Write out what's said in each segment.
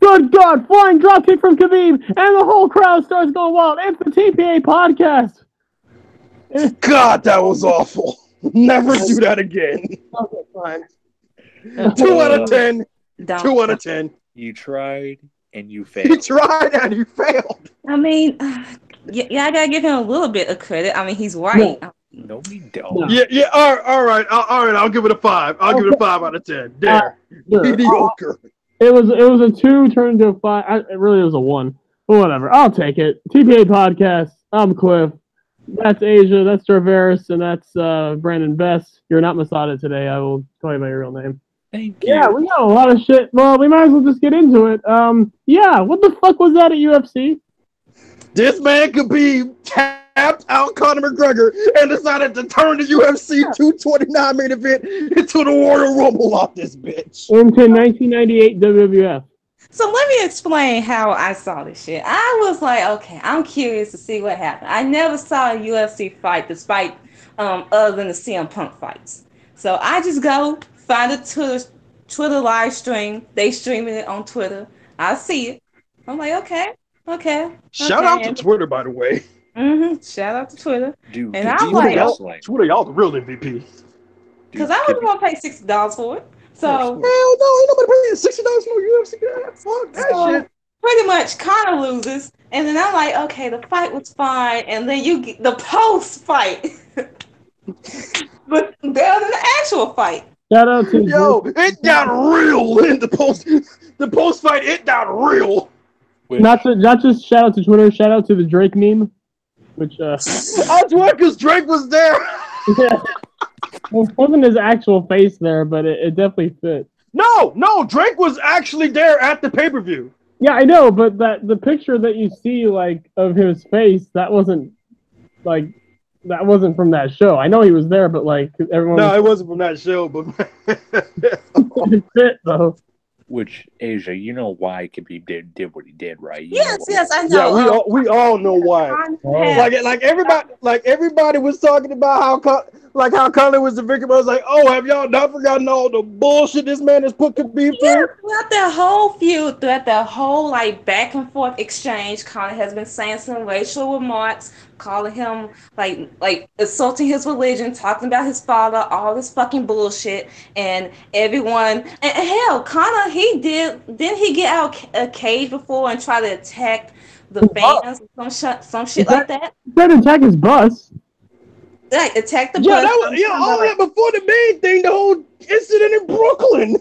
Good God, flying dropkick from Khabib, and the whole crowd starts going wild. It's the TPA podcast. God, that was awful. Never do that again. Okay, fine. 2 out of 10. 2 out of 10. You tried and you failed. You tried and you failed. I mean, yeah, I gotta give him a little bit of credit. I mean, he's right. No, we don't. Yeah. All right. I'll give it a 5. I'll give it a 5 out of 10. There. Mediocre. It was a 2 turned into a 5. It really was a 1. But whatever. I'll take it. TPA podcast. I'm Cliff. That's Asia. That's Traveris, and that's Brandon Best. You're not Masada today. I will call you by your real name. Thank you. Yeah, we got a lot of shit. Well, we might as well just get into it. Yeah, what the fuck was that at UFC? This man could be tapped out Conor McGregor and decided to turn the UFC 229 main event into the Royal Rumble off this bitch. Into 1998 WWF. So let me explain how I saw this shit. I was like, okay, I'm curious to see what happened. I never saw a UFC fight despite other than the CM Punk fights. So I just go find a Twitter live stream. They streaming it on Twitter. I see it. I'm like, okay. Shout out to Twitter, by the way. Shout out to Twitter. Dude, and I'm like, Twitter, y'all the real MVP. Because I wouldn't want to pay $60 for it. So hell no, ain't nobody paying $60 for UFC. Fuck that shit. Pretty much, Conor loses, and then I'm like, okay, the fight was fine, and then you get the post fight, but better than the actual fight. Shout out to it got real in the post fight. It got real. Not just shout out to Twitter. Shout out to the Drake meme, which because Drake was there. Yeah. Well, it wasn't his actual face there, but it definitely fit. No, Drake was actually there at the pay-per-view. Yeah, I know, but the picture that you see like of his face, that wasn't from that show. I know he was there, but like everyone. No, it wasn't from that show, but it fit though. Which Asia, you know why Khabib did what he did, right? Yes, I know. Yeah, we all know why. Like everybody was talking about how Conor was the victim. I was like, oh, have y'all not forgotten all the bullshit this man has put Khabib through? Throughout that whole feud, throughout that whole like back and forth exchange, Conor has been saying some racial remarks, calling him like assaulting his religion, talking about his father, all this fucking bullshit, and everyone. And hell, Conor, didn't he get out a cage before and try to attack the fans or some shit like that? He tried to attack his bus. Like attack the bus. Yeah, that was all that before the main thing, the whole incident in Brooklyn.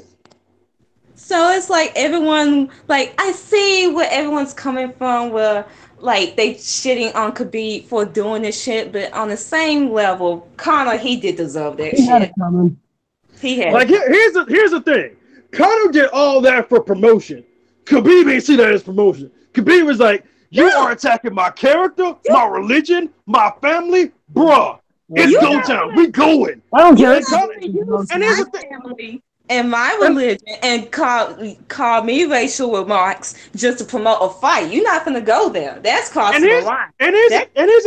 So it's like everyone, like I see where everyone's coming from, where like they shitting on Khabib for doing this shit, but on the same level, Conor, he did deserve that shit. Had it coming. He had. Like here's the thing. Conor did all that for promotion. Khabib ain't see that as promotion. Khabib was like, you are attacking my character, my religion, my family, bruh. It's go time. We going. I don't care. And here's the thing. And my religion, and call me racial remarks just to promote a fight. You're not gonna go there. That's crossing the line. Here's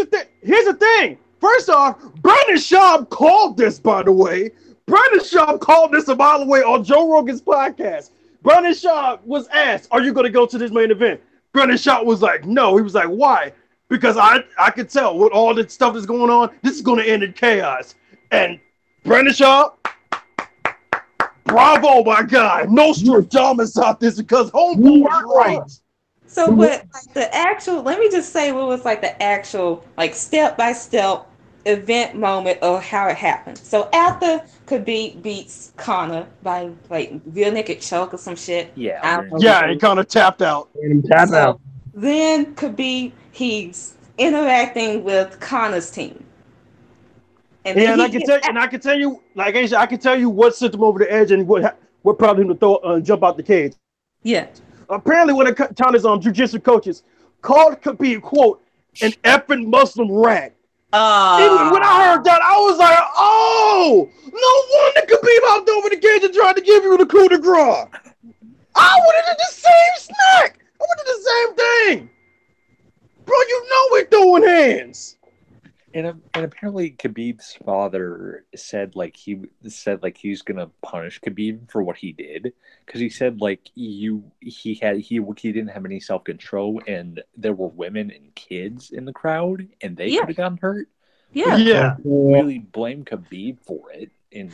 the thing. First off, Brandon Schaub called this, by the way. Brandon Schaub called this a mile away on Joe Rogan's podcast. Brandon Schaub was asked, are you going to go to this main event? Brandon Schaub was like, no. He was like, why? Because I could tell with all the stuff that's going on, this is going to end in chaos. And Brandon Schaub, bravo, my guy. No Nostradamus out this because homeboy was right. So, but like the actual, let me just say what was like the actual, like step-by-step event moment of how it happened. So after Khabib beats Conor by like rear naked choke or some shit. Yeah, he kind of tapped out. Then Khabib, he's interacting with Conor's team. And I can tell you, like Asia, I can tell you what sent him over the edge and what prompted him to jump out the cage. Yeah. Apparently, one of Conor's jiu-jitsu coaches called Khabib, quote, an effing Muslim rat. Even when I heard that, I was like, oh, no wonder Khabib hopped over the cage and tried to give you the coup de grace. I would have did the same snack. I would have did the same thing. Bro, you know we're throwing hands. And apparently Khabib's father said he's gonna punish Khabib for what he did, because he said he didn't have any self-control, and there were women and kids in the crowd and they Yeah. could have gotten hurt. Yeah. Yeah. Really blame Khabib for it. And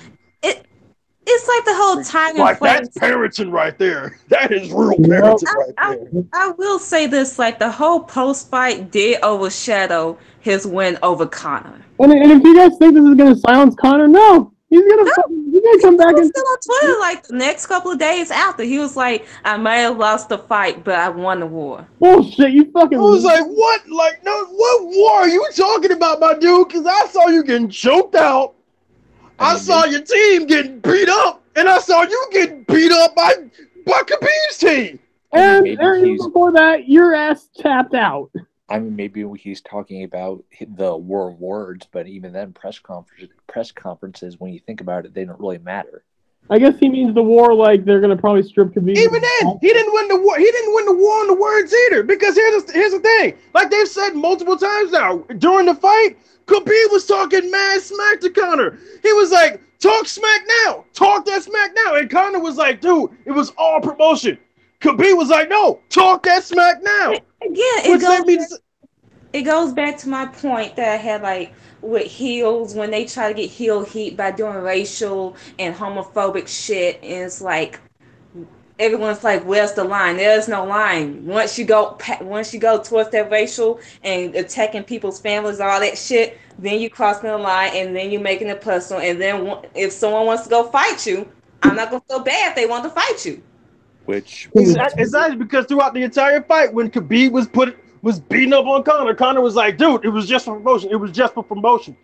It's like the whole time and Like, place. that's parenting right there. That is real parenting right there. I will say this: like the whole post-fight did overshadow his win over Conor. And if you guys think this is gonna silence Conor, no, he's gonna come back He was and still on Twitter like the next couple of days after. He was like, "I may have lost the fight, but I won the war." bullshit. You fucking. I was like, what? Like, no, what war are you talking about, my dude? Because I saw you getting choked out. I saw your team getting beat up, and I saw you getting beat up by Khabib's team. And before that, your ass tapped out. I mean, maybe he's talking about the war of words, but even then, press conferences, when you think about it, they don't really matter. I guess he means the war, like they're gonna probably strip Khabib. Even then, he didn't win the war. He didn't win the war on the words either. Because here's the thing. Like they've said multiple times now, during the fight, Khabib was talking mad smack to Conor. He was like, "Talk smack now, talk that smack now," and Conor was like, "Dude, it was all promotion." Khabib was like, "No, talk that smack now." Again, it goes back to my point that I had like with heels when they try to get heel heat by doing racial and homophobic shit, and it's like everyone's like, "Where's the line?" There's no line. Once you go towards that racial and attacking people's families, all that shit, then you crossing the line, and then you making it personal. And then if someone wants to go fight you, I'm not gonna feel bad if they want to fight you. Which exactly because throughout the entire fight, when Khabib was beating up on Conor was like, "Dude, it was just for promotion. It was just for promotion."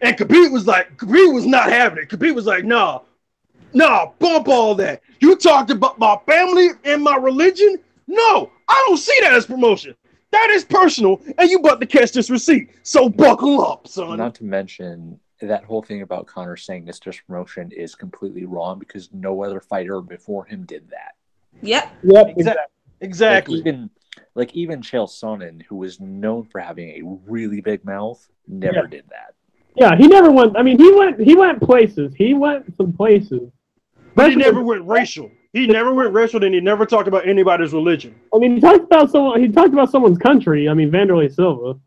And Khabib was not having it. Khabib was like, "Nah, bump all that. You talked about my family and my religion. No, I don't see that as promotion. That is personal, and you about to catch this receipt. So buckle up, son." Not to mention that whole thing about Conor saying it's just promotion is completely wrong, because no other fighter before him did that. Yep. Exactly. Even Chael Sonnen, who was known for having a really big mouth, never did that. Yeah, he never went. I mean, he went places. He went some places, but he never went racial. He never went racial, and he never talked about anybody's religion. I mean, he talked about someone's country. I mean, Vanderlei Silva.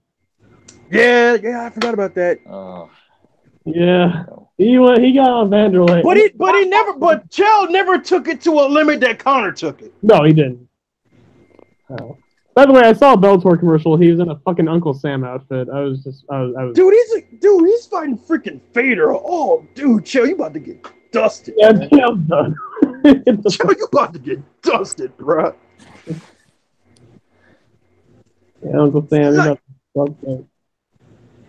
Yeah, I forgot about that. Yeah, he got on Vanderlei. But Chael never took it to a limit that Conor took it. No, he didn't. Oh. By the way, I saw a Bellator commercial. He was in a fucking Uncle Sam outfit. I was. Dude, he's fighting freaking Fader. Oh, dude, Chael, you about to get dusted. Yeah, Chael's done. Chael, you about to get dusted, bro. Yeah, Uncle Sam.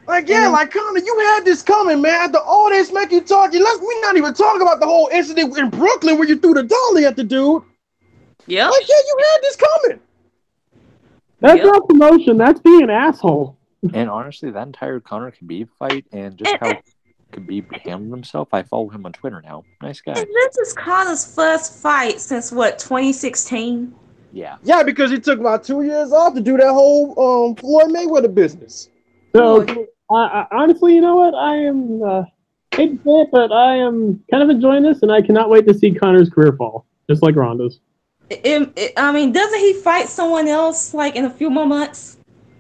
Like Conor, you had this coming, man. After all this, make you talking. We not even talking about the whole incident in Brooklyn where you threw the dolly at the dude. Yeah. Like, you had this coming. That's not promotion. That's being an asshole. And honestly, that entire Conor Khabib fight and just how Khabib handled himself, I follow him on Twitter now. Nice guy. And this is Conor's first fight since 2016? Yeah. Yeah, because he took about 2 years off to do that whole Floyd Mayweather business. So, I honestly, you know what? I am hate to say it, but I am kind of enjoying this, and I cannot wait to see Conor's career fall, just like Ronda's. I mean, doesn't he fight someone else like in a few more months?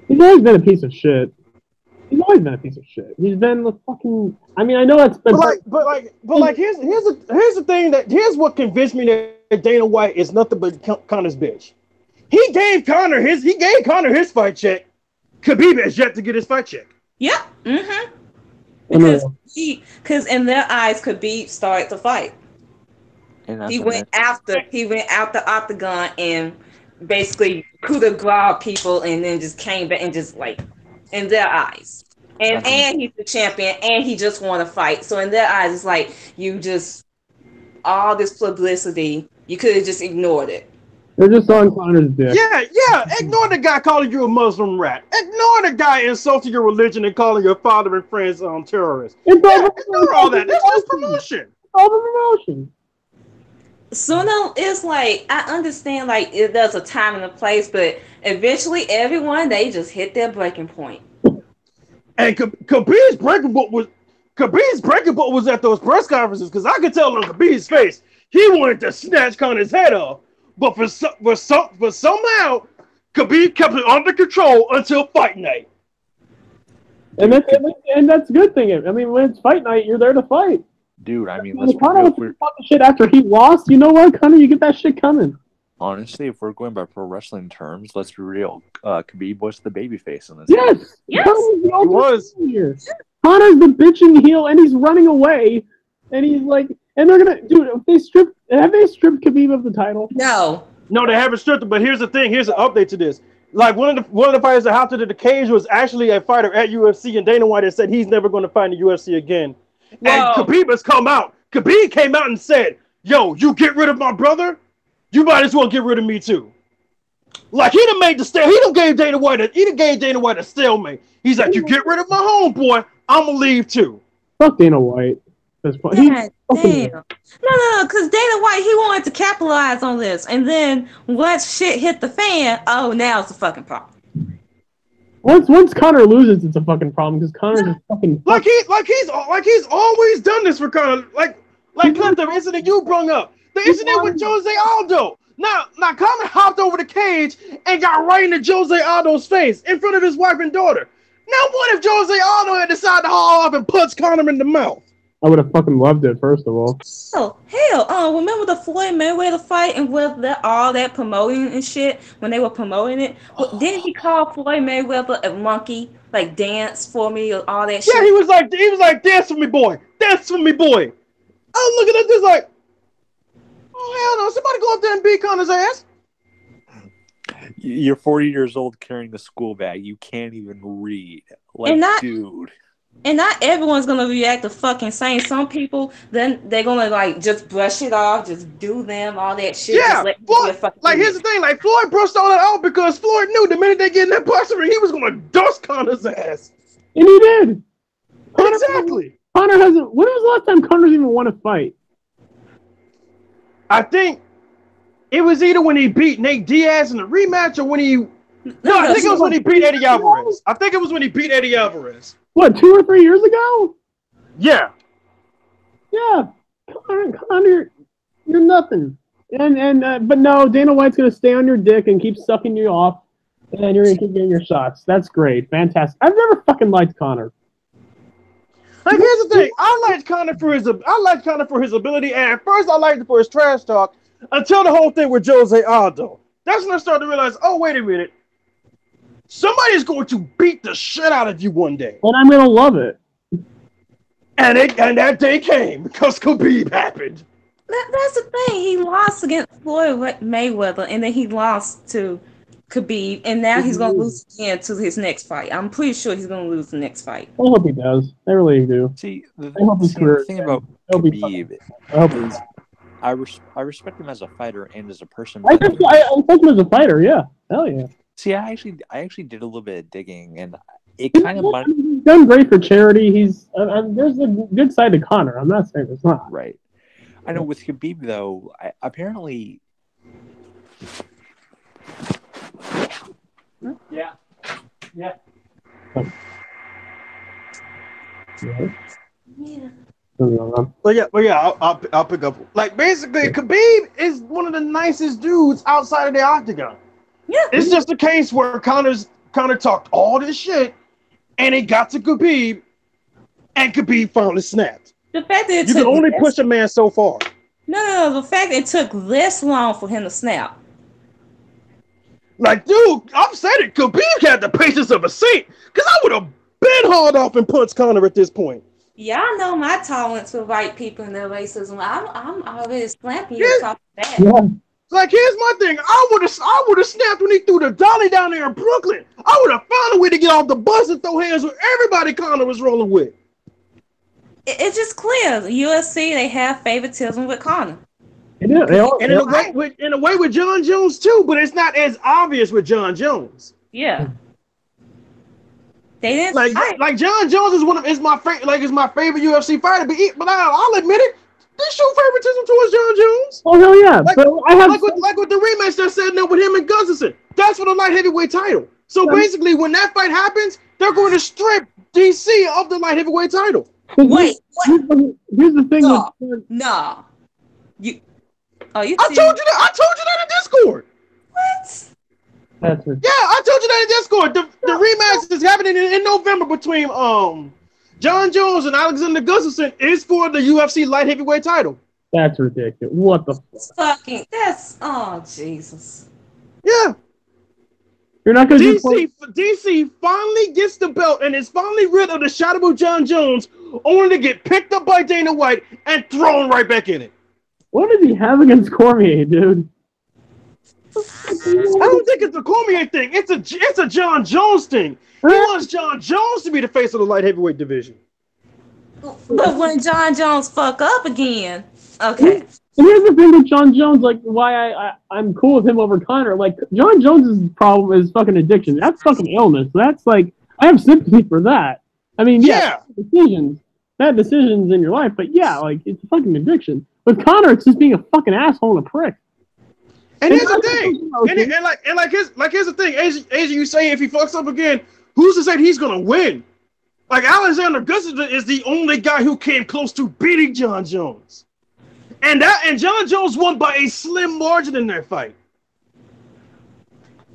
He's always been a piece of shit. He's been the fucking. I mean, I know it's been. But here's the thing here's what convinced me that Dana White is nothing but Conor's bitch. He gave Conor his fight check. Khabib has yet to get his fight check. Yep. Mm-hmm. Because in their eyes, Khabib started the fight. He went out the octagon and basically coup de grace people, and then just came back and just like in their eyes. And he's the champion, and he just won a fight. So in their eyes, it's like you just all this publicity, you could have just ignored it. They're just on Conor's dick. Yeah. Ignore the guy calling you a Muslim rat. Ignore the guy insulting your religion and calling your father and friends terrorists. Ignore all that. That's just promotion. All the promotion. So no, it's like I understand like there's a time and a place, but eventually everyone they just hit their breaking point. And Khabib's breaking book was at those press conferences because I could tell on Khabib's face he wanted to snatch Connor's head off, but for somehow Khabib kept it under control until fight night. And that's a good thing. I mean, when it's fight night, you're there to fight. Dude, I mean, let's Connor was talking shit after he lost. You know what, Connor? You get that shit coming. honestly, if we're going by pro wrestling terms, let's be real. Khabib was the babyface in this. Yes, Yes. Connor's the He was. here. Connor's the bitching heel, and he's running away, and he's like, and they're gonna, dude. If they have they stripped Khabib of the title? No. No, they haven't stripped him. But here's the thing. Here's an update to this. Like one of the fighters that hopped into the cage was actually a fighter at UFC, and Dana White has said he's never going to fight in the UFC again. Whoa. And Khabib has come out. Khabib came out and said, "Yo, you get rid of my brother, you might as well get rid of me too." Like he done made the stare. He done gave Dana White a stalemate. He's like, "You get rid of my homeboy, I'ma leave too." Fuck Dana White. God damn. No, because Dana White, he wanted to capitalize on this. And then once shit hit the fan, oh, now it's a fucking problem. Once Connor loses, it's a fucking problem because Connor's just fucking. Like he's always done this for Conor. Like Clint, the incident you brung up, the incident with Jose Aldo. Now Conor hopped over the cage and got right into Jose Aldo's face in front of his wife and daughter. Now what if Jose Aldo had decided to haul off and punch Conor in the mouth? I would have fucking loved it, first of all. Oh, hell. Remember the Floyd Mayweather fight and with all that promoting and shit when they were promoting it? Didn't he call Floyd Mayweather a monkey? Like, dance for me or all that shit? Yeah, he was like, dance for me, boy. Dance for me, boy. I was looking at this like, oh, hell no. Somebody go up there and beat Conor's ass. You're 40 years old carrying a school bag. You can't even read. Like, dude. And not everyone's gonna react the fucking same. Some people, then they're gonna like just brush it off, just do them, all that shit. Yeah, Floyd, like here's the thing, like Floyd brushed all that out because Floyd knew the minute they get in that boxing ring, he was gonna dust Conor's ass. And he did. Exactly. Conor hasn't. When was the last time Conor's even won a fight? I think it was either when he beat Nate Diaz in the rematch or when he. No, I think it was when he beat Eddie Alvarez. I think it was when he beat Eddie Alvarez. What, 2 or 3 years ago? Yeah. Yeah. Conor, you're nothing. But no, Dana White's gonna stay on your dick and keep sucking you off, and you're gonna keep getting your shots. That's great, fantastic. I've never fucking liked Conor. Like here's the thing, I liked Conor for his ability, and at first I liked it for his trash talk until the whole thing with Jose Aldo. That's when I started to realize, oh wait a minute. Somebody's going to beat the shit out of you one day. And I'm going to love it. And that day came because Khabib happened. That's the thing. He lost against Floyd Mayweather, and then he lost to Khabib, and now he's going to lose again to his next fight. I'm pretty sure he's going to lose the next fight. I hope he does. I really do. See, the thing about Khabib is I respect him as a fighter and as a person. I respect him as a fighter, yeah. Hell yeah. See, I actually did a little bit of digging, and it kind of he's done great for charity. He's there's a good side to Conor. I'm not saying it's not. Right. I know with Khabib though, apparently. Yeah. Yeah. But yeah, I'll pick up. Like basically, Khabib is one of the nicest dudes outside of the octagon. Yeah. It's just a case where Conor talked all this shit, and it got to Khabib, and Khabib finally snapped. The fact that you can only push a man so far. No. The fact that it took this long for him to snap. Like, dude, I've said it. Khabib had the patience of a saint, because I would have been hauled off and punched Conor at this point. Yeah, I know my tolerance for white people and their racism. I'm already slapping you to talk that. Yeah. Like, here's my thing. I would have snapped when he threw the dolly down there in Brooklyn. I would have found a way to get off the bus and throw hands with everybody Conor was rolling with. It's just clear. UFC, they have favoritism with Conor. And in a way with John Jones too, but it's not as obvious with John Jones. Yeah. They didn't like John Jones is my favorite UFC fighter, but I'll admit it. They show favoritism towards John Jones. Oh hell yeah! Like with the rematch they're setting up with him and Gustafsson. That's for the light heavyweight title. So basically, when that fight happens, they're going to strip DC of the light heavyweight title. Wait, what? Here's the thing No. with No. You. Oh, you. I told you that. I told you that in Discord. What? that's it. Yeah, I told you that in Discord. The rematch is happening in November between John Jones and Alexander Gustafsson is for the UFC light heavyweight title. That's ridiculous. What the fuck? That's oh Jesus. Yeah. You're not gonna do DC finally gets the belt and is finally rid of the shadow of John Jones, only to get picked up by Dana White and thrown right back in it. What does he have against Cormier, dude? I don't think it's a Cormier thing. It's a John Jones thing. He wants John Jones to be the face of the light heavyweight division. But when John Jones fuck up again, okay. And here's the thing with John Jones, like why I'm cool with him over Conor. Like John Jones's problem is fucking addiction. That's fucking illness. That's like I have sympathy for that. I mean, bad decisions in your life, but yeah, like it's a fucking addiction. With Conor, it's just being a fucking asshole and a prick. And here's the thing, here's the thing, Asia, you say if he fucks up again, who's to say he's gonna win? Like Alexander Gustafsson is the only guy who came close to beating John Jones. And John Jones won by a slim margin in that fight.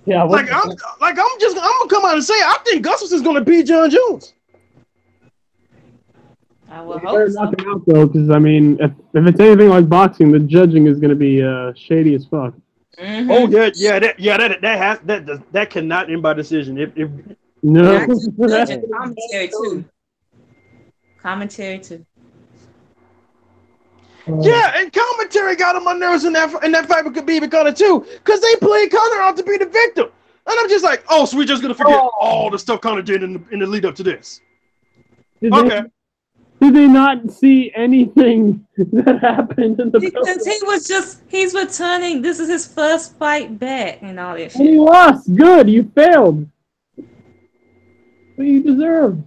Yeah, I'm gonna come out and say I think Gustafsson's gonna beat John Jones. I will hope so. Knock him out though, because I mean, if it's anything like boxing, the judging is gonna be shady as fuck. Mm-hmm. Oh that cannot end by decision. No, commentary too. Yeah, and commentary got on my nerves in that fight with Khabib and Conor too, because they played Conor out to be the victim, and I'm just like, oh, so we're just gonna forget all the stuff Conor did in the lead up to this. Did they not see anything that happened in the because he's returning. This is his first fight back and all that shit. And he lost. Good, you failed. What you deserve.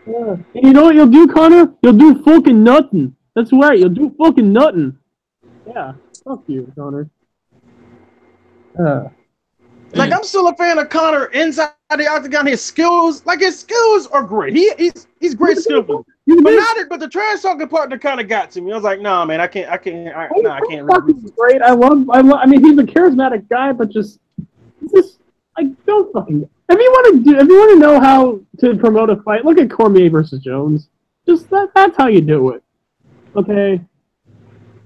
Yeah. And you know what you'll do, Conor? You'll do fucking nothing. That's right, you'll do fucking nothing. Yeah, fuck you, Conor. Like I'm still a fan of Conor inside the octagon. His skills are great. He's great skillful. But the trash talking partner kind of got to me. I was like, nah, man, I can't. Really. Great. I mean, he's a charismatic guy, but just don't fucking. If you want to know how to promote a fight, look at Cormier versus Jones. Just that's how you do it. Okay.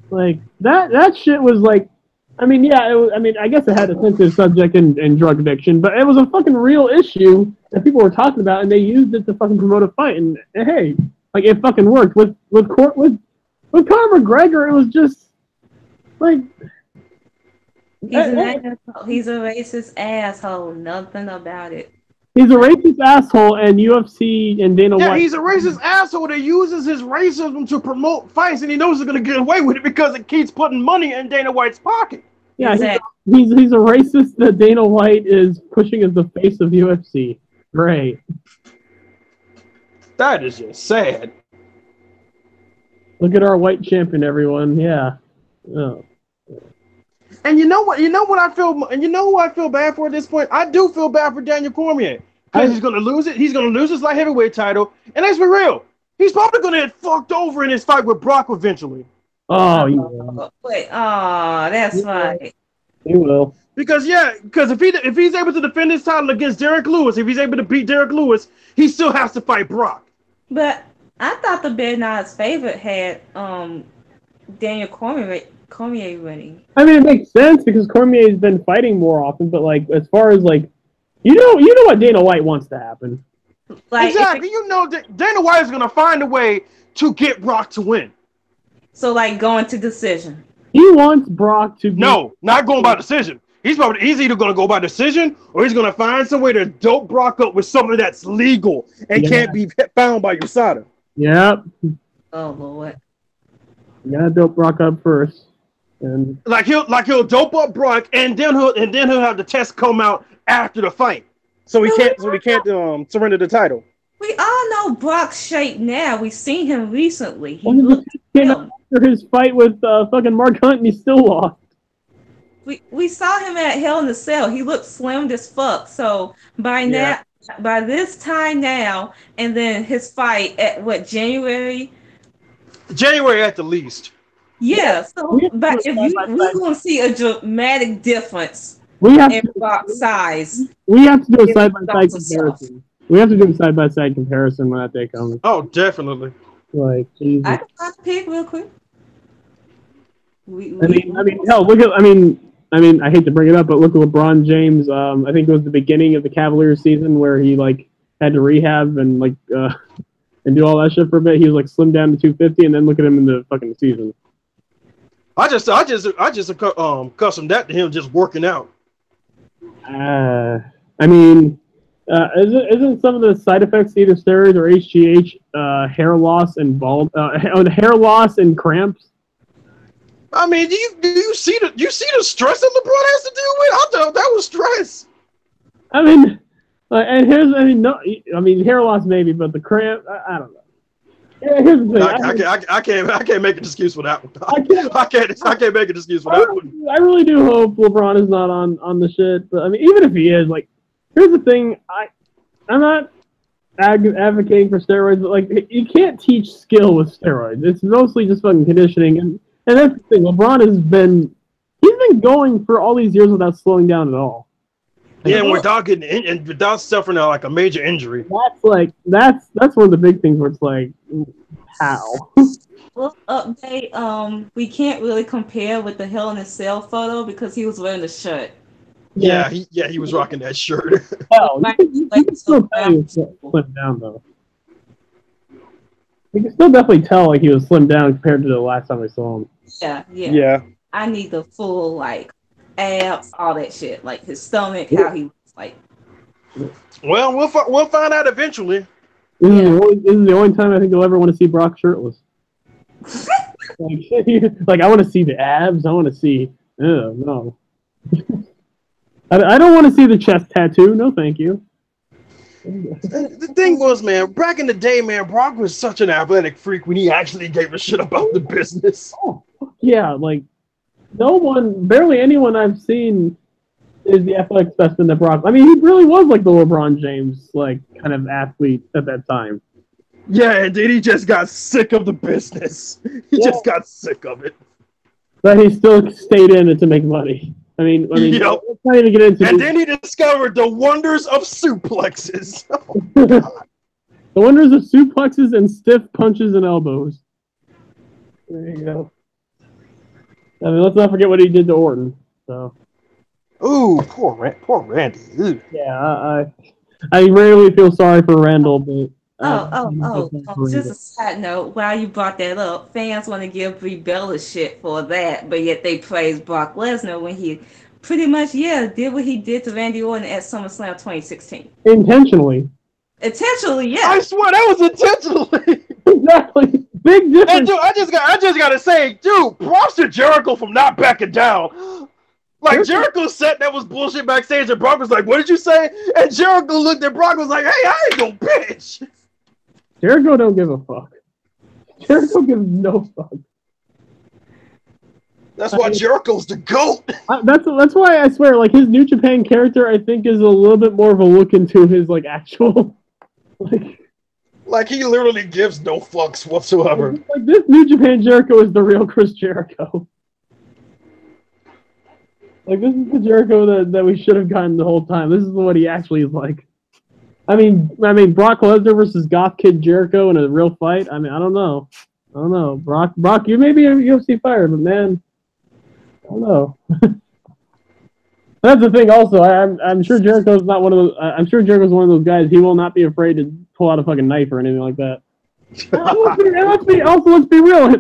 Like that shit was like. I mean, yeah. I guess it had a sensitive subject in drug addiction, but it was a fucking real issue that people were talking about, and they used it to fucking promote a fight. And hey, like it fucking worked. With Conor McGregor, it was just like he's a racist asshole. Nothing about it. He's a racist asshole, and UFC and Dana White. Yeah, he's a racist asshole that uses his racism to promote fights, and he knows he's going to get away with it because it keeps putting money in Dana White's pocket. Yeah, exactly. He's a racist that Dana White is pushing as the face of UFC. Great. That is just sad. Look at our white champion, everyone. Yeah. Oh. And you know what I feel, and you know who I feel bad for at this point? I do feel bad for Daniel Cormier because he's gonna lose it. He's gonna lose his light heavyweight title, and let's be real, he's probably gonna get fucked over in his fight with Brock eventually. Oh, yeah. Wait, that's right. He will. Because if he's able to defend his title against Derek Lewis, if he's able to beat Derek Lewis, he still has to fight Brock. But I thought the Bed Knight's favorite had Daniel Cormier winning. I mean, it makes sense because Cormier's been fighting more often, but like as far as like, you know what Dana White wants to happen. Like, exactly. Dana White is gonna find a way to get Brock to win. So like going to decision. He wants Brock to. No, not going by decision. He's either gonna go by decision or he's gonna find some way to dope Brock up with something that's legal and can't be found by USADA. Yep. Oh Lord. You gotta dope Brock up first. And he'll dope up Brock, and then he'll have the test come out after the fight, so he can't surrender the title. We all know Brock's shape now. We've seen him recently. He came after his fight with fucking Mark Hunt, and he still lost. We saw him at Hell in the Cell. He looked slimmed as fuck. So by now by this time now, and then his fight at what, January? January at the least. Yeah. So, We have to do but a if side you by we're side. gonna see a dramatic difference We have in to. box size. We have to do a in side by side box itself. comparison. We have to do a side by side comparison when that day comes. Oh, definitely. Like Jesus. I can find a pic real quick. I mean, hell, look at. I hate to bring it up, but look at LeBron James. I think it was the beginning of the Cavaliers season where he like had to rehab and and do all that shit for a bit. He was like slimmed down to 250, and then look at him in the fucking season. I just accustomed that to him just working out. I mean, isn't some of the side effects to either steroids or HGH hair loss and hair loss and cramps? I mean, do you see the stress that LeBron has to deal with? I thought that was stress. I mean, hair loss maybe, but the cramp, I don't know. Yeah, here's the thing. I can't make an excuse for that one. I can't make an excuse for that one. I really do hope LeBron is not on the shit, but I mean, even if he is, like, here's the thing. I'm not advocating for steroids, but like, you can't teach skill with steroids. It's mostly just fucking conditioning, and that's the thing. LeBron he's been going for all these years without slowing down at all. Yeah, and without suffering like a major injury. That's one of the big things where it's like, how? Well, update. We can't really compare with the Hell in a Cell photo because he was wearing the shirt. Yeah, he was rocking that shirt. Hell, you can still tell he was slimmed down though. You can still definitely tell like he was slimmed down compared to the last time I saw him. Yeah. I need the full like abs, all that shit, like his stomach, how he was like. Well, we'll find out eventually. This is the only time I think you'll ever want to see Brock shirtless. like I want to see the abs. I want to see. No. I don't want to see the chest tattoo. No, thank you. The thing was, man, back in the day, man, Brock was such an athletic freak when he actually gave a shit about the business. Oh, yeah, like barely anyone I've seen is the athletic specimen that Brock. I mean, he really was like the LeBron James, like, kind of athlete at that time. Yeah, and then he just got sick of the business. He just got sick of it. But he still stayed in it to make money. I mean, yep. Let's not even get into and then he discovered the wonders of suplexes. The wonders of suplexes and stiff punches and elbows. There you go. I mean, let's not forget what he did to Orton. So. Ooh, poor Randy. Ooh. Yeah, I rarely feel sorry for Randall, but. Just a side note, while you brought that up, fans want to give Brie Bella shit for that, but yet they praise Brock Lesnar when he pretty much, did what he did to Randy Orton at SummerSlam 2016. Intentionally, yeah. I swear that was intentionally. Exactly. Big difference. And dude, I just gotta say, dude, props to Jericho from not backing down. Like, Jericho said that was bullshit backstage, and Brock was like, what did you say? And Jericho looked at Brock and was like, hey, I ain't no bitch. Jericho don't give a fuck. Jericho gives no fuck. That's why Jericho's the GOAT. That's why I swear, like, his New Japan character, I think, is a little bit more of a look into his, like, actual, like he literally gives no fucks whatsoever. Like, this New Japan Jericho is the real Chris Jericho. Like, this is the Jericho that we should have gotten the whole time. This is what he actually is like. I mean, Brock Lesnar versus Goth Kid Jericho in a real fight. I mean, I don't know. Brock, you may be a UFC fighter, but man, I don't know. That's the thing. Also, I'm sure Jericho's not one of those. I'm sure Jericho's one of those guys. He will not be afraid to pull out a fucking knife or anything like that. Let's be real.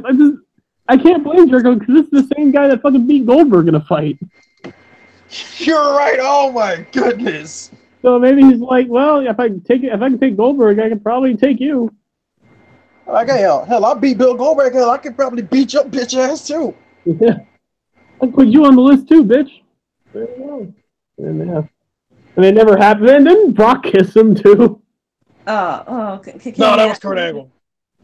I can't blame Jericho because this is the same guy that fucking beat Goldberg in a fight. You're right. Oh my goodness. So maybe he's like, well, if I can take Goldberg, I can probably take you. Okay, hell, I beat Bill Goldberg. Hell, I could probably beat your bitch ass too. Yeah, I'll put you on the list too, bitch. There you go. And it never happened. And didn't Brock kiss him too? No, that was Kurt Angle.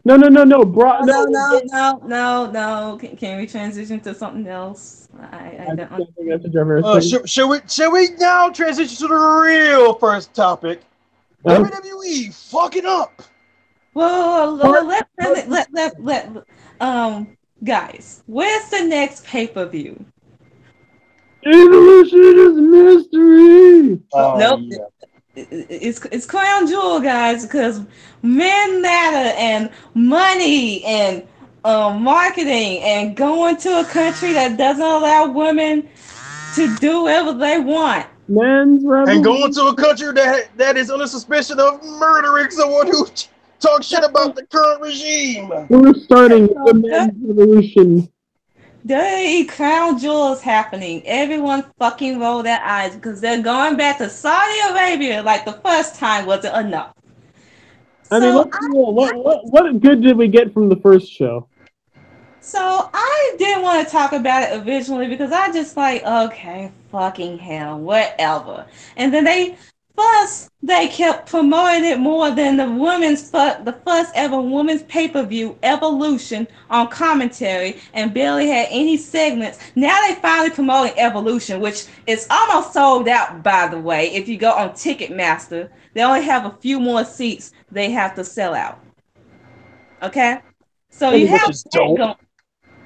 No. Brock. No. Can we transition to something else? I don't think that's a should we now transition to the real first topic? WWE fucking up. Well, guys, where's the next pay-per-view? Evolution is mystery. Nope. Yeah. It's Crown Jewel, guys, because men matter and money and marketing and going to a country that doesn't allow women to do whatever they want. Men's revolution. And going to a country that is under suspicion of murdering someone who talks shit about the current regime. We're starting the men's revolution. The Crown Jewel is happening. Everyone fucking roll their eyes because they're going back to Saudi Arabia like the first time wasn't enough. I mean, what good did we get from the first show? So I didn't want to talk about it originally because I just like, okay, fucking hell, whatever. And then they kept promoting it more than the first ever women's pay-per-view, Evolution, on commentary, and barely had any segments. Now they finally promoting Evolution, which is almost sold out, by the way. If you go on Ticketmaster, they only have a few more seats they have to sell out. Okay? So you have that going.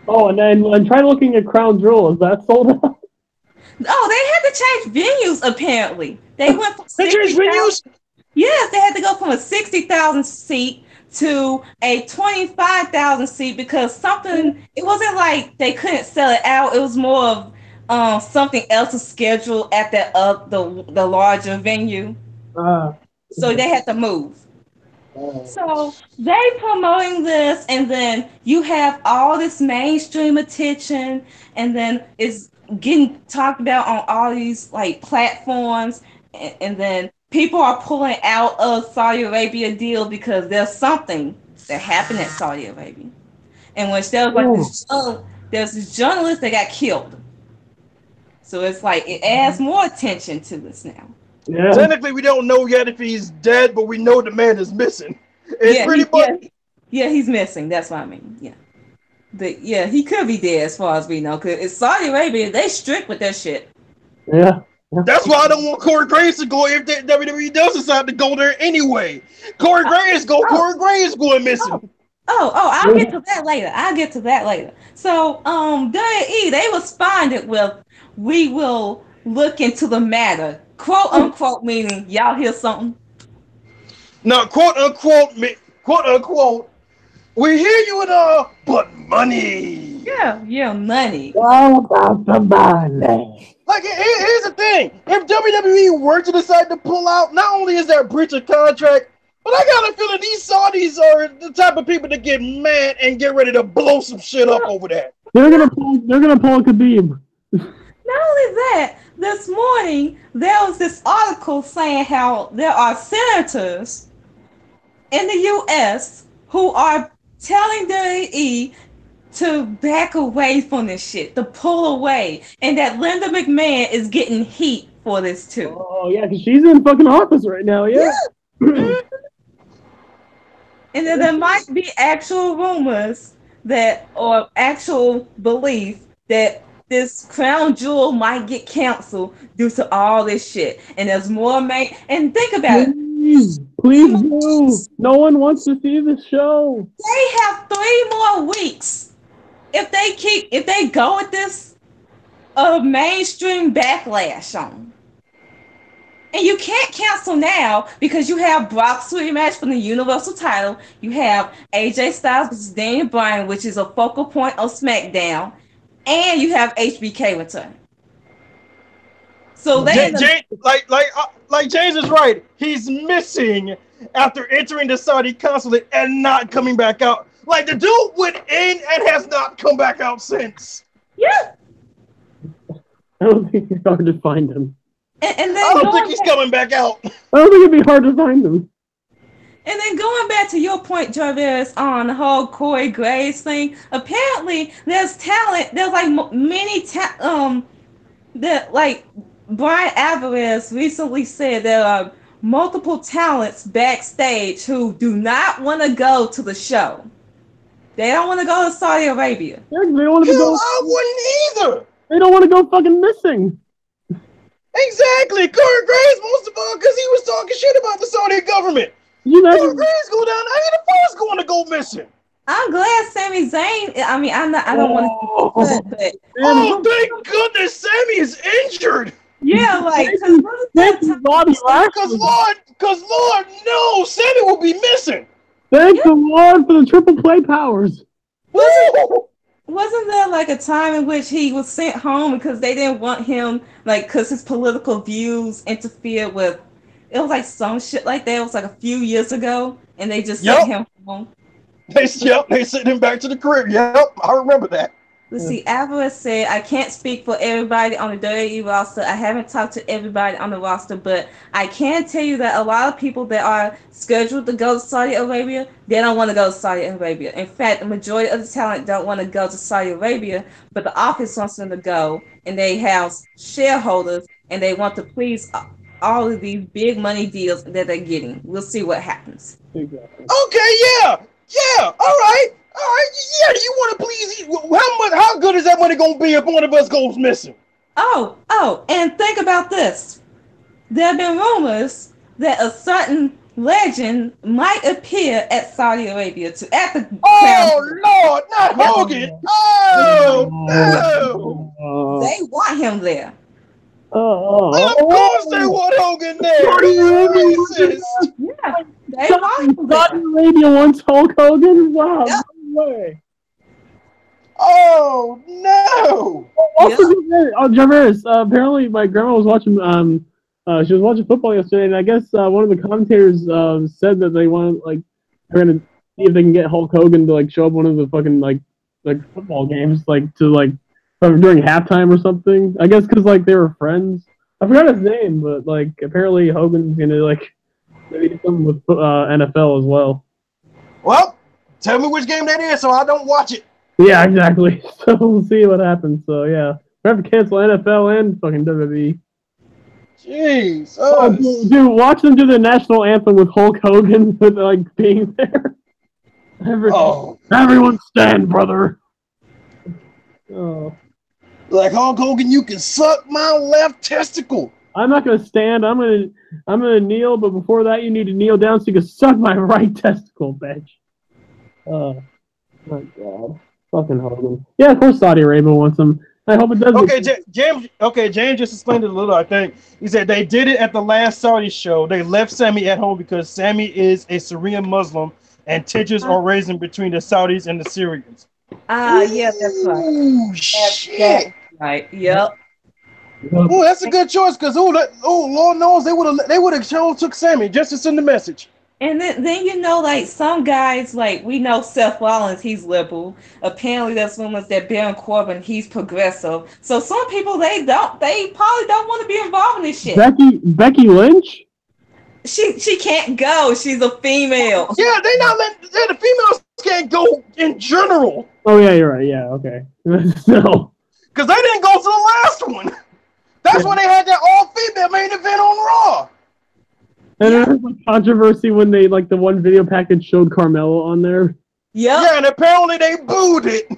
Oh, and try looking at Crown Jewel. Is that sold out? Oh, they had to change venues, apparently. They went from They changed venues? Yes, they had to go from a 60,000 seat to a 25,000 seat because it wasn't like they couldn't sell it out. It was more of something else was scheduled at the larger venue. So they had to move. So they promoting this, and then you have all this mainstream attention, and then it's getting talked about on all these like platforms, and then people are pulling out of Saudi Arabia deal because there's something that happened at Saudi Arabia, in which there was like there's this journalist that got killed. So it's like it adds more attention to this now. Yeah. Technically, we don't know yet if he's dead, but we know the man is missing. It's pretty much. Yeah, he's missing. That's what I mean. Yeah. He could be dead as far as we know. Because it's Saudi Arabia, they strict with their shit. Yeah. That's why I don't want Corey Graves to go if WWE does decide to go there anyway. Corey Graves going missing. I'll get to that later. So, WWE, they responded with, "We will look into the matter," quote unquote, meaning y'all hear something. No, quote unquote, we hear you and all, but money. Yeah, money. All about the money. Like, here's the thing: if WWE were to decide to pull out, not only is there a breach of contract, but I got a feeling these Saudis are the type of people that get mad and get ready to blow some shit up over that. They're gonna pull a Khabib. Not only that, this morning there was this article saying how there are senators in the U.S. who are telling WWE to back away from this shit, to pull away, and that Linda McMahon is getting heat for this too. Oh yeah, because she's in fucking office right now. Yeah. And then there might be actual rumors or actual belief that this Crown Jewel might get canceled due to all this shit. And there's more and think about it. Please do. No one wants to see this show. They have 3 more weeks. If they go with this mainstream backlash on. And you can't cancel now because you have Brock's rematch for the Universal title. You have AJ Styles versus Daniel Bryan, which is a focal point of SmackDown. And you have HBK return. So James is right. He's missing after entering the Saudi consulate and not coming back out. Like, the dude went in and has not come back out since. Yeah. I don't think it's hard to find him. And then I don't think he's coming back out. I don't think it'd be hard to find him. And then going back to your point, Jarvis, on the whole Corey Graves thing, apparently there's talent. There's like that like Brian Alvarez recently said there are multiple talents backstage who do not want to go to the show. They don't want to go to Saudi Arabia. Yeah, they don't want to go. I wouldn't either. They don't want to go fucking missing. Exactly. Corey Graves most of all because he was talking shit about the Saudi government. You Corey imagine? Graves go down. I mean, the first going to go missing. I'm glad Sami Zayn. I mean, I don't want to, but Oh, thank goodness Sammy is injured. yeah, like because Thank you, Bobby Lashley. Because Lord, no, Sammy will be missing. Thank the Lord for the triple play powers. wasn't there like a time in which he was sent home because they didn't want him, like, because his political views interfered with, it was like some shit like that. It was like a few years ago, and they just sent him home. They sent him back to the crib. Yep, I remember that. Let's see, Alvarez said, I can't speak for everybody on the WWE roster. I haven't talked to everybody on the roster, but I can tell you that a lot of people that are scheduled to go to Saudi Arabia, they don't want to go to Saudi Arabia. In fact, the majority of the talent don't want to go to Saudi Arabia, but the office wants them to go, and they have shareholders, and they want to please all of these big money deals that they're getting. We'll see what happens. Exactly. Okay, yeah, all right. Yeah, you want to please? How good is that money gonna be if one of us goes missing? Oh, and think about this. There have been rumors that a certain legend might appear at Saudi Arabia at the Oh Lord, not Hogan! Oh no! They want him there. Of course they want Hogan there. He's racist. Yeah, they want him there. Saudi Arabia wants Hulk Hogan? Wow, no way. Oh no! Also, Jarvis, apparently my grandma was watching she was watching football yesterday, and I guess one of the commentators said that they want they're gonna see if they can get Hulk Hogan to show up one of the fucking like football games during halftime or something. I guess because they were friends. I forgot his name, but apparently Hogan's gonna maybe do something with NFL as well. Well, tell me which game that is so I don't watch it. Yeah, exactly. So we'll see what happens. So yeah, we have to cancel NFL and fucking WWE. Jeez. Oh, dude, watch them do the national anthem with Hulk Hogan with being there. Everyone stand, brother. Oh. Like Hulk Hogan, you can suck my left testicle. I'm not gonna stand. I'm gonna kneel. But before that, you need to kneel down so you can suck my right testicle, bitch. Oh my god. Fucking Hogan. Yeah, of course Saudi Arabia wants him. I hope it does. Okay, James just explained it a little, I think. He said they did it at the last Saudi show. They left Sammy at home because Sammy is a Syrian Muslim and tensions are raising between the Saudis and the Syrians. Yeah, that's right. Ooh, shit. Right, yep. Oh, that's a good choice because Lord knows they would have took Sammy just to send the message. And then some guys, we know Seth Rollins, he's liberal. Apparently there's rumors that Baron Corbin, he's progressive. So some people they probably don't want to be involved in this shit. Becky Lynch? She can't go. She's a female. Yeah, the females can't go in general. Oh yeah, you're right. Yeah, okay. So because they didn't go to the last one. That's when they had that all-female main event on Raw. And there was controversy when they the one video package showed Carmelo on there. Yep. Yeah, and apparently they booed it.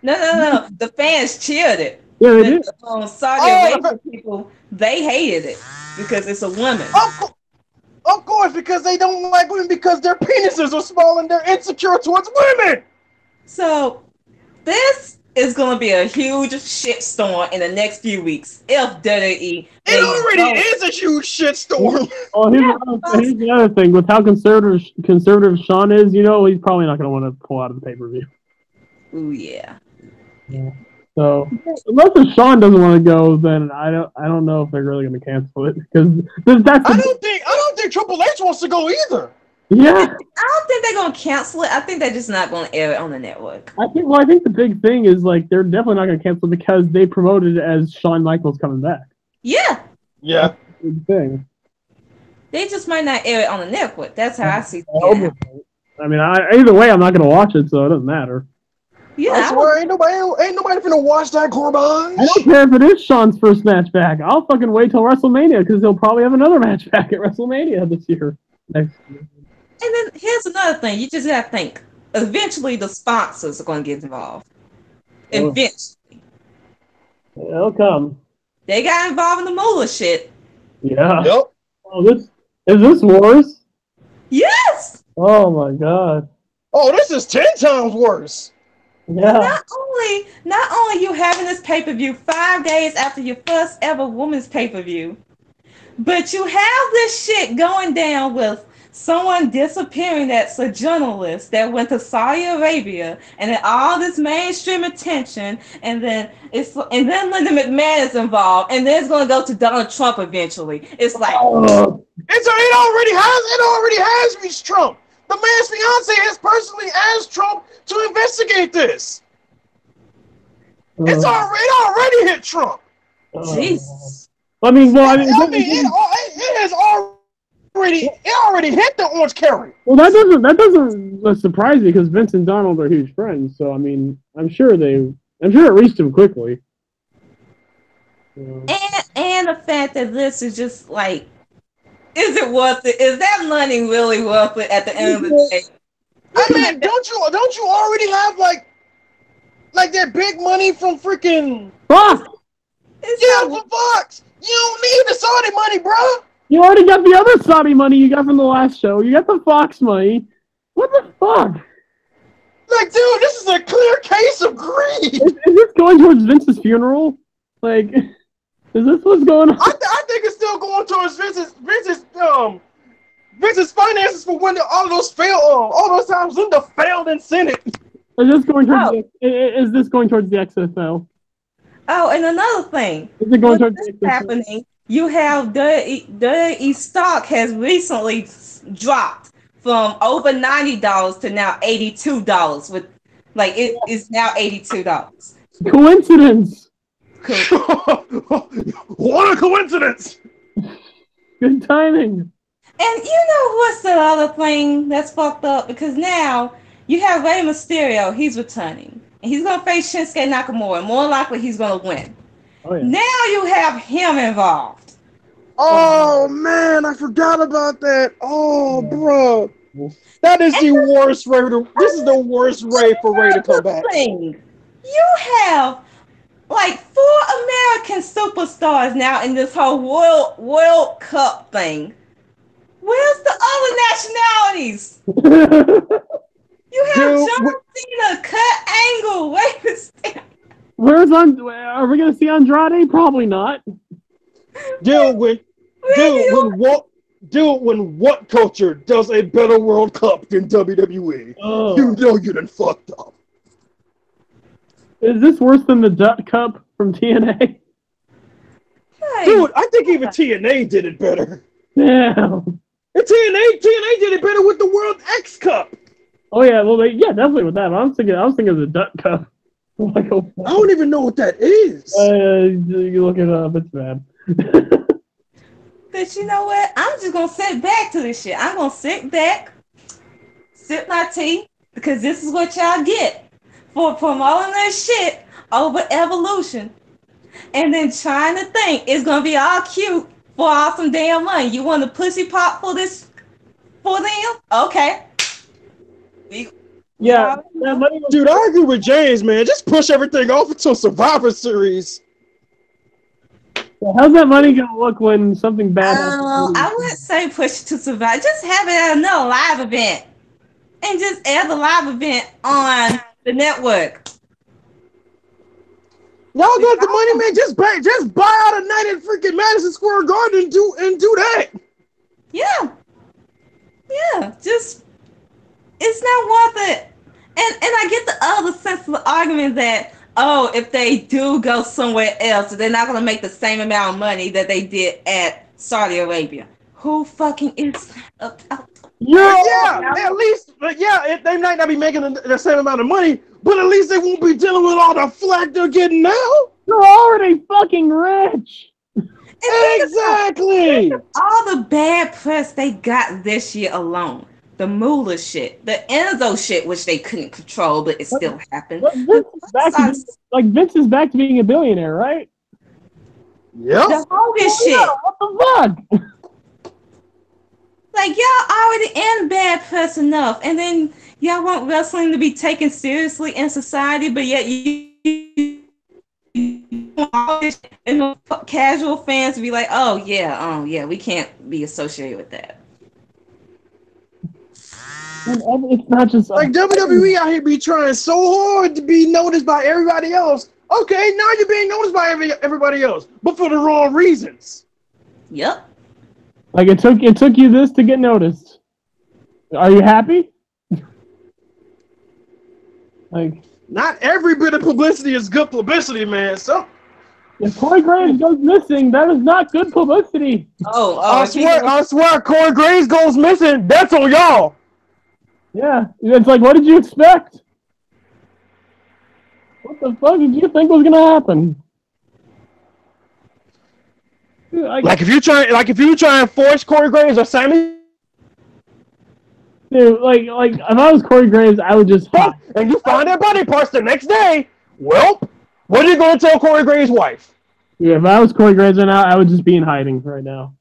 No. The fans cheered it. Yeah, they did. Saudi Arabia people, they hated it because it's a woman. Of course, because they don't like women because their penises are small and they're insecure towards women. So this is going to be a huge shitstorm in the next few weeks if WWE. It already is a huge shitstorm. Oh, here's the other thing. With how conservative Sean is, he's probably not going to want to pull out of the pay-per-view. Ooh, yeah. So unless Sean doesn't want to go, then I don't know if they're really going to cancel it because I don't think Triple H wants to go either. Yeah. I don't think they're going to cancel it. I think they're just not going to air it on the network. I think the big thing is they're definitely not going to cancel it because they promoted it as Shawn Michaels coming back. Yeah. Yeah. That's the big thing. They just might not air it on the network. That's how I see it. I mean, either way, I'm not going to watch it, so it doesn't matter. Yeah, I swear, ain't nobody finna watch that garbage. I don't care if it is Sean's first match back. I'll fucking wait till WrestleMania because he'll probably have another match back at WrestleMania this year. Next year. And then here's another thing. You just got to think. Eventually, the sponsors are going to get involved. Eventually. It'll come. They got involved in the Moolah shit. Yeah. Yep. Oh, this worse? Yes. Oh my god. Oh, this is 10 times worse. Yeah. Not only you having this pay-per-view 5 days after your first ever women's pay-per-view, but you have this shit going down with someone disappearing that's a journalist that went to Saudi Arabia, and then all this mainstream attention, and then Linda McMahon is involved, and then it's gonna go to Donald Trump eventually. It's like Oh, It already has reached Trump. The man's fiance has personally asked Trump to investigate this. It already hit Trump. Jesus. I mean, well, It already hit the orange carrot. well, that doesn't surprise me because Vince and Donald are huge friends. So I mean, I'm sure it reached him quickly. And the fact that this is just like, is it worth it? Is that money really worth it at the end of the day? I mean, don't you already have like that big money from freaking Fuck! from Fox? You don't need the Saudi money, bro. You already got the other Saudi money you got from the last show. You got the Fox money. What the fuck? Like, dude, this is a clear case of greed. Is this going towards Vince's funeral? Like, is this what's going on? I think it's still going towards Vince's finances for when all those times Linda failed in Senate. Is this going towards the XFL? Oh, and another thing. Is it going What's towards the XFL? happening? You have WWE stock has recently dropped from over $90 to now $82. With like it is now $82. Coincidence. What a coincidence! Good timing. And you know what's the other thing that's fucked up? Because now you have Rey Mysterio, he's returning. And he's going to face Shinsuke Nakamura. More likely he's going to win. Oh, yeah. Now you have him involved. Oh man, I forgot about that. Oh, bro, that is the worst Ray. This is the worst Ray for Ray to come back. You have like 4 American superstars now in this whole World Cup thing. Where's the other nationalities? You have John Cena, Kurt Angle. Wait a second. Are we gonna see Andrade? Probably not. When what culture does a better World Cup than WWE? Oh. You know you done fucked up. Is this worse than the Duck Cup from TNA? Dude, I think even TNA did it better. Damn. And TNA did it better with the World X Cup. Oh yeah, well definitely with that. I was thinking of the Duck Cup. Like, I don't even know what that is. You look it up. It's bad. But you know what? I'm just gonna sit back to this shit. I'm gonna sit back, sip my tea, because this is what y'all get for promoting this shit over Evolution, and then trying to think it's gonna be all cute for all some damn money. You want a pussy pop for this for them? Okay. Yeah, dude, I agree with James, man. Just push everything off until Survivor Series. How's that money gonna look when something bad happens? I wouldn't say push it to Survivor. Just have it at another live event, and just air the live event on the network. Y'all got the money, man. Just buy out a night at freaking Madison Square Garden and do that. Yeah. Just it's not worth it. And I get the other sense of the argument that, oh, if they do go somewhere else, they're not going to make the same amount of money that they did at Saudi Arabia. Who fucking is up? At least, they might not be making the same amount of money, but at least they won't be dealing with all the flack they're getting now. They're already fucking rich. Exactly. All the bad press they got this year alone. The Moolah shit, the Enzo shit, which they couldn't control, but it still happened. Vince is back to being a billionaire, right? Yep. The Hogan shit. Yeah, what the fuck? Like, y'all already in bad press enough, and then y'all want wrestling to be taken seriously in society, but yet you and the casual fans be like, oh yeah, we can't be associated with that. And it's not just Like WWE out here be trying so hard to be noticed by everybody else. Okay, now you're being noticed by everybody else, but for the wrong reasons. Yep. like it took you this to get noticed. Are you happy? Like, not every bit of publicity is good publicity, man. So if Corey Graves goes missing, that is not good publicity. I swear, Corey Graves goes missing. That's on y'all. Yeah, it's like, what did you expect? What the fuck did you think was gonna happen? Like if you try and force Corey Graves or Sammy, dude, like if I was Corey Graves, I would just hide. And you find their body parts the next day. Well, what are you gonna tell Corey Graves' wife? Yeah, if I was Corey Graves right now, I would just be in hiding right now.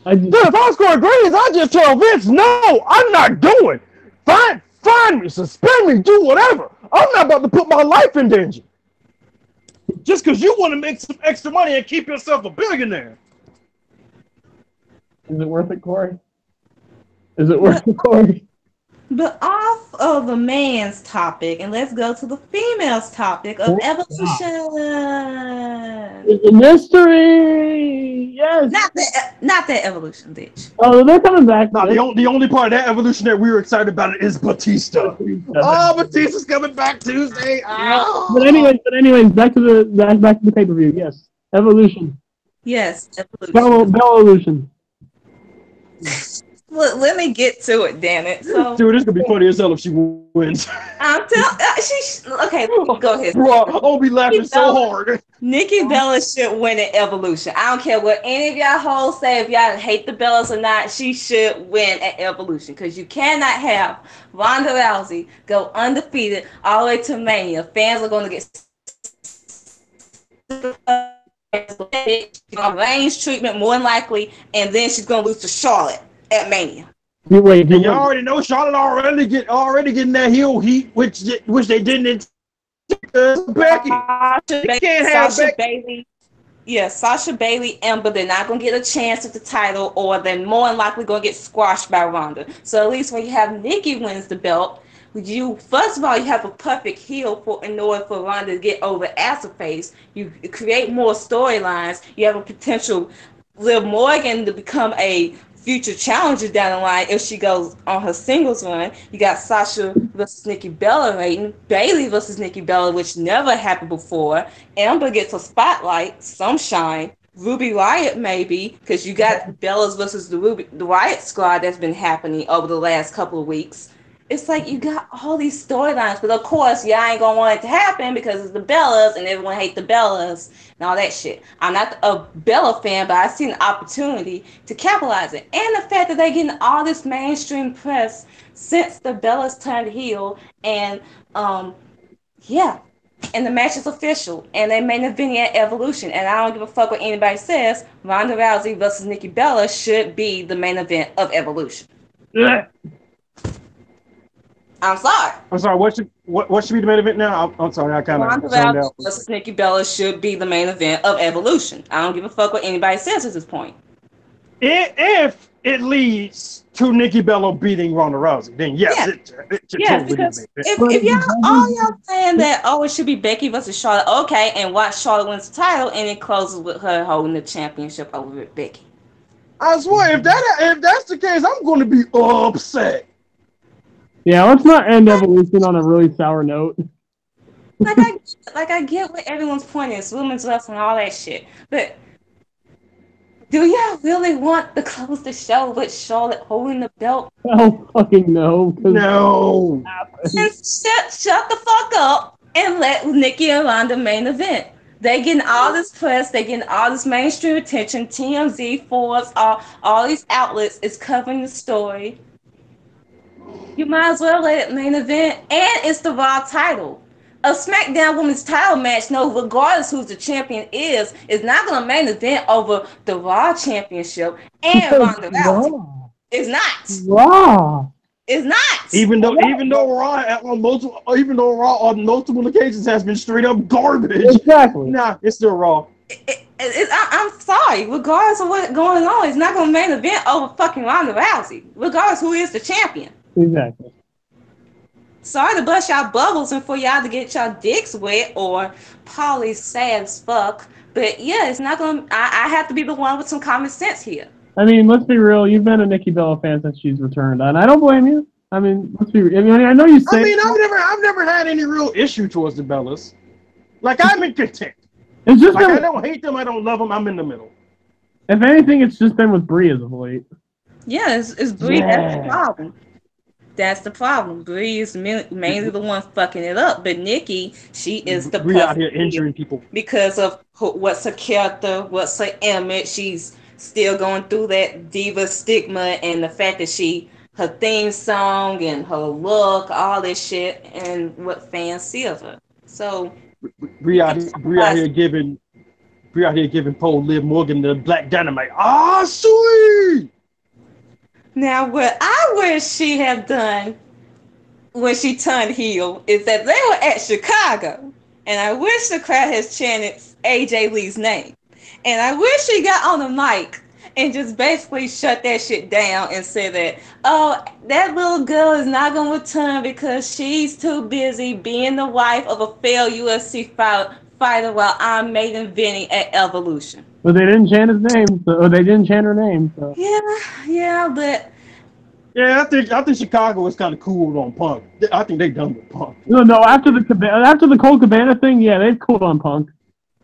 Dude, if I was Corey Graves, I'd just tell Vince, no, I'm not doing. Find me, suspend me, do whatever. I'm not about to put my life in danger. Just because you want to make some extra money and keep yourself a billionaire. Is it worth it, Corey? Is it worth it, Corey? But off of the man's topic, and let's go to the female's topic of evolution. It's a mystery. Yes. Not that evolution, bitch. Oh, they're coming back. No, the only part of that evolution that we were excited about is Batista. Oh, Batista's coming back Tuesday. Oh. But anyways, back to the pay-per-view. Yes, evolution. Yes, evolution. Bell-evolution. Let me get to it, damn it. So, dude, this could be funny as hell if she wins. I'm telling. Okay, go ahead. Bro, I'll be laughing so hard. Nikki Bella should win at Evolution. I don't care what any of y'all hoes say. If y'all hate the Bellas or not, she should win at Evolution because you cannot have Ronda Rousey go undefeated all the way to Mania. Fans are going to get range treatment more than likely, and then she's going to lose to Charlotte at Mania. Wait, you already know Charlotte already getting that heel heat, which they didn't. Becky, you can't have Sasha Bailey. Yeah, Sasha Bailey, Ember, they're not gonna get a chance at the title, or they're more than likely gonna get squashed by Ronda. So at least when you have Nikki wins the belt, you first of all you have a perfect heel in order for Ronda to get over as a face. You create more storylines. You have a potential Liv Morgan to become a future challenger down the line if she goes on her singles run. You got Sasha versus Nikki Bella rating, Bailey versus Nikki Bella, which never happened before. Amber gets a spotlight, some shine. Ruby Riott maybe, because you got Bellas versus the Riott squad that's been happening over the last couple of weeks. It's like you got all these storylines, but of course, y'all ain't gonna want it to happen because it's the Bellas and everyone hates the Bellas and all that shit. I'm not a Bella fan, but I see an opportunity to capitalize it. And the fact that they're getting all this mainstream press since the Bellas turned heel, and yeah, and the match is official, and they main event at Evolution, and I don't give a fuck what anybody says. Ronda Rousey versus Nikki Bella should be the main event of Evolution. Yeah. I'm sorry. What should be the main event now? I'm sorry. I kind of zoned out. Versus Nikki Bella should be the main event of Evolution. I don't give a fuck what anybody says at this point. If it leads to Nikki Bella beating Ronda Rousey, then yes, it should totally because be. If y'all saying that it should be Becky versus Charlotte, okay, and watch Charlotte wins the title and it closes with her holding the championship over Becky. I swear, if that's the case, I'm going to be upset. Yeah, let's not end Evolution on a really sour note. I get what everyone's point is, women's wrestling, all that shit. But do y'all really want to close the show with Charlotte holding the belt? Oh, fucking no. No. And shut the fuck up and let Nikki and Ronda main event. They getting all this press, they getting all this mainstream attention. TMZ, Forbes, all these outlets is covering the story. You might as well let it main event, and it's the Raw title. A SmackDown Women's title match, no, regardless who the champion is not going to main event over the Raw Championship and Ronda Rousey. It's not. Raw. It's not. Even though Raw on multiple occasions has been straight up garbage. Exactly. Nah, it's still Raw. I'm sorry. Regardless of what's going on, it's not going to main event over fucking Ronda Rousey. Regardless who is the champion. Exactly. Sorry to bust y'all bubbles and for y'all to get y'all dicks wet or Polly sad as fuck. But yeah, it's not going to... I have to be the one with some common sense here. I mean, let's be real. You've been a Nikki Bella fan since she's returned, and I don't blame you. I mean, let's be real. I mean, I know you say... I mean, I've never had any real issue towards the Bellas. Like, I'm in content. It's just like, I don't hate them, I don't love them, I'm in the middle. If anything, it's just been with Brie as of late. Yeah, it's Brie. Yeah. That's the problem. That's the problem. Brie is mainly the one fucking it up, but Nikki, she is the Brie out here injuring people because of what's her character, what's her image. She's still going through that diva stigma and the fact that her theme song and her look, all this shit, and what fans see of her. So Brie out here giving Paul Liv Morgan the Black Dynamite. Ah, sweet. Now, what I wish she had done when she turned heel is that they were at Chicago, and I wish the crowd has chanted AJ Lee's name, and I wish she got on the mic and just basically shut that shit down and said that, oh, that little girl is not going to return because she's too busy being the wife of a failed UFC fighter while I'm making Vinny at Evolution. But they didn't chant his name, or they didn't chant her name. So. Yeah, but... Yeah, I think Chicago is kind of cool on Punk. I think they done with Punk. No, after the Colt Cabana thing, yeah, they've cooled on Punk.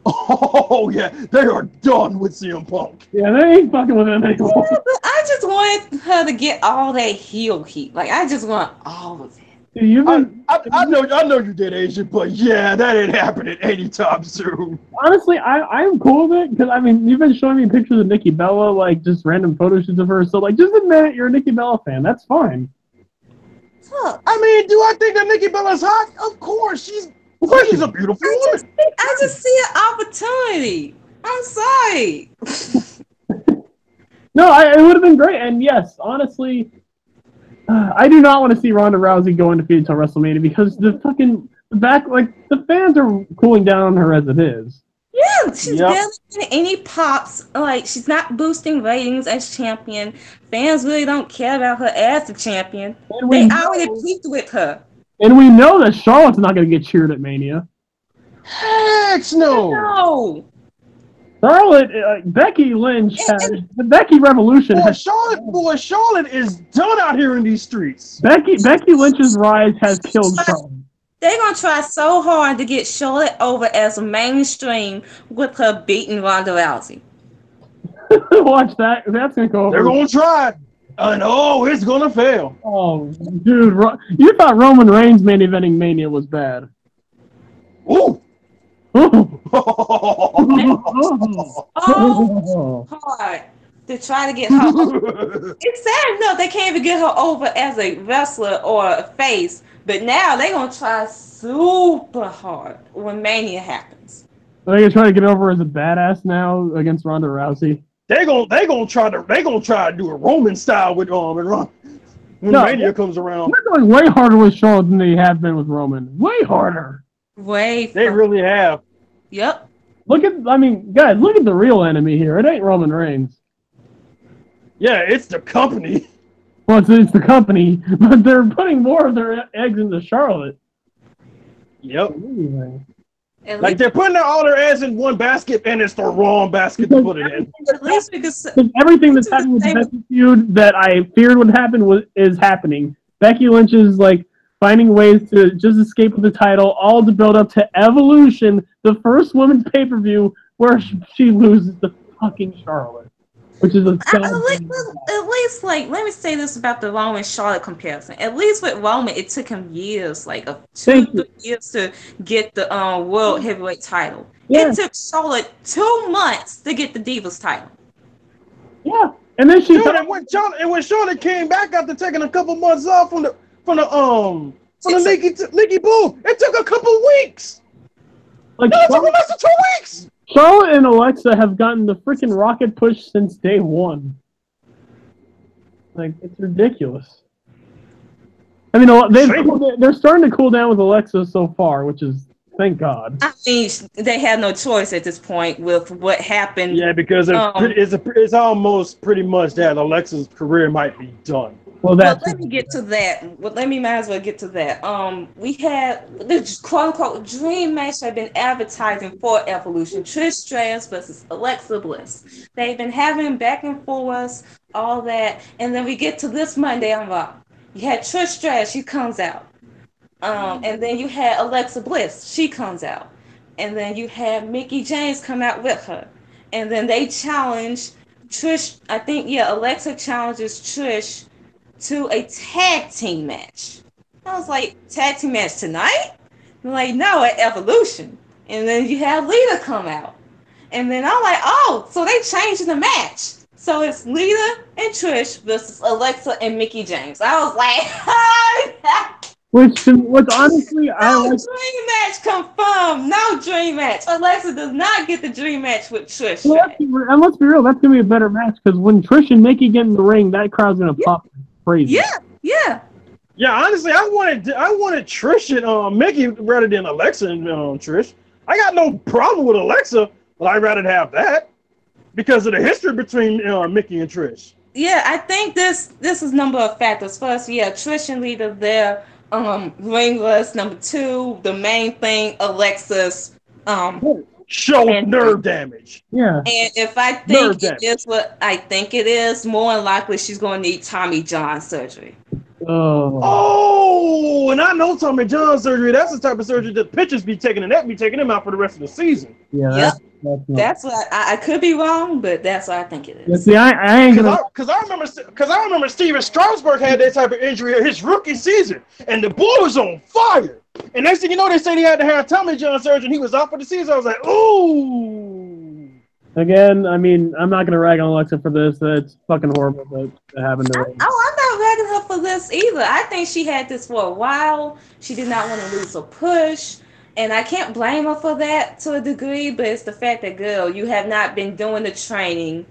Oh, yeah, they are done with CM Punk. Yeah, they ain't fucking with him anymore. Yeah, but I just wanted her to get all that heel heat. Like, I just want all of it. I know you did, Asia, but yeah, that ain't happening anytime soon. Honestly, I'm cool with it because I mean you've been showing me pictures of Nikki Bella, like just random photo shoots of her. So like, just admit you're a Nikki Bella fan. That's fine. Look, I mean, do I think that Nikki Bella's hot? Of course, she's a beautiful woman. I just see an opportunity. I'm sorry. No, it would have been great, and yes, honestly. I do not want to see Ronda Rousey go undefeated until WrestleMania because the fans are cooling down on her as it is. Yeah, she's barely getting any pops. Like, she's not boosting ratings as champion. Fans really don't care about her as the champion. They already peaked with her. And we know that Charlotte's not going to get cheered at Mania. Heck no! No. Charlotte, Becky Lynch, the Becky Revolution. Charlotte is done out here in these streets. Becky Lynch's rise has killed Charlotte. They're going to try so hard to get Charlotte over as mainstream with her beating Ronda Rousey. Watch that. That's going to go over. They're going to try. And it's going to fail. Oh, dude. You thought Roman Reigns main eventing Mania was bad. Ooh. Hard to try to get her over. It's sad enough they can't even get her over as a wrestler or a face, but now they're gonna try super hard when Mania happens. They're gonna try to get over as a badass now against Ronda Rousey. They gonna try to do a Roman style with when Mania comes around. They're going way harder with Charlotte than they have been with Roman. Way harder. They really have. Yep. Guys, look at the real enemy here. It ain't Roman Reigns. Yeah, it's the company. Well, it's the company, but they're putting more of their eggs into Charlotte. Yep. Like they're putting all their eggs in one basket, and it's the wrong basket to put it in. At least we could say everything that's happening with the Becky feud that I feared would happen is happening. Becky Lynch is like finding ways to just escape with the title, all to build up to Evolution, the first women's pay-per-view where she loses to fucking Charlotte. Which is at least, like, let me say this about the Roman Charlotte comparison. At least with Roman, it took him years, like 2-3 years to get the World Heavyweight title. Yeah. It took Charlotte 2 months to get the Divas title. Yeah, and then when Charlotte came back after taking a couple months off from the Nikki Boo, it took a couple weeks. Like it took less than 2 weeks. Charlotte and Alexa have gotten the freaking rocket push since day one. Like, it's ridiculous. I mean, they're starting to cool down with Alexa so far, which is thank God. I mean, they have no choice at this point with what happened. Yeah, because it's almost pretty much that Alexa's career might be done. Well, let me get to that. Might as well get to that. We had the quote unquote dream match had been advertising for Evolution. Trish Stratus versus Alexa Bliss. They've been having back and forth, all that, and then we get to this Monday on Raw. You had Trish Stratus, she comes out. And then you had Alexa Bliss, she comes out. And then you had Mickie James come out with her. And then they challenge Trish, Alexa challenges Trish to a tag team match. I was like, tag team match tonight? They're like, no, at Evolution. And then you have Lita come out. And then I'm like, oh, so they changed the match. So it's Lita and Trish versus Alexa and Mickie James. I was like, Which honestly, I like. Dream match confirmed. No dream match. Alexa does not get the dream match with Trish. Well, let's be real. That's gonna be a better match because when Trish and Mickie get in the ring, that crowd's gonna pop crazy. Yeah. Yeah, honestly, I wanted Trish and Mickie rather than Alexa and Trish. I got no problem with Alexa, but I'd rather have that because of the history between Mickie and Trish. Yeah, I think this is number of factors. First, Trish and Lita there. Ringless. Number two, the main thing, Alexa's show nerve damage. Yeah. And if I think it is what I think it is, more than likely she's going to need Tommy John surgery. Oh, and I know Tommy John surgery. That's the type of surgery that pitchers be taking, and that be taking him out for the rest of the season. Yeah. That's what I could be wrong, but that's what I think it is. See, I ain't gonna. Because I remember Steven Strasburg had that type of injury his rookie season, and the boy was on fire. And next thing you know, they said he had to have Tommy John surgery, and he was out for the season. I was like, ooh. Again, I mean, I'm not gonna rag on Alexa for this. It's fucking horrible that happened to her. I'm not ragging her for this either. I think she had this for a while. She did not want to lose a push. And I can't blame her for that to a degree, but it's the fact that, girl, you have not been doing the training.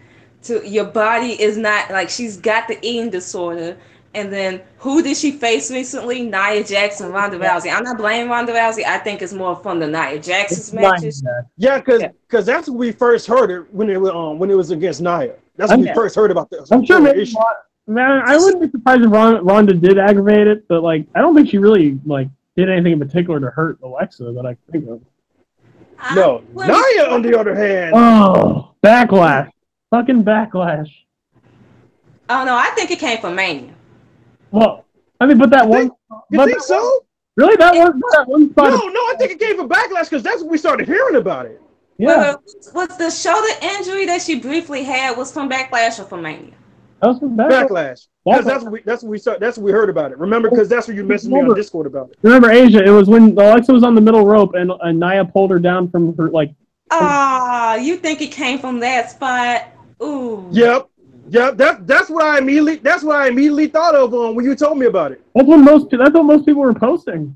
Your body is not, like, she's got the eating disorder. And then, who did she face recently? Nia Jax and Ronda Rousey. I'm not blaming Ronda Rousey. I think it's more from the Nia Jax's matches. Yeah, because that's when we first heard it when it was against Nia. That's when we first heard about this. I'm sure maybe, man, I wouldn't be surprised if Ronda did aggravate it, but, like, I don't think she really, like, did anything in particular to hurt Alexa that I think of. No, Nia, on the other hand. Oh, backlash. Fucking backlash. Oh, no, I think it came from Mania. Well, I mean, but that one. You think so? Really? That one spot? No, I think it came from backlash because that's when we started hearing about it. Yeah. Was the shoulder injury that she briefly had was from Backlash or from Mania? That was from Backlash. That's when we heard about it. Remember, because that's when you messaged me on Discord about it. Remember, Asia? It was when Alexa was on the middle rope and Nia pulled her down from her like. You think it came from that spot? Ooh. Yep. That's what I immediately thought of when you told me about it. That's what most people were posting.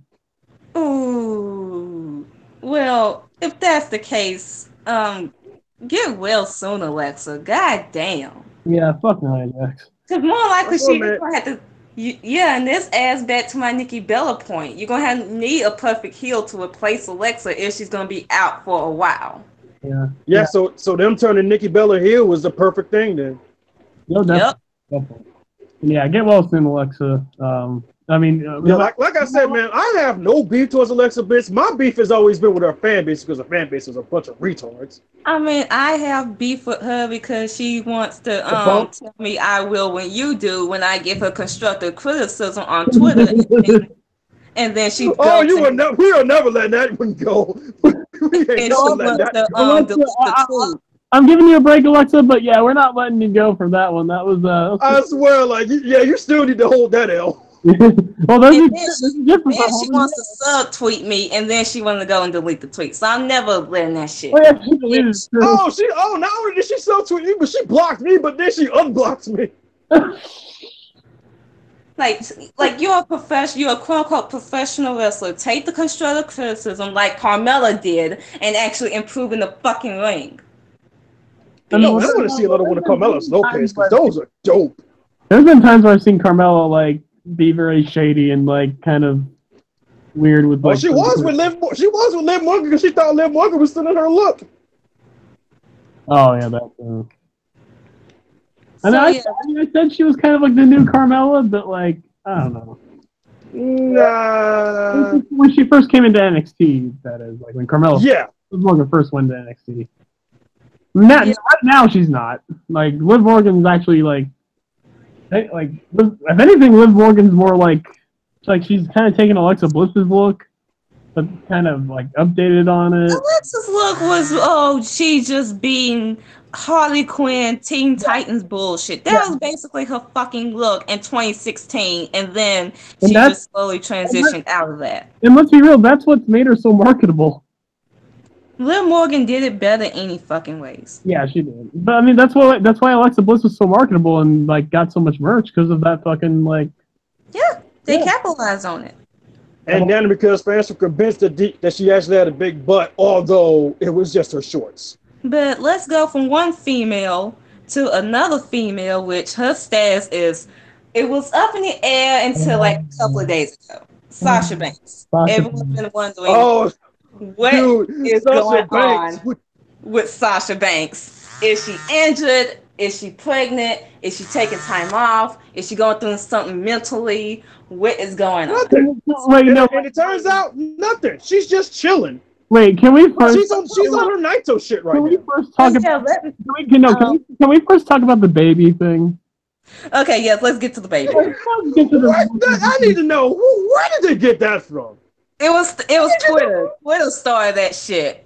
Ooh. Well, if that's the case, get well soon, Alexa. God damn. Yeah, fuck Nia Jax. Because more likely she's gonna have to. And this adds back to my Nikki Bella point. You're gonna need a perfect heel to replace Alexa if she's gonna be out for a while. Yeah. So them turning Nikki Bella heel was the perfect thing then. Definitely. Yeah, get well soon, Alexa. I mean, like I said, man, I have no beef towards Alexa Bliss. My beef has always been with her fan base because the fan base is a bunch of retards. I mean, I have beef with her because she wants to tell me I will when you do when I give her constructive criticism on Twitter. and then she we will never let that one go. We ain't never let that go. I'm giving you a break, Alexa, but yeah, we're not letting you go from that one. That was I swear, like, you still need to hold that L. Well, then she wants to subtweet me, and then she wants to go and delete the tweet. So I'm never letting that shit. Not only did she subtweet me, but she blocked me, but then she unblocked me. Like you're a professional, you're a quote unquote professional wrestler. Take the constructive criticism like Carmella did, and actually improve in the fucking ring. I want to see another one of Carmella's Lopez because those are dope. There's been times where I've seen Carmella like be very shady and like kind of weird with like. She was with Liv Morgan because she thought Liv Morgan was still in her look. Oh yeah, that. So, I said she was kind of like the new Carmella, but like I don't know. Nah. When she first came into NXT, that is like when Carmella. Yeah. Liv Morgan first went to NXT. Right now she's not. Like Liv Morgan's actually like if anything, Liv Morgan's more like she's kind of taking Alexa Bliss's look, but kind of like updated on it. Alexa's look was she just being Harley Quinn, Teen Titans bullshit. That was basically her fucking look in 2016, and then she just slowly transitioned out of that. And let's be real, that's what's made her so marketable. Liv Morgan did it better any fucking ways. Yeah, she did. But I mean, that's why Alexa Bliss was so marketable and like got so much merch because of that fucking like. Yeah, they capitalized on it. And then because fans were convinced that she actually had a big butt, although it was just her shorts. But let's go from one female to another female, which her status is, it was up in the air until like a couple of days ago. Sasha Banks. Everyone's been wondering what is going on with Sasha Banks. Is she injured? Is she pregnant? Is she taking time off? Is she going through something mentally? What is going on? Nothing. And it turns out nothing. She's just chilling. Wait, can we first? She's on her Naito shit right now. Can we first talk about? Can we first talk about the baby thing? Okay, yes, let's get to the baby. I need to know where did they get that from? It was Twitter. Twitter started that shit.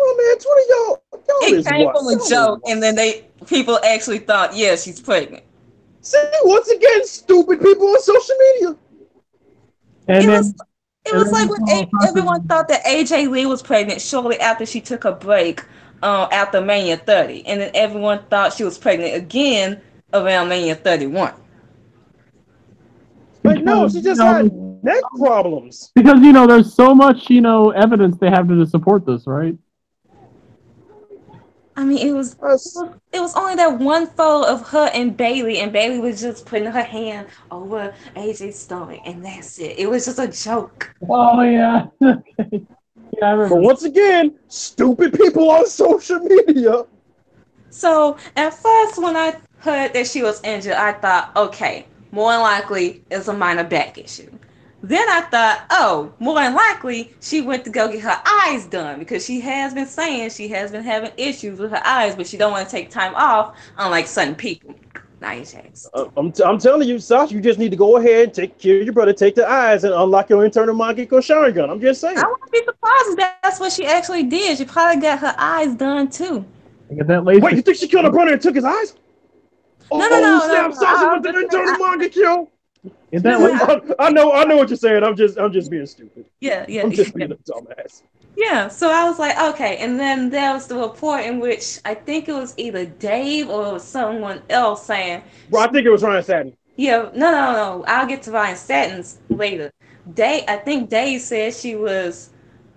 Oh man, Twitter, it came from a joke, and then people actually thought, yeah, she's pregnant. See, once again, stupid people on social media. It was like when everyone thought that AJ Lee was pregnant shortly after she took a break after Mania 30, and then everyone thought she was pregnant again around Mania 31. But no, she just had neck problems. Because there's so much evidence they have to support this, right? I mean, it was only that one photo of her and Bayley was just putting her hand over AJ's stomach, and that's it. It was just a joke. Oh yeah. Okay. Yeah, I remember. But once again, stupid people on social media. So at first, when I heard that she was injured, I thought, okay, more than likely it's a minor back issue. Then I thought, oh, more than likely she went to go get her eyes done because she has been saying she has been having issues with her eyes, but she don't want to take time off, unlike certain people. Nice ass. I'm telling you, Sasha, you just need to go ahead, take care of your brother, take the eyes, and unlock your internal Mangekyo Sharingan. I'm just saying. I wouldn't be surprised if that's what she actually did. She probably got her eyes done too. Get that laser. Wait, you think she killed her brother and took his eyes? No. Sasha with the internal Mangekyo. Get that laser. I know what you're saying. I'm just being stupid. Yeah. I'm just being a dumbass. Yeah, so I was like, okay, and then there was the report in which I think it was either Dave or it was someone else saying. Well, I think it was Ryan Satin. Yeah, no. I'll get to Ryan Satin's later. I think Dave said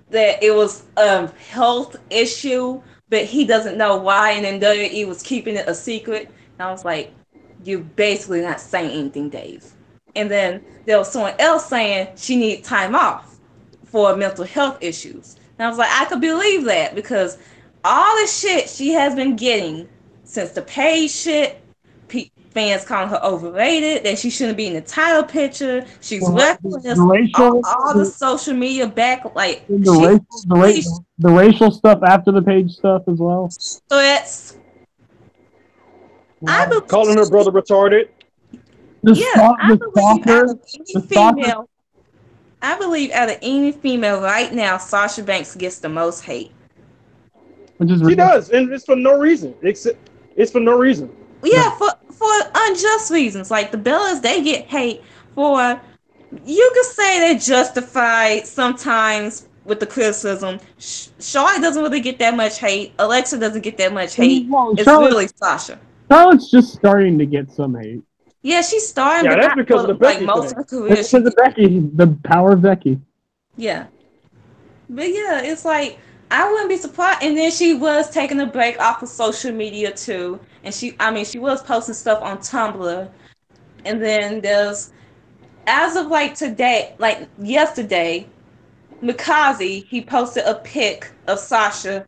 that it was a health issue, but he doesn't know why, and then WWE was keeping it a secret. And I was like, you're basically not saying anything, Dave. And then there was someone else saying she needed time off for mental health issues. And I was like, I could believe that because all the shit she has been getting since the Paige shit, fans calling her overrated, that she shouldn't be in the title picture. She's reckless. All the social media back, like the racial stuff after the Paige stuff as well. So it's calling her brother retarded. I believe out of any female right now, Sasha Banks gets the most hate. She does, and it's for no reason. It's for no reason. Yeah, for unjust reasons. Like the Bellas, they get hate for. You could say they're justified sometimes with the criticism. Charlotte doesn't really get that much hate. Alexa doesn't get that much hate. It's really Sasha. Charlotte's just starting to get some hate. Yeah, she's starting. Yeah, that's because of the Becky most of her career. Because of Becky, the power of Becky. Yeah, but yeah, it's like I wouldn't be surprised. And then she was taking a break off of social media too, and she was posting stuff on Tumblr. And then there's, as of like today, like yesterday, Mikaze, he posted a pic of Sasha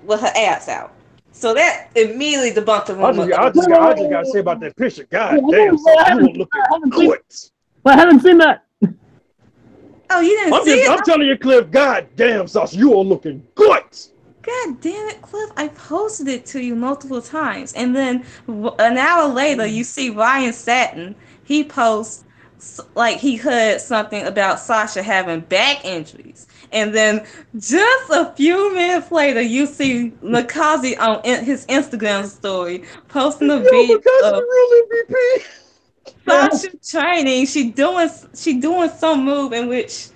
with her ass out. So that immediately debunked the rumor of I just gotta say about that picture. God Wait, damn, so you were looking good. I haven't seen that. Oh, you didn't see it? I'm telling you, Cliff. God damn, Sasha, you are looking good. God damn it, Cliff. I posted it to you multiple times. And then an hour later, you see Ryan Satin. He posts, like, he heard something about Sasha having back injuries. And then just a few minutes later, you see Mikaze on his Instagram story posting a video Because of the real MVP. Sasha training. She doing some move in which,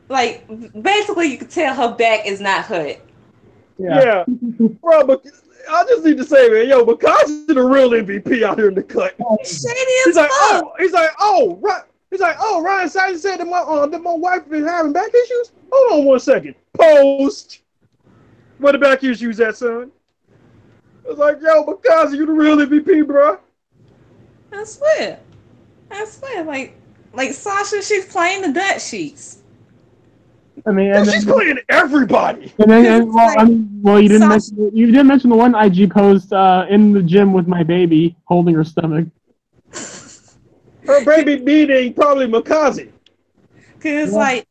like, basically you can tell her back is not hurt. Yeah. Bro, but I just need to say, man, yo, Mikaze the real MVP out here in the cut. Shady He's as like, fuck. Ryan Satin said that my wife been having back issues. Hold on one second. Post. Where the back issues at, son? It's like, yo, Mikaze, you the real MVP, bro. I swear, like Sasha, she's playing the dirt sheets. I mean, Yo, she's playing everybody. Well, you didn't mention the one IG post in the gym with my baby holding her stomach. Her baby meaning probably Mikaze. Cause like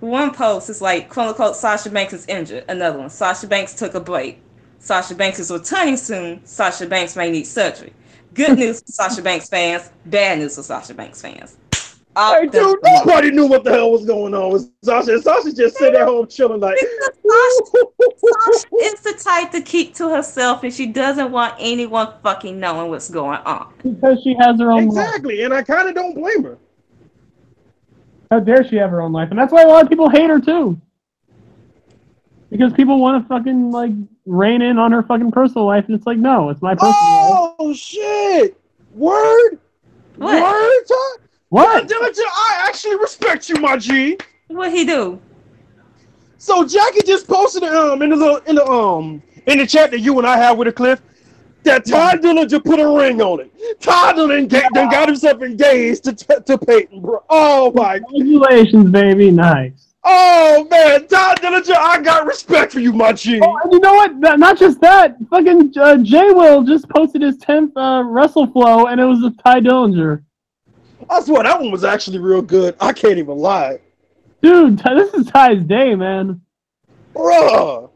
one post is like, quote unquote, Sasha Banks is injured. Another one, Sasha Banks took a break. Sasha Banks is returning soon. Sasha Banks may need surgery. Good news for Sasha Banks fans. Bad news for Sasha Banks fans. Hey, dude, nobody knew what the hell was going on with Sasha. Sasha just sitting at home chilling like. Sasha is the type to keep to herself, and she doesn't want anyone fucking knowing what's going on. Because she has her own Exactly, and I kind of don't blame her. How dare she have her own life? And that's why a lot of people hate her, too. Because people want to fucking, like, rein in on her fucking personal life, and it's like, no, it's my personal life. Oh, shit! Word? What? Word, Todd? What? I actually respect you, my G. What he do? So Jackie just posted in the chat that you and I have with a Cliff that Ty Dillon just put a ring on it. Ty Dillon done got himself engaged to Peyton, bro. Oh my! Congratulations, baby. Nice. Oh man, Ty Dillinger, I got respect for you, my G. Oh, and you know what? Not just that. Fucking J Will just posted his 10th Wrestle Flow, and it was a Ty Dillinger. I swear that one was actually real good. I can't even lie. Dude, this is Ty's day, man. Bruh.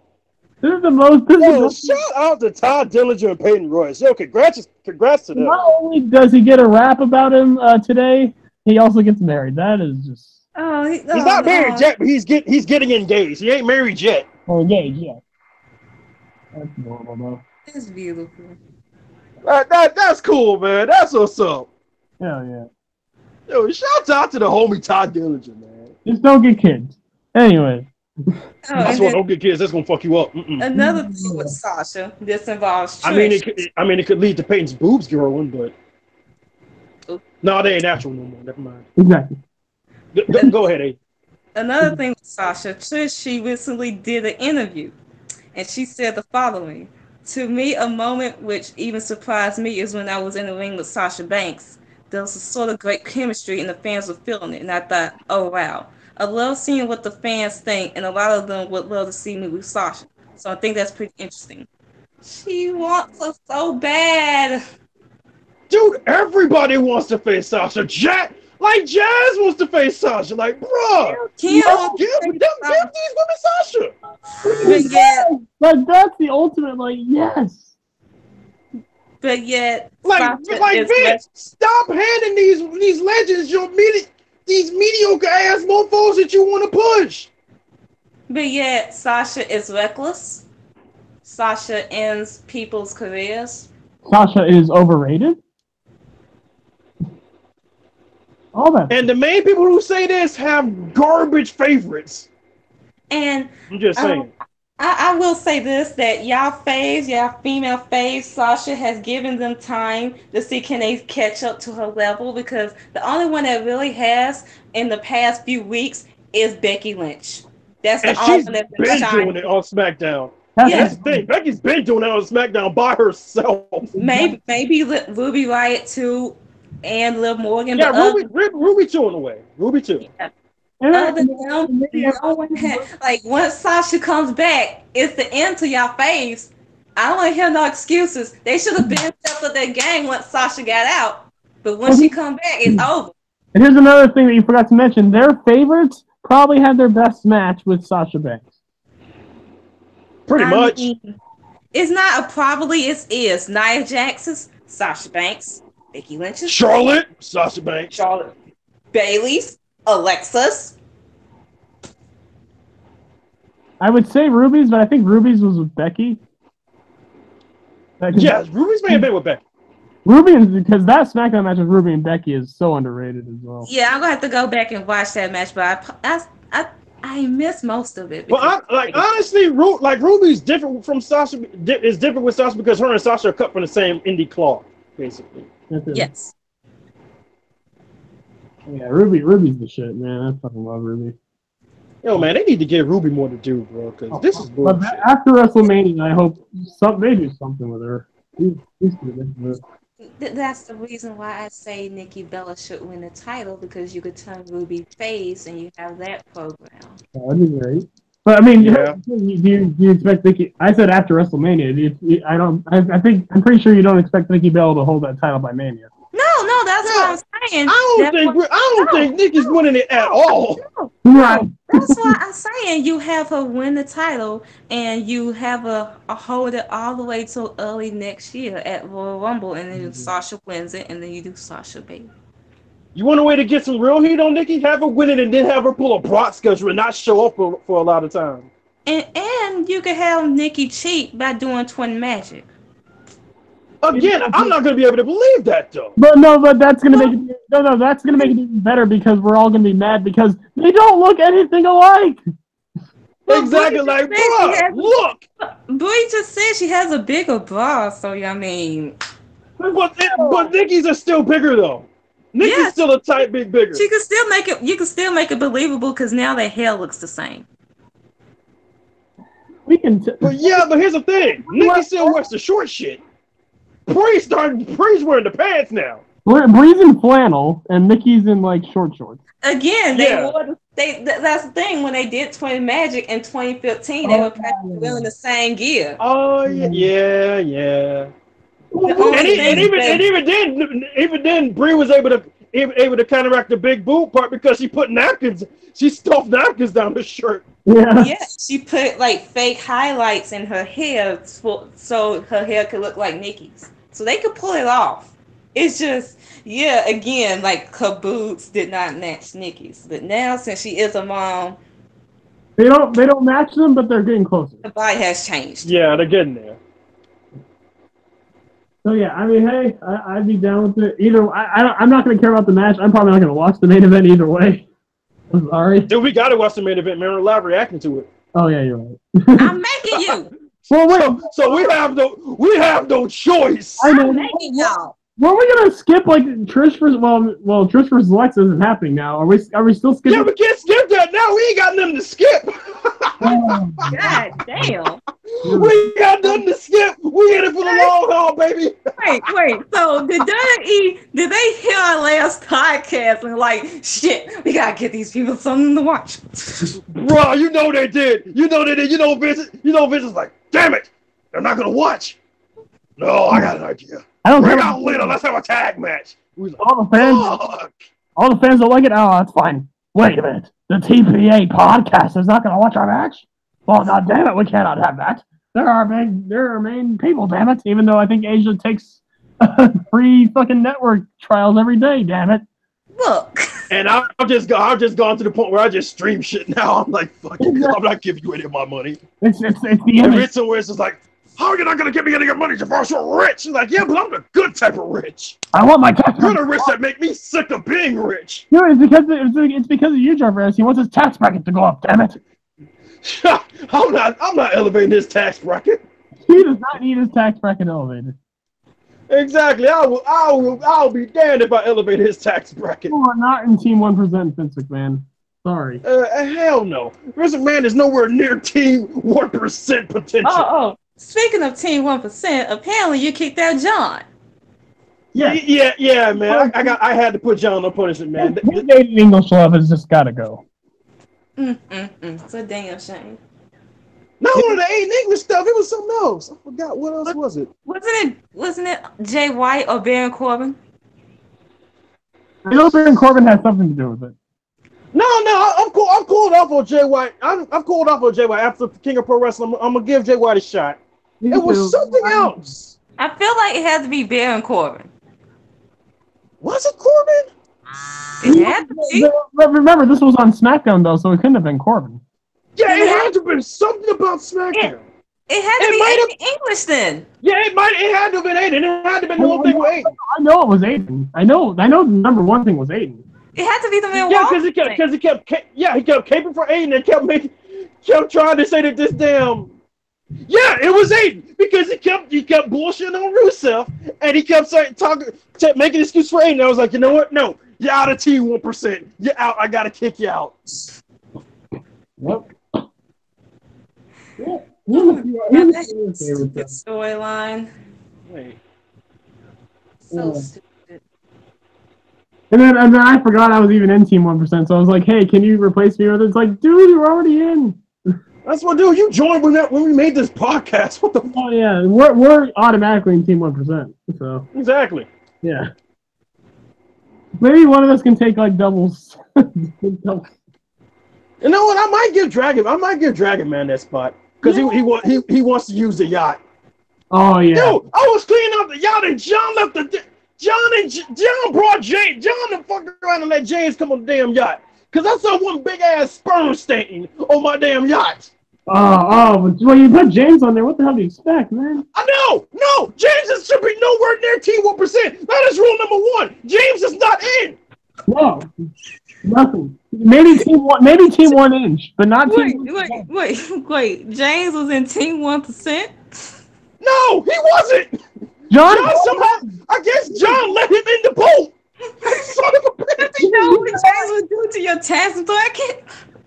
This is the most. Shout out to Ty Dillinger and Peyton Royce. Yo, congrats to them. Not only does he get a rap about him today, he also gets married. That is just. He's not married yet, but he's getting engaged. He ain't married yet. Oh, engaged, yeah. That's normal, though. It's beautiful. That's cool, man. That's what's up. Hell yeah. Yo, shout out to the homie Ty Dillinger, man. Just don't get kids. Anyway. That's what don't get kids. That's gonna fuck you up. Another thing with Sasha, this involves Trish. I mean, it could lead to Peyton's boobs growing, but no, they ain't natural no more. Never mind. Exactly. Go ahead, A. Another thing with Sasha, Trish, she recently did an interview, and she said the following: "To me, a moment which even surprised me is when I was in the ring with Sasha Banks. There was a sort of great chemistry, and the fans were feeling it. And I thought, oh wow, I love seeing what the fans think, and a lot of them would love to see me with Sasha. So I think that's pretty interesting." She wants us so bad. Dude, everybody wants to face Sasha. Jazz wants to face Sasha. Like, bruh, give these women Sasha. But yet, like, that's the ultimate, like, yes. But yet, like Vince, stop handing these legends these mediocre ass mofos that you want to push. But yet, Sasha is reckless. Sasha ends people's careers. Sasha is overrated. All that. And the main people who say this have garbage favorites. And I'm just saying. I will say this, that y'all female faves, Sasha has given them time to see can they catch up to her level, because the only one that really has in the past few weeks is Becky Lynch. That's the only one that's been shining. Doing it on SmackDown. Yes. That's the thing. Becky's been doing it on SmackDown by herself. Maybe Ruby Riott too. and Liv Morgan. Yeah, but Ruby 2 in a way. Ruby 2. yeah. And Other than them, no one had like once Sasha comes back, it's the end to y'all faves. I don't want to hear no excuses. They should have been stepped up their game once Sasha got out. But when she come back, it's over. And here's another thing that you forgot to mention. Their favorites probably had their best match with Sasha Banks. Pretty much. It's not a probably, it is. Nia Jax's, Sasha Banks, Becky Lynch's, Charlotte, Sasha Banks. Charlotte, Bayley's, Alexa's. I would say Ruby's, but I think Ruby's was with Becky. Yes, Ruby's may have been with Becky. Ruby, because that SmackDown match with Ruby and Becky is so underrated as well. Yeah, I'm gonna have to go back and watch that match, but I miss most of it. Well, honestly, Ruby's different from Sasha. Is different with Sasha because her and Sasha are cut from the same indie cloth, basically. Yes. Yeah, Ruby's the shit, man. I fucking love Ruby. Yo, man, they need to give Ruby more to do, bro, because this is bullshit. But after WrestleMania, I hope they do something with her. She's good. That's the reason why I say Nikki Bella should win the title, because you could turn Ruby face and you have that program. That'd be great. But I mean, do you expect Nikki? I said after WrestleMania. I'm pretty sure you don't expect Nikki Bella to hold that title by Mania. No, that's what I'm saying. I don't think Nikki's winning it at all. Right. That's why I'm saying you have her win the title and you have a hold it all the way till early next year at Royal Rumble, and then Sasha wins it, and then you do Sasha Banks. You want a way to get some real heat on Nikki? Have her win it and then have her pull a Brock schedule and not show up for a lot of time. And you could have Nikki cheat by doing Twin Magic. Again, I'm not going to be able to believe that, though. But that's going to make it, that's going to make it even better because we're all going to be mad because they don't look anything alike. Exactly, like, bro, look. Brie just said she has a bigger bra, so I mean. But Nikki's are still bigger, though. Nikki's still a tight bit bigger. She can still make it. You can still make it believable because now their hair looks the same. But here's the thing. Nikki still wears the short shit. Bree's wearing the pants now. Bree's in flannel and Nikki's in like short shorts. Again, that's the thing. When they did Twin Magic in 2015, they were practically wearing the same gear. Oh yeah. Even then, Bree was able to counteract the big boob part because she stuffed napkins down her shirt. Yeah, she put like fake highlights in her hair so her hair could look like Nikki's. So they could pull it off. It's just, again, like her boobs did not match Nikki's. But now, since she is a mom, they don't match them, but they're getting closer. The body has changed. Yeah, they're getting there. So yeah, I mean, hey, I'd be down with it. I'm not going to care about the match. I'm probably not going to watch the main event either way. I'm sorry. Dude, we got to watch the main event. Remember, live reacting to it. Oh yeah, you're right. I'm making you. Well, wait. So we have no choice. I know. I'm making y'all. Were we gonna skip like Trish versus Trish versus Alexa isn't happening now? Are we still skipping? Yeah, we can't skip that now. We ain't got nothing to skip. God damn. We got nothing to skip. We in it for the long haul, baby. Wait. So did they hear our last podcast and like, shit, we gotta get these people something to watch? Bro, you know they did. You know Vince is like, damn it, they're not gonna watch. No, I got an idea. Bring out Lita. Let's have a tag match. All the fans don't like it. Oh, that's fine. Wait a minute. The TPA podcast is not going to watch our match? Well, god damn it, we cannot have that. There are main people, damn it. Even though I think Asia takes free fucking network trials every day, damn it. Look. And I've just gone to the point where I just stream shit now. I'm like, fuck it. I'm not giving you any of my money. It's the image. It's somewhere it's just like, how are you not going to give me any of your money, Jafar? You're rich. He's like, yeah, but I'm the good type of rich. I want my tax. You're the rich that make me sick of being rich. No, it's because of you, Jarvis. He wants his tax bracket to go up. Damn it. I'm not elevating his tax bracket. He does not need his tax bracket elevated. Exactly. I'll be damned if I elevate his tax bracket. You are not in Team 1%, Vince McMahon. Sorry. Hell no. Vince McMahon is nowhere near Team 1% potential. Oh. Speaking of Team 1%, apparently you kicked out John. Yeah, man. I had to put John on punishment, man. Dating English love has just got to go. It's a damn shame. Not only the Aiden English stuff, it was something else. I forgot what else was it. Wasn't it Jay White or Baron Corbin? I know Baron Corbin has something to do with it. No, I'm cool. I'm cooled off on Jay White. I'm cooled off on Jay White after King of Pro Wrestling. I'm gonna give Jay White a shot. It was something else. I feel like it had to be Baron Corbin. Was it Corbin? It had to be. But remember, this was on SmackDown though, so it couldn't have been Corbin. Yeah, it had to have been something about SmackDown. It had to be Aiden English then. Yeah, it had to have been Aiden. It had to have been the whole thing with Aiden. I know it was Aiden. I know the number one thing was Aiden. It had to be the Milwaukee. Yeah, because he kept caping for Aiden and kept trying to say that this damn. Yeah, it was Aiden because he kept bullshitting on Rusev and he kept making excuses for Aiden. I was like, you know what? No, you're out of T1%. You're out. I gotta kick you out. Yep. Yeah. Storyline. Wait. So stupid. And then I forgot I was even in Team 1%, so I was like, hey, can you replace me with it? It's like, dude, you're already in. That's what, dude. You joined when we made this podcast. What the fuck? Oh, yeah. We're automatically in Team 1%. So Exactly. Yeah. Maybe one of us can take, like, doubles. You know what? I might give Dragon Man that spot. Because he wants to use the yacht. Oh, yeah. Dude, I was cleaning up the yacht and John left John brought James. John the fuck around and let James come on the damn yacht. Because I saw one big ass sperm stain on my damn yacht. But when you put James on there, what the hell do you expect, man? I know! No! James should be nowhere near T1%. That is rule number one. James is not in. No. Nothing. Maybe team 1 inch, but not team. Wait. James was in Team 1%? No, he wasn't. John somehow, I guess John let him in the boat. Son of a bitch. You know what James would do to your tax bracket?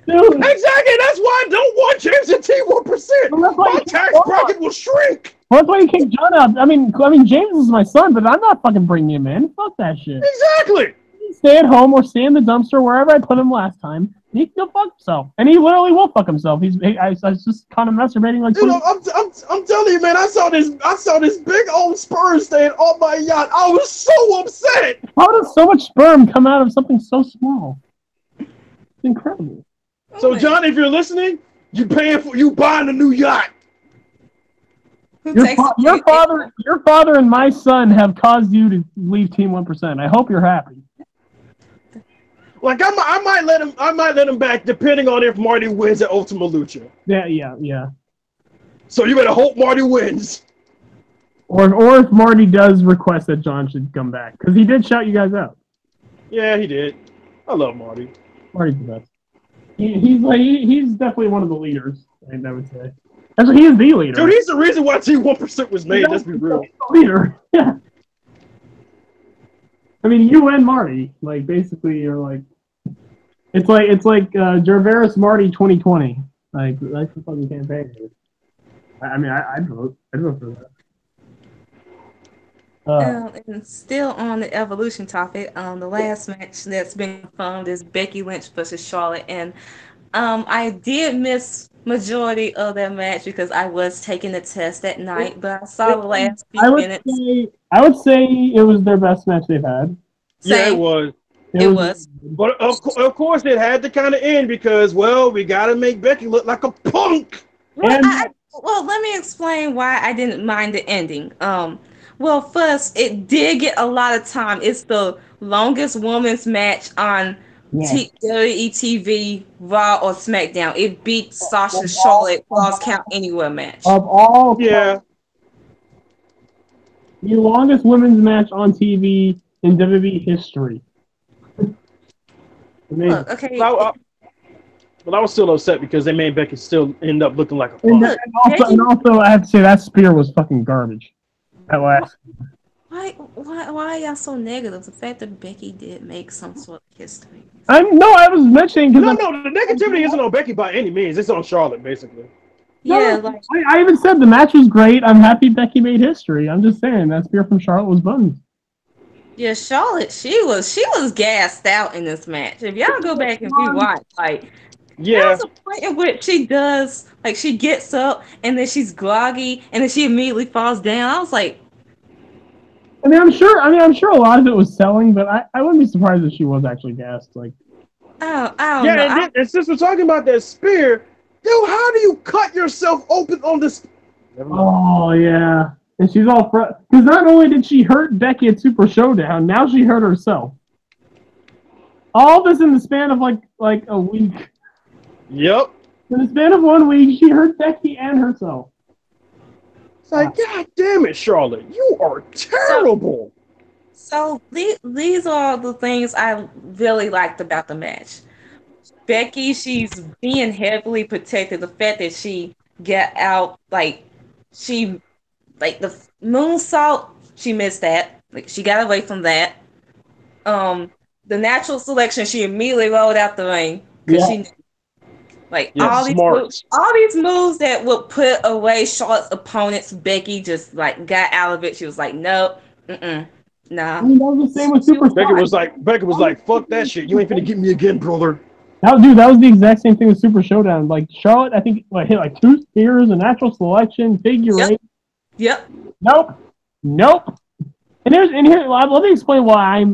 Dude. Exactly. That's why I don't want James in T1%. My tax bracket will shrink. Well, that's why you kicked John out. I mean, James is my son, but I'm not fucking bringing him in. Fuck that shit. Exactly. Stay at home or stay in the dumpster wherever I put him last time. He can go fuck himself, and he literally will fuck himself. I was just kind of masturbating like. Dude, I'm telling you, man. I saw this big old sperm stain on my yacht. I was so upset. How does so much sperm come out of something so small? It's incredible. So, John, if you're listening, you buying a new yacht. Your father and my son have caused you to leave Team 1%. I hope you're happy. Like I might let him back depending on if Marty wins at Ultima Lucha. Yeah. So you better hope Marty wins. Or if Marty does request that John should come back, because he did shout you guys out. Yeah, he did. I love Marty. Marty's the best. He's definitely one of the leaders. I would say. Actually, he is the leader. Dude, he's the reason why T1% was made. Let's be real. He's the leader. Yeah. I mean, you and Marty, like, basically, you're like, it's like Gervais Marty 2020. Like, that's the fucking campaign. I mean, I'd vote for that. And still on the evolution topic, the last match that's been confirmed is Becky Lynch versus Charlotte, and I did miss majority of that match because I was taking the test that night, but I saw the last few minutes. I would say it was their best match they've had. Yeah, it was. It was. But of course, it had to kind of end because, well, we got to make Becky look like a punk. Well, let me explain why I didn't mind the ending. Well, first, it did get a lot of time. It's the longest women's match on WWE TV, Raw, or SmackDown. It beat Sasha Charlotte Falls Count Anywhere match. Of all Yeah. The longest women's match on TV in WWE history. Look, okay. But I was still upset because they made Becky still end up looking like a punk. And also, I have to say, that spear was fucking garbage. At last. Why are y'all so negative? The fact that Becky did make some sort of history. I was mentioning because the negativity isn't on Becky by any means. It's on Charlotte, basically. Yeah, I even said the match was great. I'm happy Becky made history. I'm just saying that spear from Charlotte was buns. Yeah, Charlotte, she was gassed out in this match. If y'all go back and rewatch, like there Yeah, was a point in which she does like she gets up and then she's groggy and then she immediately falls down. I was like, I'm sure a lot of it was selling, but I wouldn't be surprised if she was actually gassed. Like, I don't yeah, know. and since we're talking about that spear, dude, how do you cut yourself open on this? Never mind. oh yeah, and she's all because not only did she hurt Becky at Super Showdown, now she hurt herself. All this in the span of like a week. Yep. In the span of 1 week, she hurt Becky and herself. It's like, God damn it, Charlotte, you are terrible. So these are the things I really liked about the match. Becky, she's being heavily protected. The fact that she got out, she, the moonsault, she missed that. Like she got away from that. The natural selection, she immediately rolled out the ring because Yeah. she like Yeah, smart. all these moves that would put away Charlotte's opponents. Becky just like got out of it. She was like, nope, nah. I mean, that was the same with Super Becky Showdown. was like, fuck that shit. You ain't finna get me again, brother. That was the exact same thing with Super Showdown. Like Charlotte, I think hit like 2 spears, a natural selection, figure eight. Yep. Nope. And here, let me explain why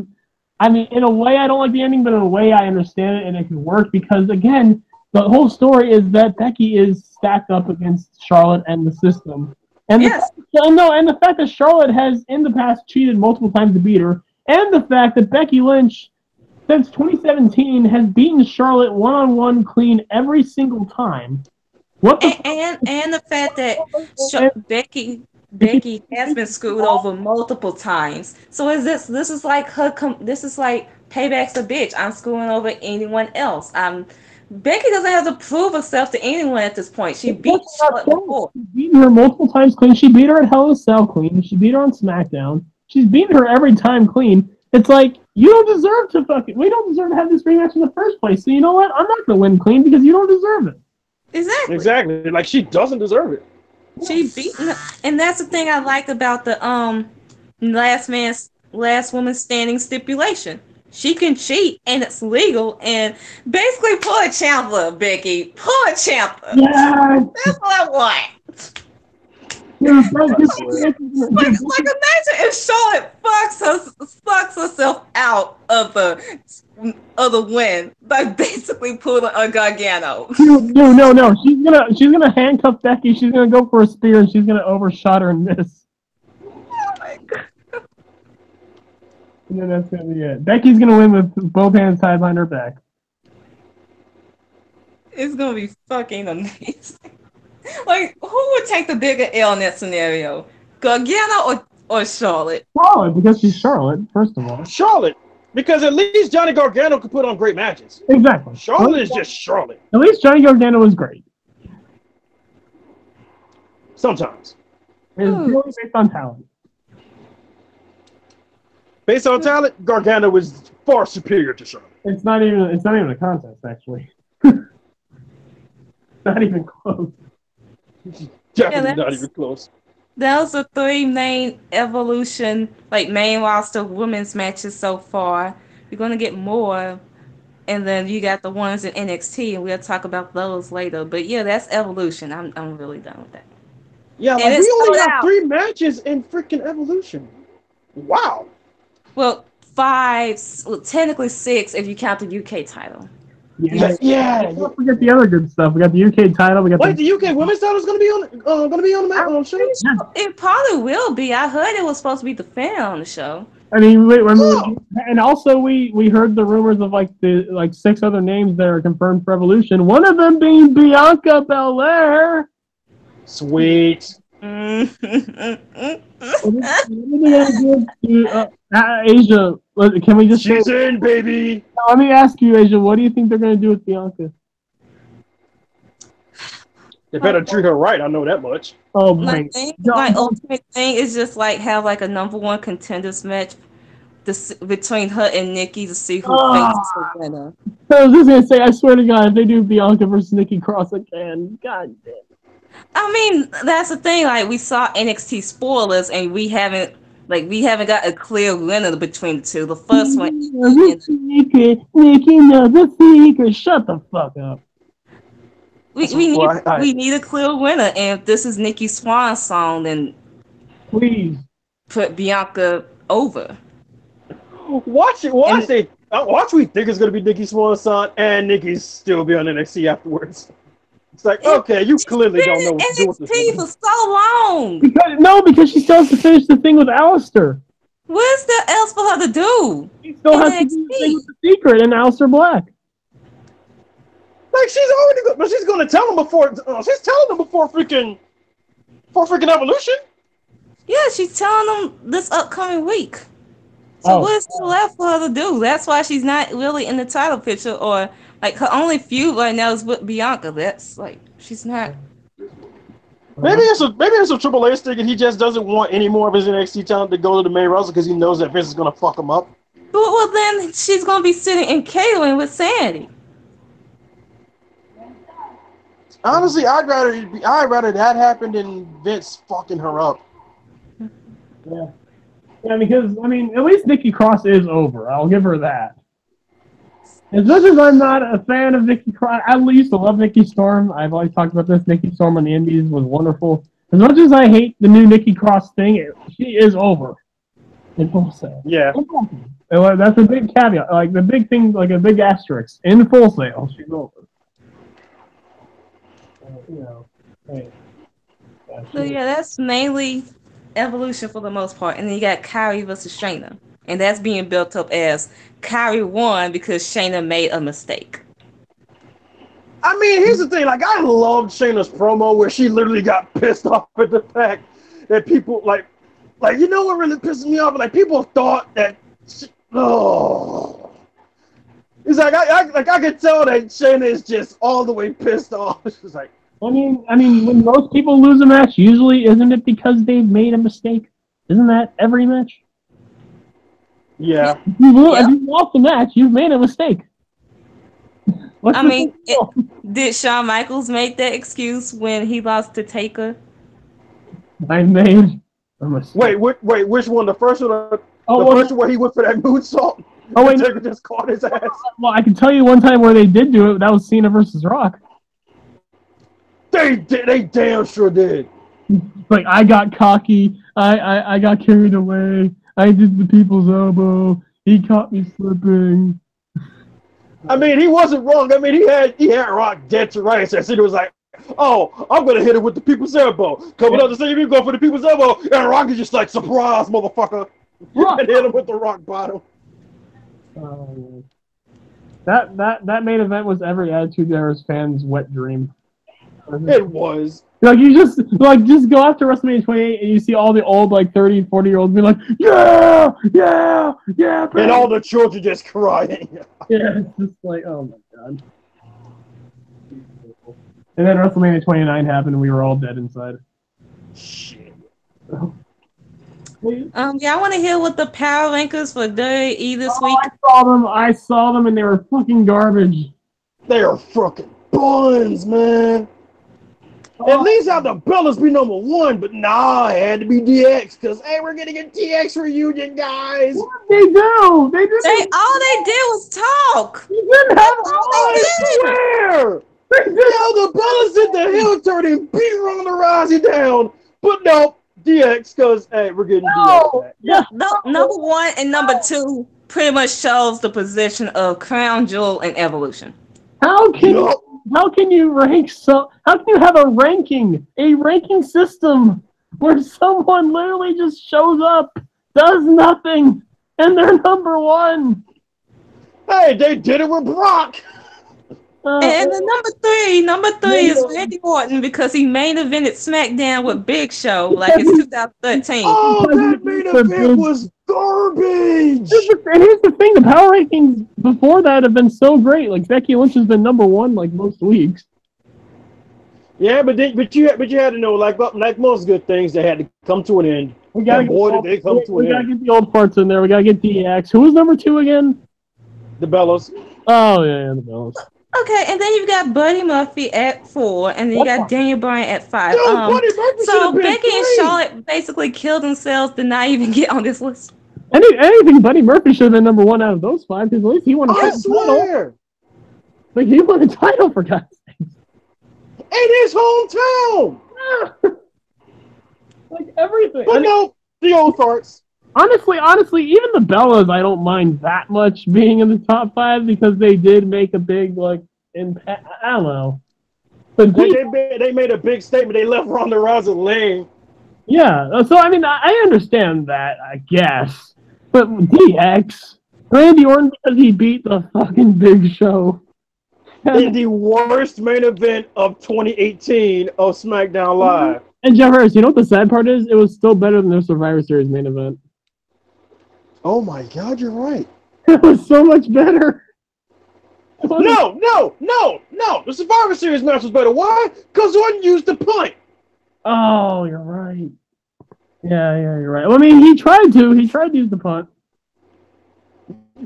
I mean, in a way, I don't like the ending, but in a way, I understand it and it can work because, again, the whole story is that Becky is stacked up against Charlotte and the system. And the fact that Charlotte has, in the past, cheated multiple times to beat her, and the fact that Becky Lynch, since 2017, has beaten Charlotte one-on-one clean every single time. And the fact that Becky has been screwed over multiple times. So this is like this is like payback's a bitch. I'm screwing over anyone else. Becky doesn't have to prove herself to anyone at this point. She beat Charlotte before. She's beaten her multiple times clean. She beat her at Hell in a Cell clean. She beat her on SmackDown. She's beaten her every time clean. It's like, we don't deserve to have this rematch in the first place. So you know what? I'm not going to win clean because you don't deserve it. Exactly. Like, she doesn't deserve it. She beaten, and that's the thing I like about the last woman standing stipulation. She can cheat and it's legal, and basically pull a Ciampa, Becky. Pull a Ciampa. Yeah. That's what I want. Yeah, like imagine if Charlotte fucks herself out of the win by basically pulling a Gargano. No. She's gonna handcuff Becky. She's gonna go for a spear and she's gonna overshot her and miss. Oh my god. And then that's gonna be it. Becky's gonna win with both hands tied behind her back. It's gonna be fucking amazing. Like, who would take the bigger L in that scenario? Gargano or Charlotte? Charlotte, because she's Charlotte, first of all. Charlotte, because at least Johnny Gargano could put on great matches. Exactly. Charlotte is just Charlotte. At least Johnny Gargano was great. Sometimes. It's purely based on talent. Based on talent, Gargano was far superior to Charlotte. It's not even a contest, actually. Not even close. Definitely not even close. Those are 3 main Evolution, main roster women's matches so far. You're gonna get more, and then you got the ones in NXT, and we'll talk about those later. But yeah, that's Evolution. I'm really done with that. Yeah, and we only got 3 matches in freaking Evolution. Wow. Well, 5, technically 6 if you count the UK title. Yeah. Don't forget the other good stuff. We got the UK title. We got the UK women's title is gonna be on the show. Yeah. It probably will be. I heard it was supposed to be defended on the show. I mean, and also we heard the rumors of the 6 other names that are confirmed for Evolution. One of them being Bianca Belair. Sweet. Asia, can we just She's in, baby. Let me ask you, Asia, what do you think they're going to do with Bianca? They better treat her right. I know that much. Oh my! My ultimate thing is just have a number 1 contenders match between her and Nikki to see who faces the winner. I was just gonna say, I swear to God, if they do Bianca versus Nikki Cross again, God damn. I mean, that's the thing. We saw NXT spoilers, and we haven't Like we haven't got a clear winner between the two. The first one, Nikki knows the secret. Shut the fuck up. we need a clear winner, and if this is Nikki Swan's song, then please put Bianca over. Watch it. Watch. We think it's gonna be Nikki Swan's song, and Nikki's still be on NXT afterwards. It's like, okay, you clearly don't know what to do with this NXT for so long. Because she still has to finish the thing with Aleister. What's there else for her to do? She still has to do the thing with the secret and Aleister Black. Like she's gonna tell him before. She's telling them before freaking Evolution. Yeah, she's telling them this upcoming week. So what's left for her to do? That's why she's not really in the title picture, or like her only feud right now is with Bianca. That's like she's not. Maybe it's a Triple H thing, and he just doesn't want any more of his NXT talent to go to the main roster because he knows that Vince is gonna fuck him up. Well, then she's gonna be sitting in catering with Sandy. Honestly, I'd rather that happen than Vince fucking her up. Yeah. Yeah, because, I mean, at least Nikki Cross is over. I'll give her that. As much as I'm not a fan of Nikki Cross, I used to love Nikki Storm. I've always talked about this. Nikki Storm on the Indies was wonderful. As much as I hate the new Nikki Cross thing, she is over. In Full Sail. Yeah. That's a big caveat. Like, the big thing, like a big asterisk. In Full Sail, she's over. So, yeah, that's mainly Evolution for the most part, and then you got Kyrie versus Shayna, and that's being built up as Kyrie won because Shayna made a mistake. I mean, here's the thing. Like, I loved Shayna's promo where she literally got pissed off at the fact that people like you know what really pisses me off? Like, people thought that. It's like I could tell that Shayna is just all the way pissed off. She's like. I mean, when most people lose a match, usually isn't it because they've made a mistake? Isn't that every match? Yeah. If you lost a match, you've made a mistake. Did Shawn Michaels make that excuse when he lost to Taker? I made a mistake. Wait, which one? The first one? The first one where he went for that moonsault? Oh, wait. Taker just caught his ass. Well, I can tell you one time where they did do it. That was Cena versus Rock. They damn sure did. Like, I got cocky. I got carried away. I did the people's elbow. He caught me slipping. I mean, he wasn't wrong. I mean, he had Rock dead to rights. And he was like, "Oh, I'm gonna hit him with the people's elbow." Coming up the same, you go for the people's elbow, and Rock is just like, "Surprise, motherfucker!" and hit him with the rock bottom. That main event was every Attitude Era's fan's wet dream. It was. Like, you just go after WrestleMania 28 and you see all the old, 30, 40-year-olds be like, yeah, baby. And all the children just crying. Yeah, it's just like, oh my god. And then WrestleMania 29 happened and we were all dead inside. Shit. I want to hear what the power rankers for WWE this week. I saw them and they were fucking garbage. They are fucking buns, man. At least have the Bellas be number one, but nah, it had to be DX because hey, we're getting a DX reunion, guys. What did they do? All they did was talk. You didn't have I swear. The Bellas did the heel turn and beat Ronda Rousey down, but no, DX because hey, we're getting DX back. Yeah, number one and number two pretty much shows the position of Crown Jewel and Evolution. How can you rank how can you have a ranking system where someone literally just shows up, does nothing, and they're number one? Hey, they did it with Brock. And the number three is Randy Orton because he main evented SmackDown with Big Show like it's 2013. Oh, that main event was garbage. And here's the thing: the power rankings before that have been so great. Like Becky Lynch has been number one like most weeks. Yeah, but you had to know, like most good things, they had to come to an end. We gotta get the old parts in there. We gotta get DX. Who was number two again? The Bellas. Oh yeah, the Bellas. Okay, and then you've got Buddy Murphy at 4, and then you got Daniel Bryan at 5. Yo, Buddy Murphy should have So been Becky and 3. Charlotte basically killed themselves to not even get on this list. Anything, Buddy Murphy should have been number 1 out of those 5 because at least he won a I title. swear. Like he won a title for God's sake. In his hometown. Like everything. But no, the old farts. Honestly, even the Bellas, I don't mind that much being in the top 5 because they did make a big impact. I don't know, but They made a big statement. They left Ronda Rousey lame. Yeah, so I mean, I understand that, I guess, but DX, Randy Orton because he beat the fucking Big Show. In the worst main event of 2018 of SmackDown Live. And Jeff Harris, you know what the sad part is? It was still better than their Survivor Series main event. Oh my God, you're right. It was so much better. No. The Survivor Series match was better. Why? Because Orton used the punt. Oh, you're right. Yeah, you're right. Well, I mean, he tried to use the punt.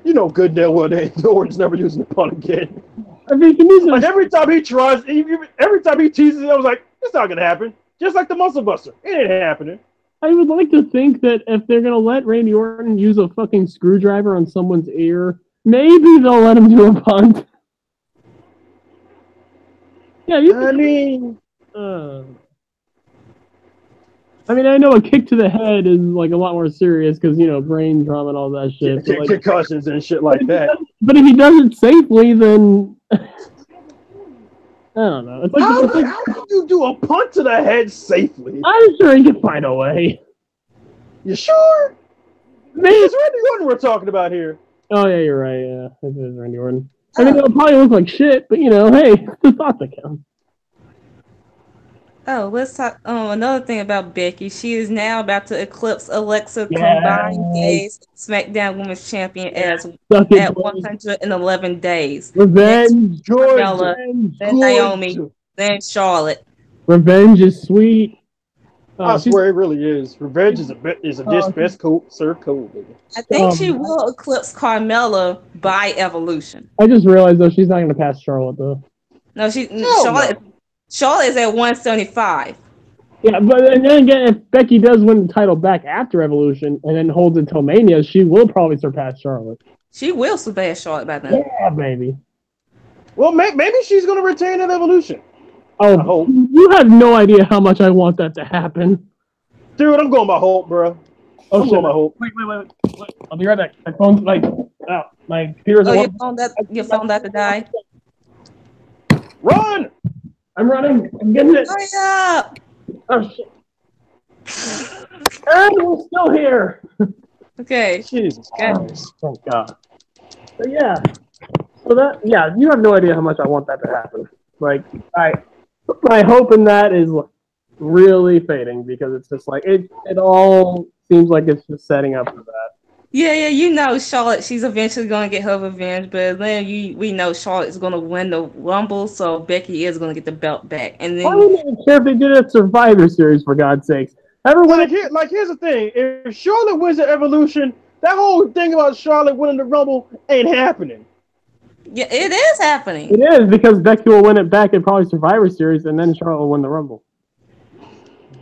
You know good and well Orton's never using the punt again. I mean, he needs Like every time he tries, every time he teases it, I was like, it's not going to happen. Just like the Muscle Buster. It ain't happening. I would like to think that if they're going to let Randy Orton use a fucking screwdriver on someone's ear, maybe they'll let him do a punt. Yeah, I mean, I know a kick to the head is like a lot more serious because, you know, brain trauma and all that shit. Yeah, concussions and shit like that. But if he does it safely, then I don't know. It's like, how do you do a punt to the head safely? I'm sure he can find a way. You sure? Man. It's Randy Orton we're talking about here. Oh, yeah, you're right. Yeah, it is Randy Orton. I mean, it'll probably look like shit, but, you know, hey, the thought that counts. Oh, let's talk. Another thing about Becky. She is now about to eclipse Alexa combined days SmackDown Women's Champion at 111 days. Revenge, Carmella, then Naomi, then Charlotte. Revenge is sweet. I swear it really is. Revenge is a dish best served cold, baby. I think she will eclipse Carmella by Evolution. I just realized though she's not going to pass Charlotte though. No, Charlotte is at 175. Yeah, but then again, if Becky does win the title back after Evolution and then holds it till Mania, she will probably surpass Charlotte. She will surpass Charlotte by then. Yeah, baby. Well, maybe she's going to retain at Evolution. Oh, I hope. You have no idea how much I want that to happen. Dude, I'm going by hope, bro. I'm going by hope. Wait. I'll be right back. My phone's my computer's your phone got to die. Run! I'm running. I'm getting it. Hurry up! Oh shit! And we're still here. Okay. Jesus Christ! Thank God. But yeah. So you have no idea how much I want that to happen. Like my hope in that is really fading because it's just like it all seems like it's just setting up for that. Yeah, you know Charlotte, she's eventually going to get her revenge, but then we know Charlotte's going to win the Rumble, so Becky is going to get the belt back. And then I don't even care if they did a Survivor Series, for God's sakes. Here's the thing. If Charlotte wins the Evolution, that whole thing about Charlotte winning the Rumble ain't happening. Yeah, it is happening. It is, because Becky will win it back in probably Survivor Series, and then Charlotte will win the Rumble.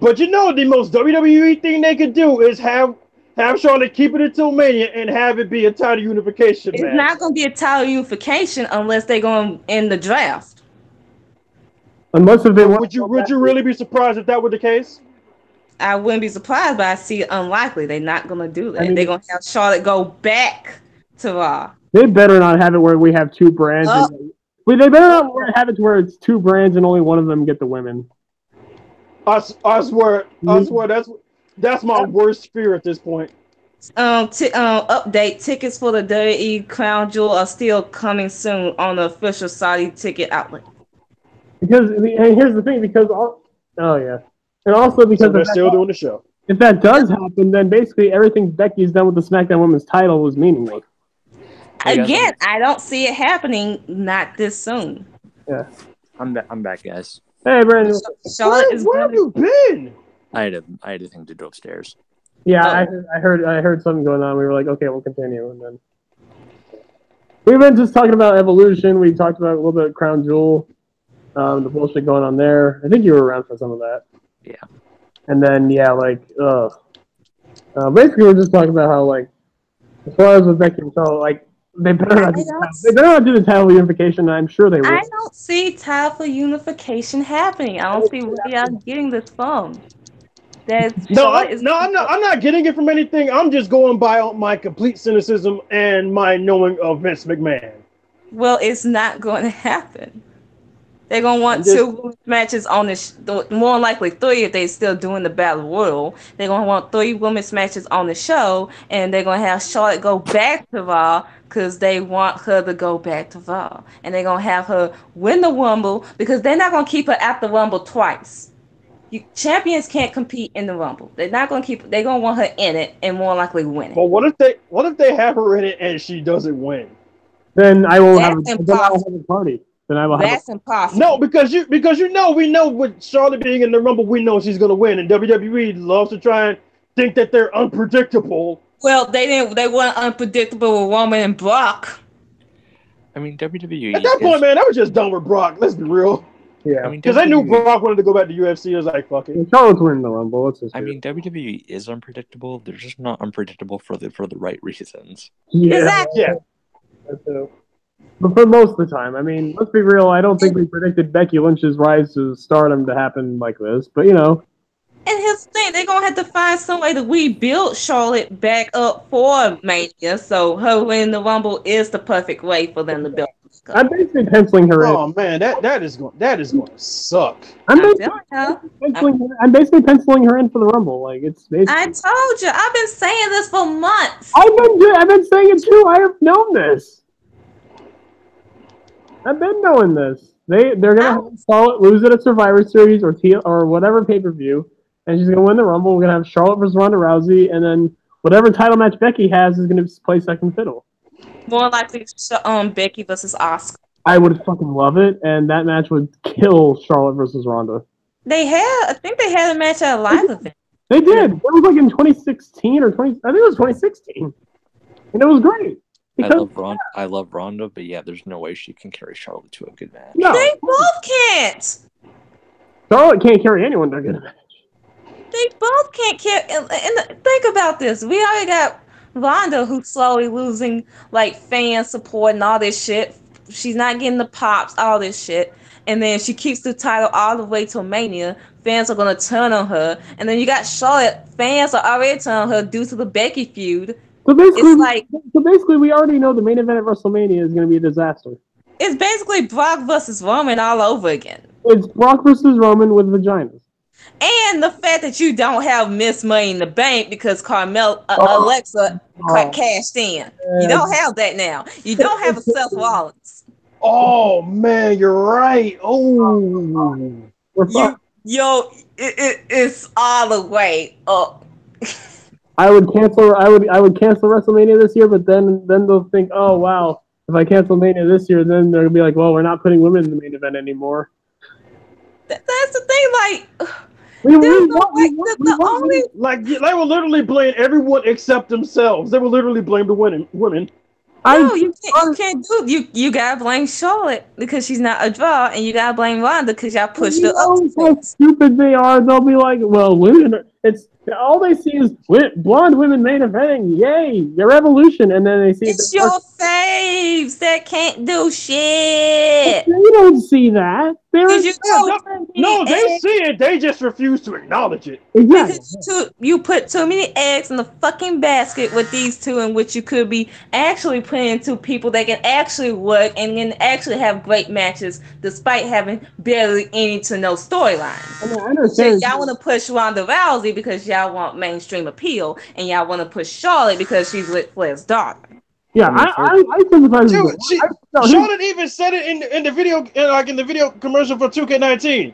But you know, the most WWE thing they could do is have Charlotte keep it until Mania and have it be a title unification match. It's not going to be a title unification unless they're going to end the draft. Unless if they would you really be surprised if that were the case? I wouldn't be surprised, but I see it unlikely. They're not going to do that. They're going to have Charlotte go back to Raw. They better not have it where we have two brands. They better not have it where it's two brands and only one of them get the women. I swear, that's my worst fear at this point. Update: tickets for the WWE Crown Jewel are still coming soon on the official Saudi ticket outlet. Because here's the thing, and also because they're still doing the show. If that does happen, then basically everything Becky's done with the SmackDown Women's title was meaningless. Again, I don't see it happening not this soon. Yeah, I'm back, guys. Hey, Brandon. Where have you been? I had a thing to do upstairs. Yeah, I heard something going on. We were like, okay, we'll continue, and then. We've been just talking about Evolution. We talked about a little bit of Crown Jewel, the bullshit going on there. I think you were around for some of that. Yeah. And then, basically we're just talking about how, like, as far as with Becky and Charlotte, like, they better not do the title unification, and I'm sure they will. I don't see title unification happening. I don't see where y'all getting this from. I'm not getting it from anything. I'm just going by my complete cynicism and my knowing of Vince McMahon. Well, it's not going to happen. They're going to want two matches on this. More likely three if they're still doing the Battle Royal. They're going to want 3 women's matches on the show, and they're going to have Charlotte go back to Raw because they want her to go back to Raw. And they're going to have her win the Rumble because they're not going to keep her at the Rumble twice. Champions can't compete in the Rumble. They're not going to keep. They're going to want her in it and more likely win it. But what if they have her in it and she doesn't win? Then I will have a party. Then I will have. That's impossible. No, because we know with Charlotte being in the Rumble, we know she's going to win, and WWE loves to try and think that they're unpredictable. Well, they weren't unpredictable with Roman and Brock. I mean, WWE. At that point, man, that was just done with Brock. Let's be real. Yeah, because I knew Brock wanted to go back to UFC. I was like, "Fuck it." Charlotte's winning the Rumble. WWE is unpredictable. They're just not unpredictable for the right reasons. Yeah, exactly. Yeah. But for most of the time, I mean, let's be real. I don't think we predicted Becky Lynch's rise to stardom to happen like this. But you know. And here's the thing: they're gonna have to find some way to rebuild Charlotte back up for Mania. So her winning the Rumble is the perfect way for them to build. I'm basically penciling her in. Oh man, that is going to suck. I'm basically penciling her in for the Rumble. Like it's basically. I told you, I've been saying this for months. I've been saying it too. I have known this. I've been knowing this. They're gonna have Charlotte lose it at Survivor Series or whatever pay-per-view, and she's gonna win the Rumble. We're gonna have Charlotte versus Ronda Rousey, and then whatever title match Becky has is gonna play second fiddle. More likely, Becky versus Asuka. I would fucking love it, and that match would kill Charlotte versus Ronda. I think they had a match at a live event. They did. It was like in 2016 or 20. I think it was 2016, and it was great. I love Ronda, but yeah, there's no way she can carry Charlotte to a good match. No, they both can't. Charlotte can't carry anyone to a good match. They both can't carry. And think about this: we already got Ronda, who's slowly losing like fan support and all this shit. She's not getting the pops, all this shit. And then she keeps the title all the way till Mania. Fans are gonna turn on her. And then you got Charlotte. Fans are already turning on her due to the Becky feud. So basically, we already know the main event at WrestleMania is gonna be a disaster. It's basically Brock versus Roman all over again. It's Brock versus Roman with vaginas. And the fact that you don't have Miss Money in the Bank because Alexa cashed in. You don't have that now. You don't have a Seth Rollins. Oh man, you're right. Oh, it's all the way up. I would cancel WrestleMania this year, but then they'll think, oh wow, if I cancel Mania this year, then they're gonna be like, well, we're not putting women in the main event anymore. That's the thing, like. They will literally blame everyone except themselves. They will literally blame the women. No, you can't do it. You gotta blame Charlotte because she's not a draw, and you gotta blame Ronda because y'all pushed her up. How stupid they are! They'll be like, "Well, women. It's all they see is blonde women main eventing. Yay, your revolution!" And then they see it's your faves that can't do shit. They don't see that. No, they see it. They just refuse to acknowledge it. Exactly. Because you put too many eggs in the fucking basket with these two, in which you could be actually putting into people that can actually work and can actually have great matches, despite having barely any to no storylines. I mean, I understand. So y'all want to push Ronda Rousey because y'all want mainstream appeal, and y'all want to push Charlotte because she's Ric Flair's daughter. Yeah, I sympathize. Dude, Charlotte even said it in the video, in the video commercial for 2K19.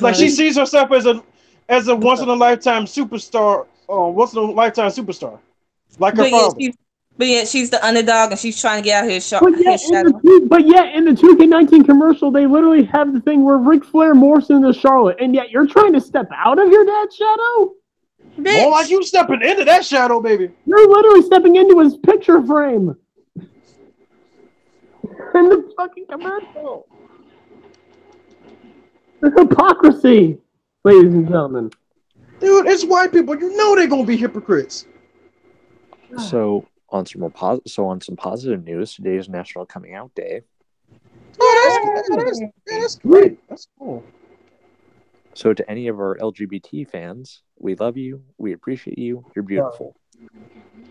Like she sees herself as a once in a lifetime superstar, like her father. But yet she's the underdog and she's trying to get out here. But yet in the 2K19 commercial, they literally have the thing where Ric Flair morphs into Charlotte, and yet you're trying to step out of your dad's shadow. More like you stepping into that shadow, baby. You're literally stepping into his picture frame. in the fucking commercial. The hypocrisy, ladies and gentlemen. Dude, it's white people. You know they're gonna be hypocrites. So on some positive news, today is National Coming Out Day. Oh, that's great. That's cool. So to any of our LGBT fans, we love you. We appreciate you. You're beautiful.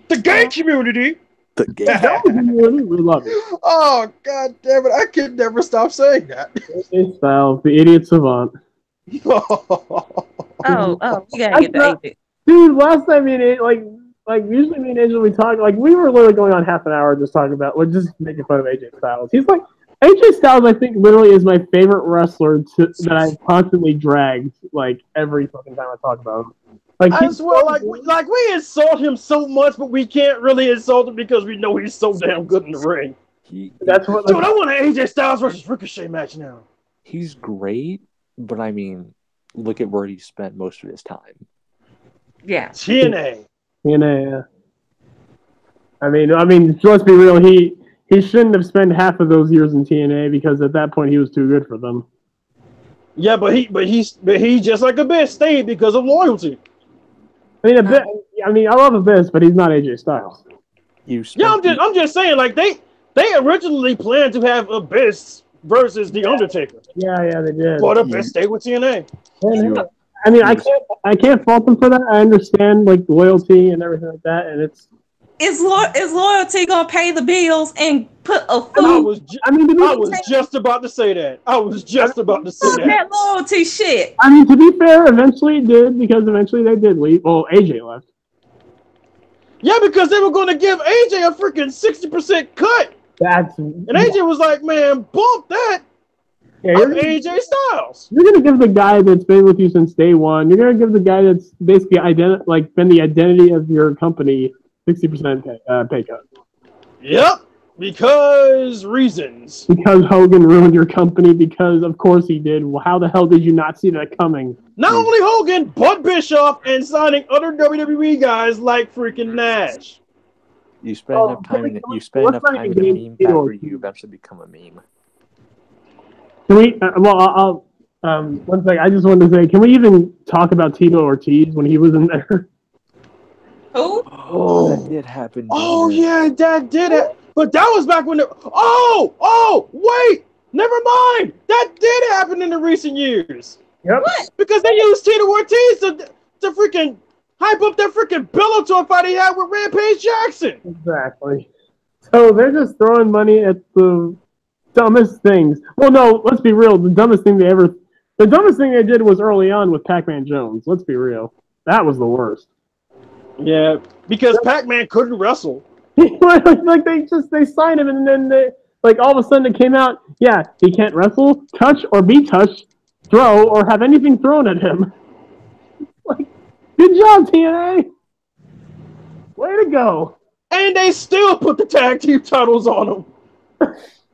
The gay community. The gay. We love you. Oh, god damn it. I can never stop saying that. AJ Styles, the idiot savant. You gotta get the AJ. Dude, last time me and usually me and Angel we talk we were literally going on half an hour just talking about just making fun of AJ Styles. He's like AJ Styles, I think, literally is my favorite wrestler that I've constantly dragged every fucking time I talk about him. I swear, we insult him so much, but we can't really insult him because we know he's so damn good in the ring. That's what. Dude, I want an AJ Styles versus Ricochet match now. He's great, but I mean, look at where he spent most of his time. Yeah. TNA. Yeah. I mean, let's be real. He shouldn't have spent half of those years in TNA because at that point he was too good for them. Yeah, but he just like Abyss stayed because of loyalty. I love Abyss, but he's not AJ Styles. I'm just saying, they originally planned to have Abyss versus The Undertaker. Yeah, they did. But Abyss stayed with TNA. I can't fault them for that. I understand loyalty and everything like that, and it's. Is loyalty gonna pay the bills and put a food? I was just about to say that. That loyalty shit. I mean, to be fair, eventually it did because eventually they did leave. Well, AJ left. Yeah, because they were going to give AJ a freaking 60% cut. And AJ was like, "Man, bump that." Yeah, I'm AJ Styles. You're gonna give the guy that's been with you since day one. You're gonna give the guy that's basically been the identity of your company 60% pay cut. Yep, because reasons. Because Hogan ruined your company. Because of course he did. Well, how the hell did you not see that coming? Not only Hogan, but Bischoff, and signing other WWE guys like freaking Nash. You spend enough time in a meme factory, you eventually become a meme. Can we? One second. I just wanted to say, can we even talk about Tito Ortiz when he was in there? Who? Oh, that did happen. Oh yeah, that did it. But that was back when. Wait, never mind. That did happen in the recent years. Yep. What? Because they used Tito Ortiz to freaking hype up that freaking Bellator fight he had with Rampage Jackson. Exactly. So they're just throwing money at the dumbest things. Well, no, let's be real. The dumbest thing they did was early on with Pac-Man Jones. Let's be real. That was the worst. Yeah, because Pac-Man couldn't wrestle. They signed him and then all of a sudden it came out, yeah, he can't wrestle, touch or be touched, throw or have anything thrown at him. Good job, TNA. Way to go. And they still put the tag team titles on him.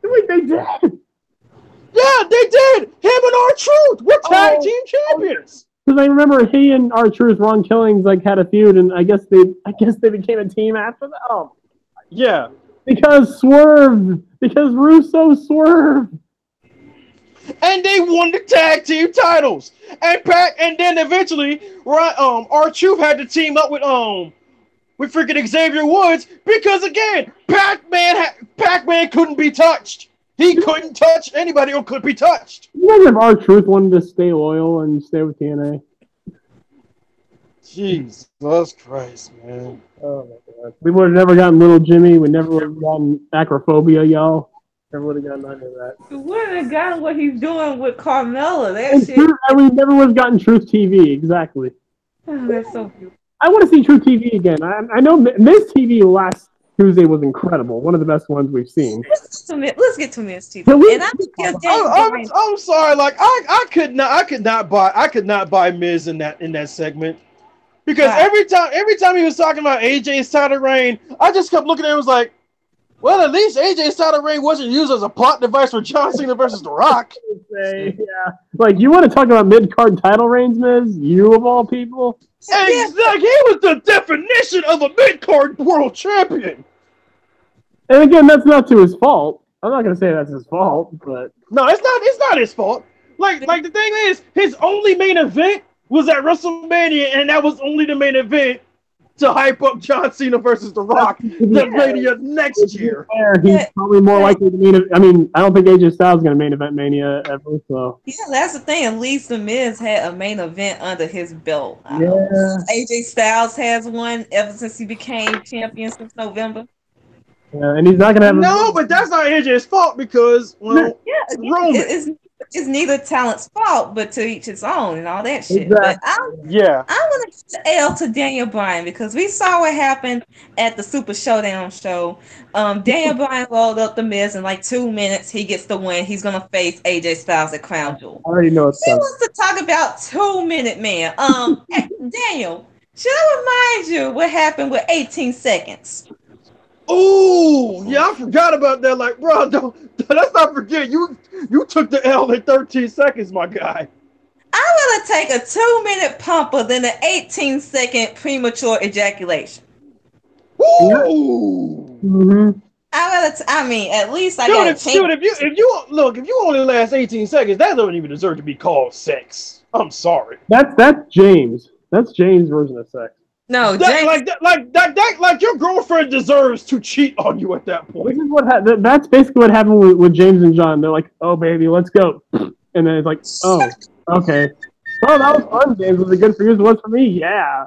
They did. Yeah, they did. Him and R-Truth were tag team champions. Because I remember he and R-Truth, Ron Killings, had a feud, and I guess they became a team after that. Oh, yeah. Because Russo swerved. And they won the tag team titles. And then eventually, R-Truth had to team up with freaking Xavier Woods because again, Pac-Man couldn't be touched. He couldn't touch anybody who could be touched. Imagine if R-Truth wanted to stay loyal and stay with TNA. Jesus Christ, man. Oh my God. We would have never gotten Little Jimmy. We never would have gotten Acrophobia, y'all. Never would have gotten none of that. We wouldn't have gotten what he's doing with Carmella. And we never would have gotten Truth TV, exactly. Oh, that's so cute. I want to see Truth TV again. I know Miz TV last Tuesday was incredible. One of the best ones we've seen. Let's get to Miz TV. I'm sorry. I could not buy Miz in that segment because every time he was talking about AJ's title reign, I just kept looking at him and was like, well, at least AJ's title reign wasn't used as a plot device for John Cena versus The Rock. Yeah, you want to talk about mid-card title reigns, Miz? You of all people. Exactly. He was the definition of a mid-card world champion. And again, that's not to his fault. I'm not gonna say that's his fault, but No, it's not. It's not his fault. Like the thing is, his only main event was at WrestleMania, and that was only the main event to hype up John Cena versus The Rock the Mania next year. He's probably more likely to main event. I mean, I don't think AJ Styles is going to main event Mania ever. So Yeah, that's the thing. At least The Miz had a main event under his belt. Yeah. AJ Styles has one ever since he became champion since November. Yeah, and he's not going to have. No, but that's not AJ's fault because Roman. It's neither talent's fault, but to each his own and all that shit. Exactly. But I want to give the L to Daniel Bryan because we saw what happened at the Super Showdown show. Daniel Bryan rolled up the Miz in like 2 minutes. He gets the win. He's gonna face AJ Styles at Crown Jewel. I already know it's He wants to talk about 2 Minute Man. Daniel, should I remind you what happened with 18 seconds? Oh, yeah, I forgot about that. Like, bro, let's not forget you took the L in 13 seconds, my guy. I'd rather take a 2 minute pumper than an 18-second premature ejaculation. Ooh. Mm-hmm. I mean, at least I Dude, got a if you only last 18 seconds, that doesn't even deserve to be called sex. I'm sorry. That's James. That's James' version of sex. No, like your girlfriend deserves to cheat on you at that point. This is what that's basically what happened with James and John. They're like, "Oh, baby, let's go," and then it's like, "Oh, okay. Oh, that was fun, James. Was it good for you as it was for me? Yeah."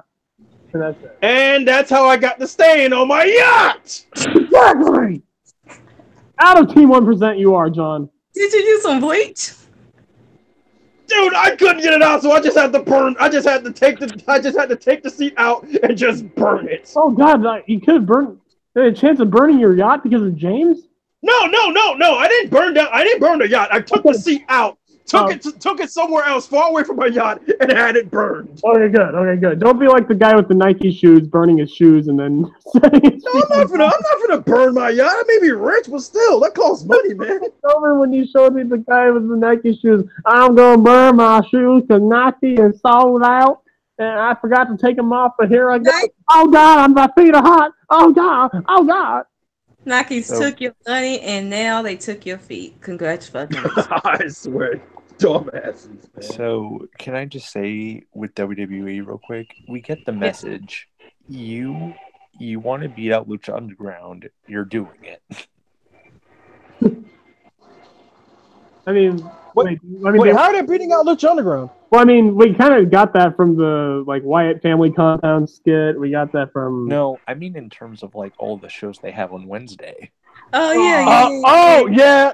And that's it. And that's how I got the stain on my yacht. Exactly. Out of Team 1%, you are, John. Did you use some bleach? Dude, I couldn't get it out, so I just had to burn. I just had to take the seat out and just burn it. Oh God, you could have burned. There had a chance of burning your yacht because of James. No. I didn't burn down. I didn't burn the yacht. I took the seat out, took it somewhere else, far away from my yacht, and had it burned. Okay, good. Don't be like the guy with the Nike shoes, burning his shoes and then. I'm not gonna burn my yacht. I may be rich, but still, that costs money, man. Over when you showed me the guy with the Nike shoes. I'm gonna burn my shoes because Nike is sold out, and I forgot to take them off. But here I go. Oh God, my feet are hot. Oh God. Nikes took your money and now they took your feet. Congratulations. I swear, dumbasses, man. So, can I just say with WWE real quick, we get the message. You want to beat out Lucha Underground, you're doing it. Wait, how are they beating out Lucha Underground? Well, I mean, we kind of got that from the Wyatt Family Compound skit. We got that from. No, I mean in terms of all the shows they have on Wednesday. Oh yeah.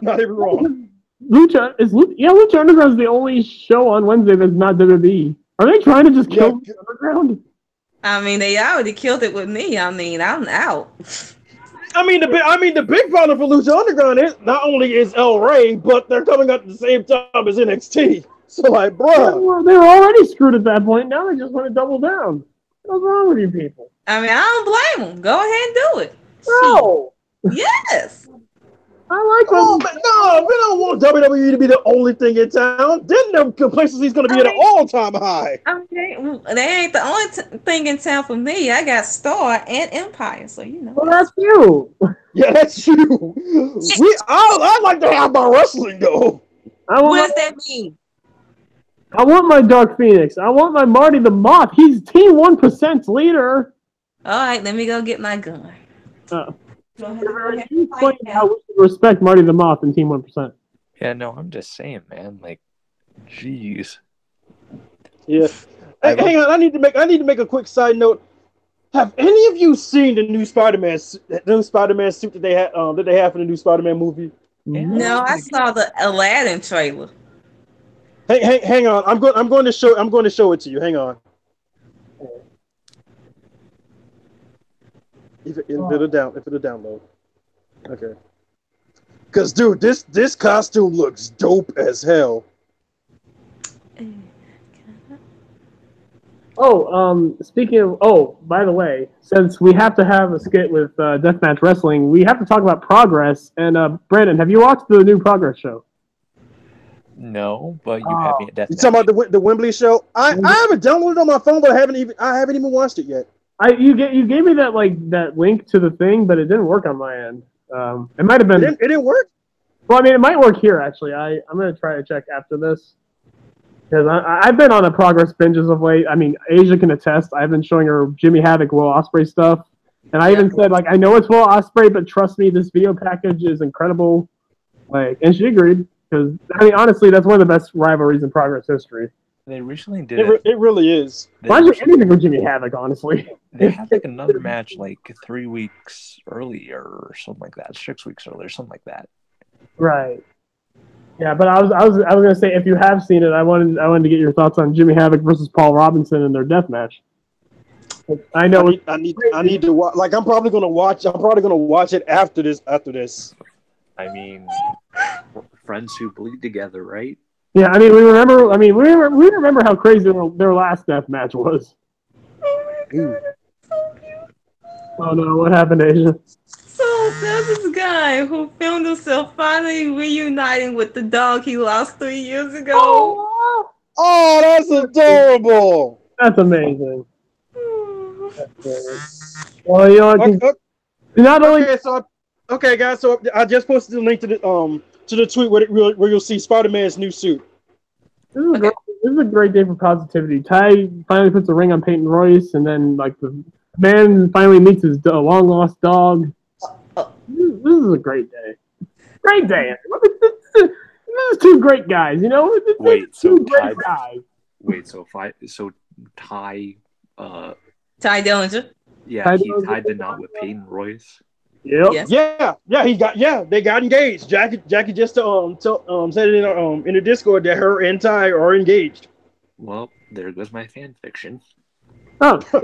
Not even wrong. Lucha Underground is the only show on Wednesday that's not WWE. Are they trying to just kill Lucha Underground? I mean, they already killed it with me. I mean, I'm out. I mean, the big problem for Lucha Underground is not only is El Rey, but they're coming up at the same time as NXT. So, bro, they were already screwed at that point. Now they just want to double down. What's wrong with you people? I mean, I don't blame them. Go ahead and do it. No. Yes. I like them. Oh, no, we don't want WWE to be the only thing in town. Then the complacency is going to be at an all-time high. Okay, they ain't the only thing in town for me. I got Star and Empire, so you know. Well, that's you. Yeah, that's you. I like to have my wrestling go. What does that mean? I want my Dark Phoenix. I want my Marty the Moth. He's Team 1%'s leader. All right, let me go get my gun. You explain how we should respect Marty the Moth and Team 1%. Yeah, no, I'm just saying, man. Jeez. Yeah. Hey, hang on. I need to make a quick side note. Have any of you seen the new Spider-Man suit that they have for the new Spider-Man movie? No, I saw the Aladdin trailer. Hang on. I'm going to show it to you. Hang on. If it'll download. Okay. Cause dude, this costume looks dope as hell. Speaking of, by the way, since we have to have a skit with Deathmatch Wrestling, we have to talk about Progress. And Brandon, have you watched the new Progress show? No, but you have me at Deathmatch. You talking about the Wembley show? I haven't downloaded it on my phone, but I haven't even watched it yet. You gave me that link to the thing, but it didn't work on my end. It might have been. It didn't work. Well, I mean, it might work here actually. I'm gonna try to check after this because I've been on a progress binges of late. I mean, Asia can attest. I've been showing her Jimmy Havoc, Will Ospreay stuff, and I even said I know it's Will Ospreay, but trust me, this video package is incredible. And she agreed because I mean, honestly, that's one of the best rivalries in Progress history. They recently did it really is. Why is anything with Jimmy Havoc, honestly? They had another match 3 weeks earlier or something like that, 6 weeks earlier, something like that. Right. Yeah, but I was gonna say if you have seen it, I wanted to get your thoughts on Jimmy Havoc versus Paul Robinson in their death match. I know I need to watch. I'm probably gonna watch it after this. I mean, friends who bleed together, right? Yeah, I mean we remember how crazy their last death match was. Oh no, what happened, Asia? So there's this guy who filmed himself finally reuniting with the dog he lost 3 years ago. Oh, that's adorable. That's amazing. Well, you know, not only. Okay, guys. So I just posted the link to the tweet where you'll see Spider-Man's new suit. This is a great day for positivity. Ty finally puts a ring on Peyton Royce, and then the man finally meets his long lost dog. This is a great day. Great day. This is two great guys, you know? Ty Ty Dillinger. Yeah, he tied the knot with Peyton Royce. Yep. Yes. They got engaged. Jackie just said it in the Discord that her and Ty are engaged. Well, there goes my fan fiction. Oh, I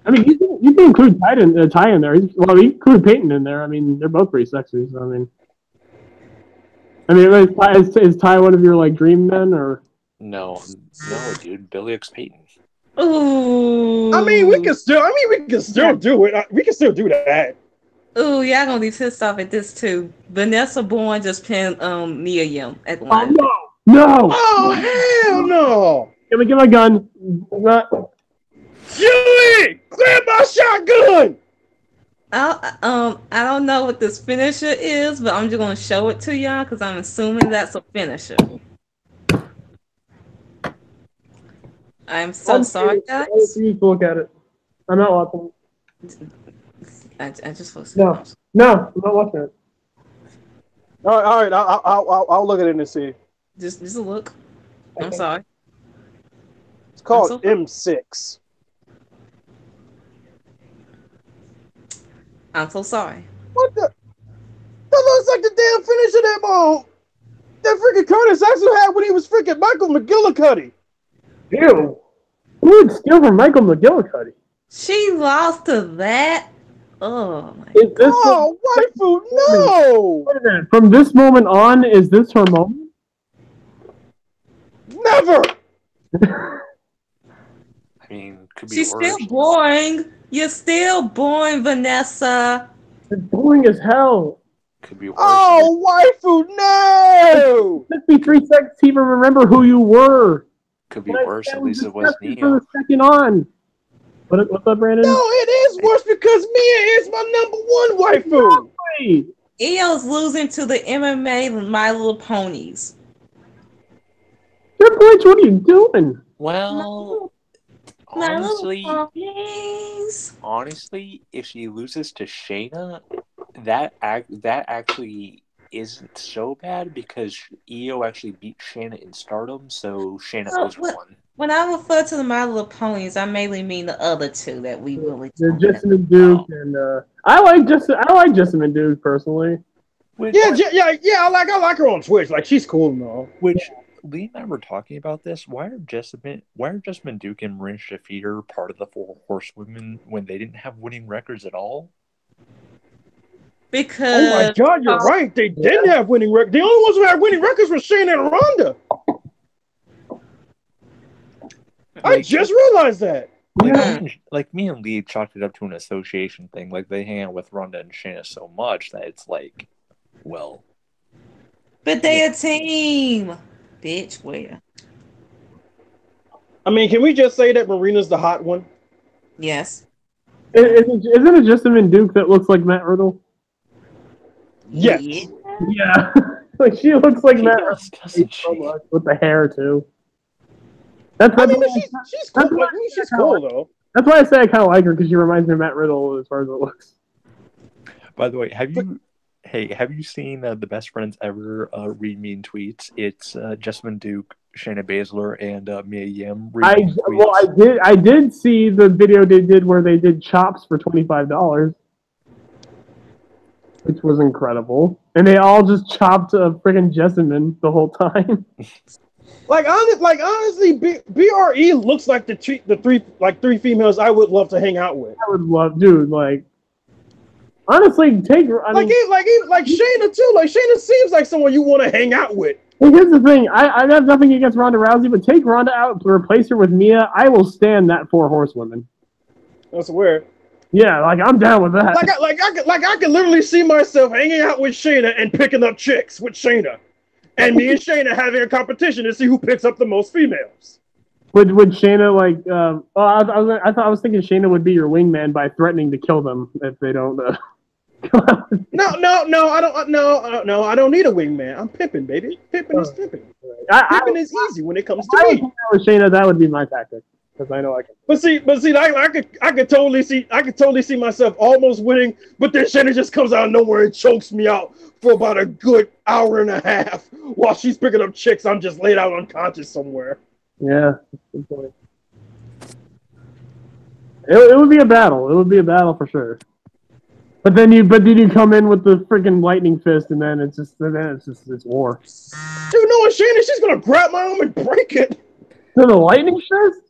mean, you can include Ty in there. You include Peyton in there. I mean, they're both pretty sexy. So is Ty one of your dream men or? No, dude. Billy X Peyton. Ooh. I mean, we can still do it. We can still do that. Ooh, y'all gonna be pissed off at this too. Vanessa Bourne just pinned Mia Yim at the line. Oh no! Oh hell no! Get my gun. Julie, grab my shotgun. I don't know what this finisher is, but I'm just gonna show it to y'all because I'm assuming that's a finisher. I'm so sorry, guys. You look at it. I'm not watching. I just posted. No, I'm not watching it. All right. I'll look at it and see. Just a look. I'm sorry. It's called M6. I'm so sorry. What the? That looks like the damn finisher that freaking Curtis Axel had when he was freaking Michael McGillicuddy. Ew. Who would steal from Michael McGillicuddy? She lost to that? Oh, my God. Waifu, no! Wait a minute. From this moment on, is this her moment? Never! I mean, could be She's worse. still boring. You're still boring, Vanessa. It's boring as hell. Could be worse. Oh, waifu, no! 53 seconds to even remember who you were. Could be worse. At least it was Neo. For the second on. What's up, Brandon? No, it is worse because Mia is my number one waifu. Io's losing to the MMA My Little Ponies. Triple H, what are you doing? Well, honestly, if she loses to Shayna, that actually isn't so bad because Io actually beat Shayna in Stardom, so Shayna owes her one. When I refer to the My Little Ponies, I mainly mean the other two that we really. Jessamine Duke and I like Jessamine Duke personally. I like her on Twitch. She's cool and all. Which Lee and I were talking about this. Why are Jessamine Duke and Marin Shafir part of the Four Horsewomen when they didn't have winning records at all? Because oh my God, you're right. They didn't have winning records. The only ones who had winning records were Shayna and Ronda. I just realized that. Me and Lee chalked it up to an association thing. They hang out with Ronda and Shayna so much that it's well. But they a team. Bitch, where? I mean, can we just say that Marina's the hot one? Yes. Isn't it Jessamine Duke that looks like Matt Riddle? Yes. Yeah. Yeah. Like she looks like She Matt does, Riddle doesn't so she? much with the hair too. That's I that's mean, why, she's that's cool. why Like, I mean, she's kinda cool like, though. that's why I say I kind of like her because she reminds me of Matt Riddle as far as it looks. By the way, have you seen the best friends ever read mean tweets? It's Jessamine Duke, Shayna Baszler, and Mia Yim read mean tweets. I did see the video they did where they did chops for $25, which was incredible, and they all just chopped a friggin' Jessamine the whole time. Honestly, BRE looks like the three females I would love to hang out with. I would love, dude. Like, honestly, Like Shayna too. Like Shayna seems like someone you want to hang out with. here's the thing. I have nothing against Ronda Rousey, but take Ronda out to replace her with Mia. I will stand that 4 horsewomen. That's weird. Yeah, like I'm down with that. I could literally see myself hanging out with Shayna and picking up chicks with Shayna, and me and Shayna having a competition to see who picks up the most females. Would Shayna like? I was thinking Shayna would be your wingman by threatening to kill them if they don't. No, I don't need a wingman. I'm pimping, baby. Pimping is pimping. Pimping is easy when it comes to me. With Shayna, that would be my tactic because I know I can. But see, I could totally see myself almost winning, but then Shayna just comes out of nowhere and chokes me out for about a good hour and a half while she's picking up chicks. I'm just laid out unconscious somewhere. Yeah, good point. It would be a battle. It would be a battle for sure. But then you come in with the freaking lightning fist, and then it's war. Dude, no, Shayna, she's gonna grab my arm and break it. So the lightning fist?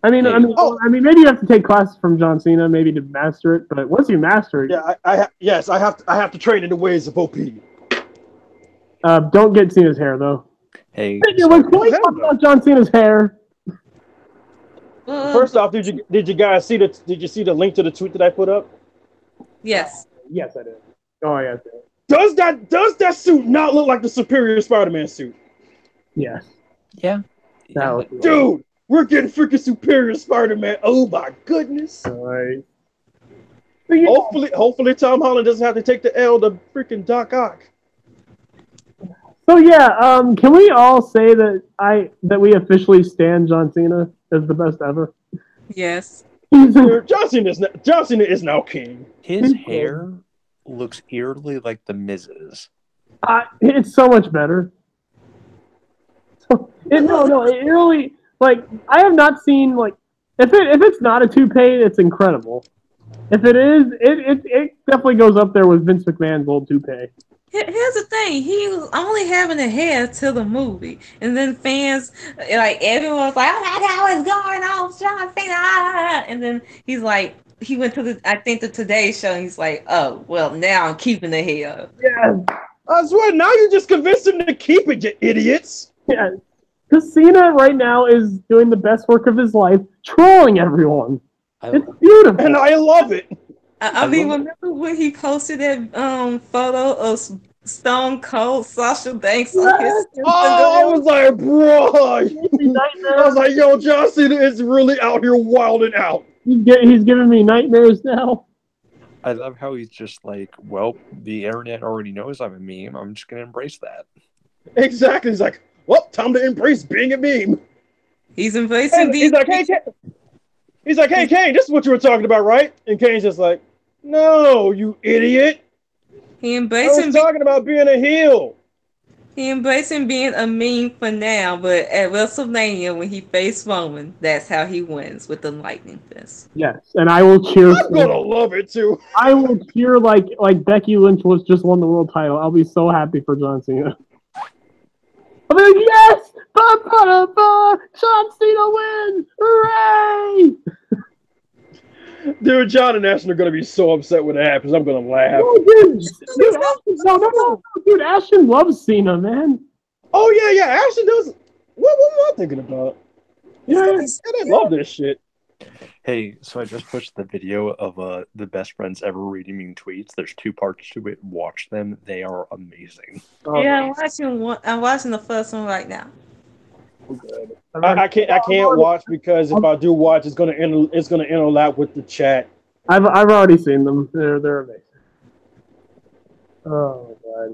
I mean, maybe you have to take classes from John Cena, maybe to master it. But once you master it, yeah, I have to train in the ways of OP. Don't get Cena's hair though. Hey, Can we talk about John Cena's hair? First off, did you guys see the link to the tweet that I put up? Yes. Yes, I did. Oh, yes. Does that suit not look like the Superior Spider-Man suit? Yes. Yeah. Dude, we're getting freaking Superior Spider-Man. Oh my goodness. All right. Hopefully Tom Holland doesn't have to take the L to freaking Doc Ock. So yeah, can we all say that we officially stand John Cena as the best ever? Yes. John Cena is now king. His hair looks eerily like the Miz's. It's so much better. It really, like, I have not seen, like, if it's not a toupee, it's incredible. If it is, it definitely goes up there with Vince McMahon's old toupee. Here's the thing. He was only having a hair till the movie. And then fans, like, everyone was like, oh my God, what's going on, John Cena? And then he's like, he went to the Today Show, and he's like, oh, well, now I'm keeping the hair. Yeah. I swear, now you just convinced him to keep it, you idiots. Yeah. Because Cena right now is doing the best work of his life, trolling everyone. It's beautiful. And I love it. I mean, remember when he posted that photo of Stone Cold Sasha Banks on his Instagram? I was like, bro. I was like, yo, John Cena is really out here wilding out. He's giving me nightmares now. I love how he's just like, well, the internet already knows I'm a meme. I'm just going to embrace that. Exactly. He's like, well, time to embrace being a meme. He's embracing being He's like, hey, Kane, this is what you were talking about, right? And Kane's just like, no, you idiot. I was talking about being a heel. He embracing being a meme for now, but at WrestleMania, when he faced Roman, that's how he wins, with the lightning fist. Yes, and I will cheer. I'm gonna love it too. I will cheer like Becky Lynch was just won the world title. I'll be so happy for John Cena. I'll be like, yes! John Cena wins! Hooray! Dude, John and Ashton are gonna be so upset when it happens. I'm gonna laugh. Dude, Ashton loves Cena, man. Oh yeah, Ashton does. What am I thinking about? Yeah, I love this shit. Hey, so I just pushed the video of the best friends ever reading mean tweets. There's 2 parts to it. Watch them; they are amazing. Yeah, I'm watching the first one right now. good. I can't watch because if I do watch, it's gonna interlap with the chat. I've already seen them. They're amazing. Oh my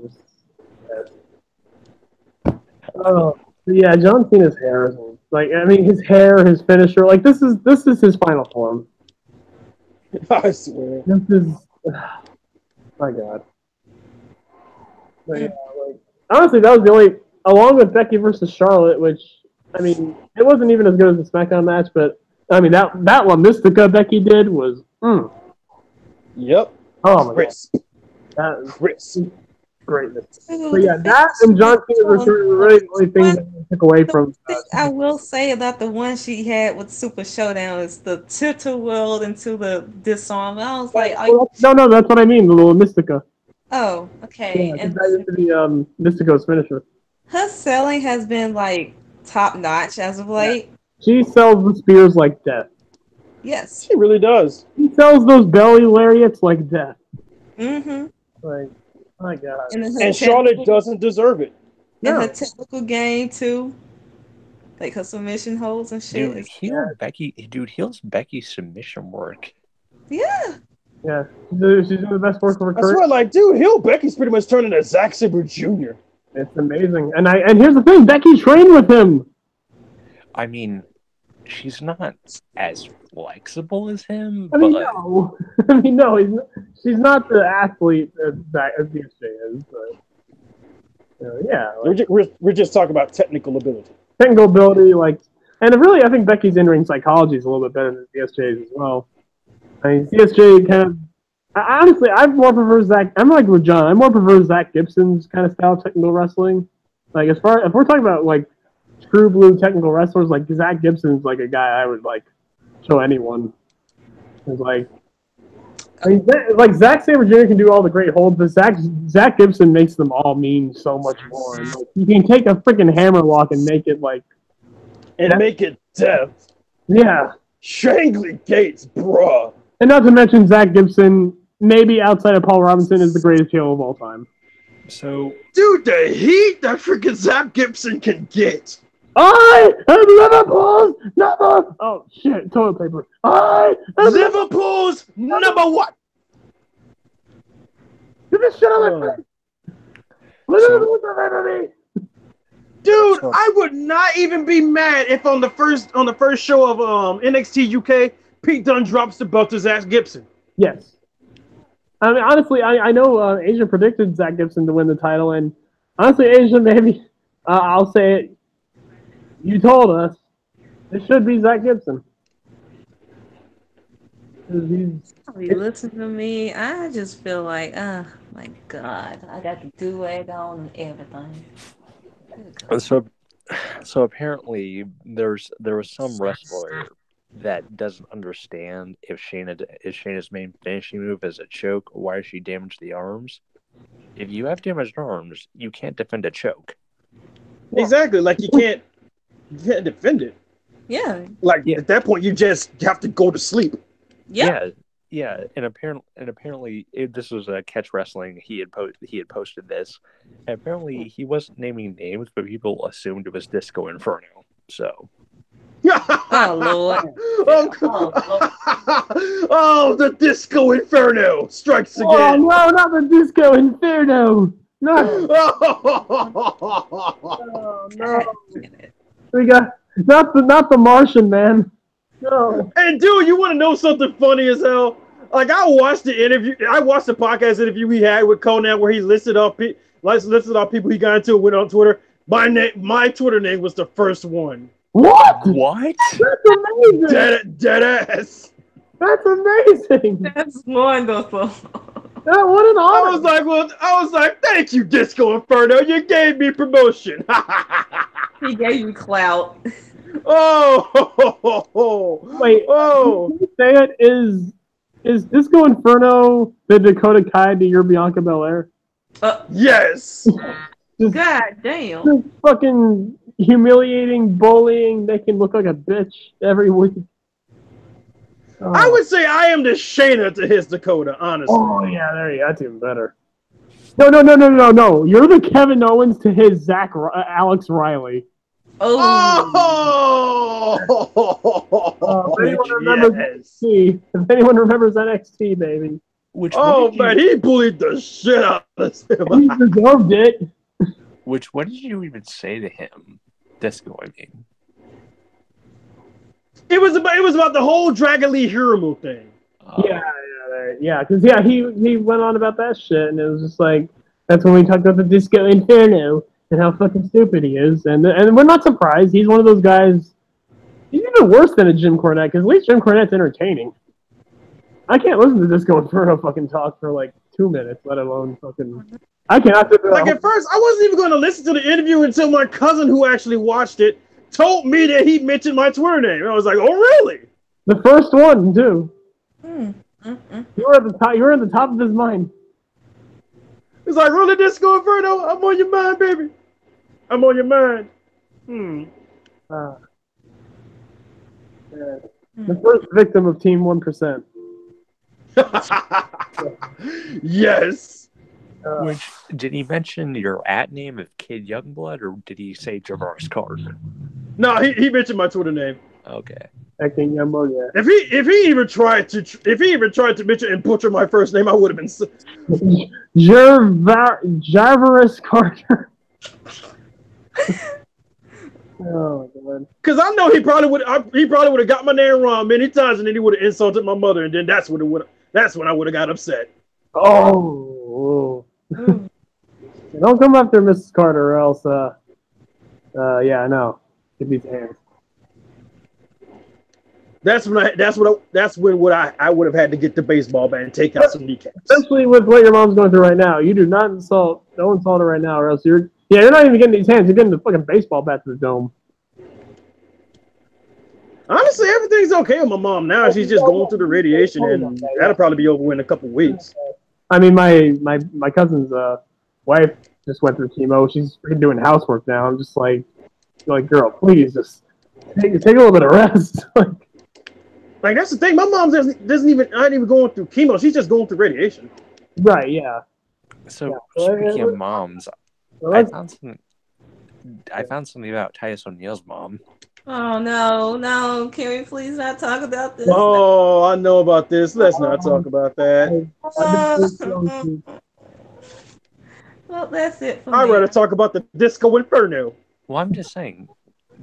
god. Oh yeah, John Cena's hair is like, I mean, his hair, his finisher, like this is his final form. I swear. This is my god. But, yeah, like, honestly, that was the only, along with Becky versus Charlotte, which, I mean, it wasn't even as good as the SmackDown match, but I mean that La Mystica Becky did was Yep. Oh my Chris. god. Chris. Greatness. So yeah, that and John Cena's return were really the only things that I took away from. I will say about the one she had with Super Showdown is the Titter World into the disarm. I was like, no, that's what I mean. The little Mystica. oh, okay. Yeah, And that used to be Mystico's finisher. her selling has been like top notch as of late. She sells the spears like death. Yes. She really does. She sells those belly lariats like death. Mm-hmm. Like, my god. And Charlotte doesn't deserve it. In her technical game too, like her submission holds and shit. Dude, heals Becky's submission work. Yeah. Yeah, she's doing the best work of her I swear, like, dude, Hill Becky's pretty much turning into Zack Sabre Jr. It's amazing, and here's the thing: Becky trained with him. I mean, she's not as flexible as him. I mean, no. I mean, no. She's not the athlete as BJ is. But, yeah. Like, We're just talking about technical ability. Technical ability, like, and really, I think Becky's in-ring psychology is a little bit better than CSJ's as well. I mean, CSJ kind of. Honestly, I more prefer Zach. I'm like with John. I more prefer Zach Gibson's kind of style of technical wrestling. Like, if we're talking about like true blue technical wrestlers, like Zach Gibson's like a guy I would like show anyone. It's like, I mean, like Zack Sabre Jr. can do all the great holds, but Zach Gibson makes them all mean so much more. And, like, you can take a freaking hammerlock and make it like, and make it death. Yeah, Shangly Gates, bruh. And not to mention Zach Gibson, maybe outside of Paul Robinson, is the greatest heel of all time. So, dude, the heat that freaking Zach Gibson can get. I am Liverpool's number. Oh shit! Toilet paper. I am Liverpool's number one. Get this shit on my face. Dude, I would not even be mad if on the first show of NXT UK, Pete Dunne drops the belt to Zach Gibson. Yes. I mean, honestly, I know Asia predicted Zach Gibson to win the title, and honestly, Asia, maybe I'll say it. You told us it should be Zach Gibson. Listen to me. I just feel like, oh my god, I got the do-rag on and everything. So apparently there was some wrestler that doesn't understand if Shayna's main finishing move is a choke, why she damaged the arms. If you have damaged arms, you can't defend a choke. Exactly, like you can't defend it. Yeah. Like at that point, you just have to go to sleep. Yeah. Yeah. And apparently, this was a Catch Wrestling. He had posted this. And apparently, he wasn't naming names, but people assumed it was Disco Inferno. So. Oh Lord! Oh, the Disco Inferno strikes again! Oh no, not the Disco Inferno! No! Oh no! We got not the Martian man. No. And dude, you want to know something funny as hell? Like I watched the podcast interview he had with Conan where he listed off people he got into with on Twitter. My Twitter name was the first one. What? That's amazing. Dead ass. That's amazing. That's wonderful. What an honor. I was like, thank you, Disco Inferno. You gave me promotion. He gave you clout. Wait. Oh. Can you say it? Is Disco Inferno the Dakota Kai to your Bianca Belair? Yes. God damn. Just fucking humiliating, bullying, making look like a bitch every week. Oh. I would say I am the Shayna to his Dakota, honestly. Oh yeah, there you go. That's even better. No. You're the Kevin Owens to his Alex Riley. Oh, If anyone remembers yes. NXT, if anyone remembers NXT, baby, Oh man, he bullied the shit out of he him. deserved it. What did you even say to him? Disco, I mean. It was about the whole Dragon Lee Hiramu thing. Because he went on about that shit, and it was just like that's when we talked about the Disco Inferno and how fucking stupid he is, and we're not surprised. He's one of those guys. He's even worse than a Jim Cornette, because at least Jim Cornette's entertaining. I can't listen to Disco Inferno fucking talk for like 2 minutes, let alone fucking. I cannot. Like at first, I wasn't even going to listen to the interview until my cousin, who actually watched it, told me that he mentioned my Twitter name. I was like, "Oh, really?" The first one too. You were at the top. You were at the top of his mind. It's like, "Really, Disco Inferno? I'm on your mind, baby. I'm on your mind." The first victim of Team 1%. Yes. Which did he mention your @name of Kid Youngblood, or did he say Javaris Carter? No, he mentioned my Twitter name. Okay. Acting Yambo, If he even tried to mention and butcher my first name, I would have been. Javaris Carter. Oh god. Because I know he probably would have got my name wrong many times, and then he would have insulted my mother, and then that's when I would have got upset. Oh. Don't come after Mrs. Carter, or else. Yeah, no. Get these hands. That's when I would have had to get the baseball bat and take out some kneecaps. Especially with what your mom's going through right now. You do not insult. Don't insult her right now, or else you're not even getting these hands. You're getting the fucking baseball bat to the dome. Honestly, everything's okay with my mom now. She's just going through the radiation, and that'll probably be over in a couple weeks. I mean, my cousin's wife just went through chemo. She's doing housework now. I'm just like, girl, please just take a little bit of rest. Like that's the thing. My mom not even going through chemo. She's just going through radiation. Right? Yeah. So speaking of moms, I found something about Titus O'Neil's mom. Oh no! Can we please not talk about this? Oh, I know about this. Let's not talk about that. Well, that's it for me. I'd rather talk about the Disco Inferno. Well, I'm just saying,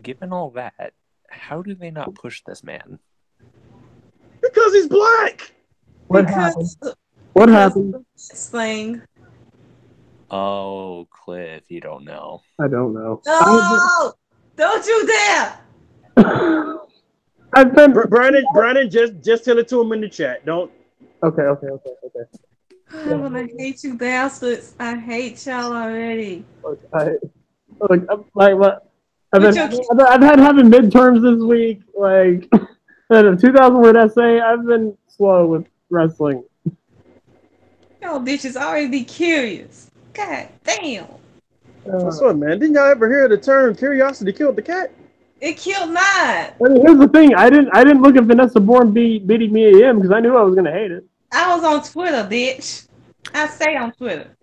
given all that, how do they not push this man? Because he's black. What happened? Thing. Oh, Cliff, you don't know. I don't know. No! Don't you dare! I've been Brandon, just tell it to him in the chat. Don't. Okay. I'm gonna hate you bastards. I hate y'all already. I've had having midterms this week. Like, and a 2,000-word essay. I've been slow with wrestling. Y'all bitches already be curious. God damn. What's up, man? Didn't y'all ever hear the term "curiosity killed the cat"? It killed mine. I mean, here's the thing. I didn't look at Vanessa Bourne beating me AM because I knew I was gonna hate it. I was on Twitter, bitch. I stay on Twitter.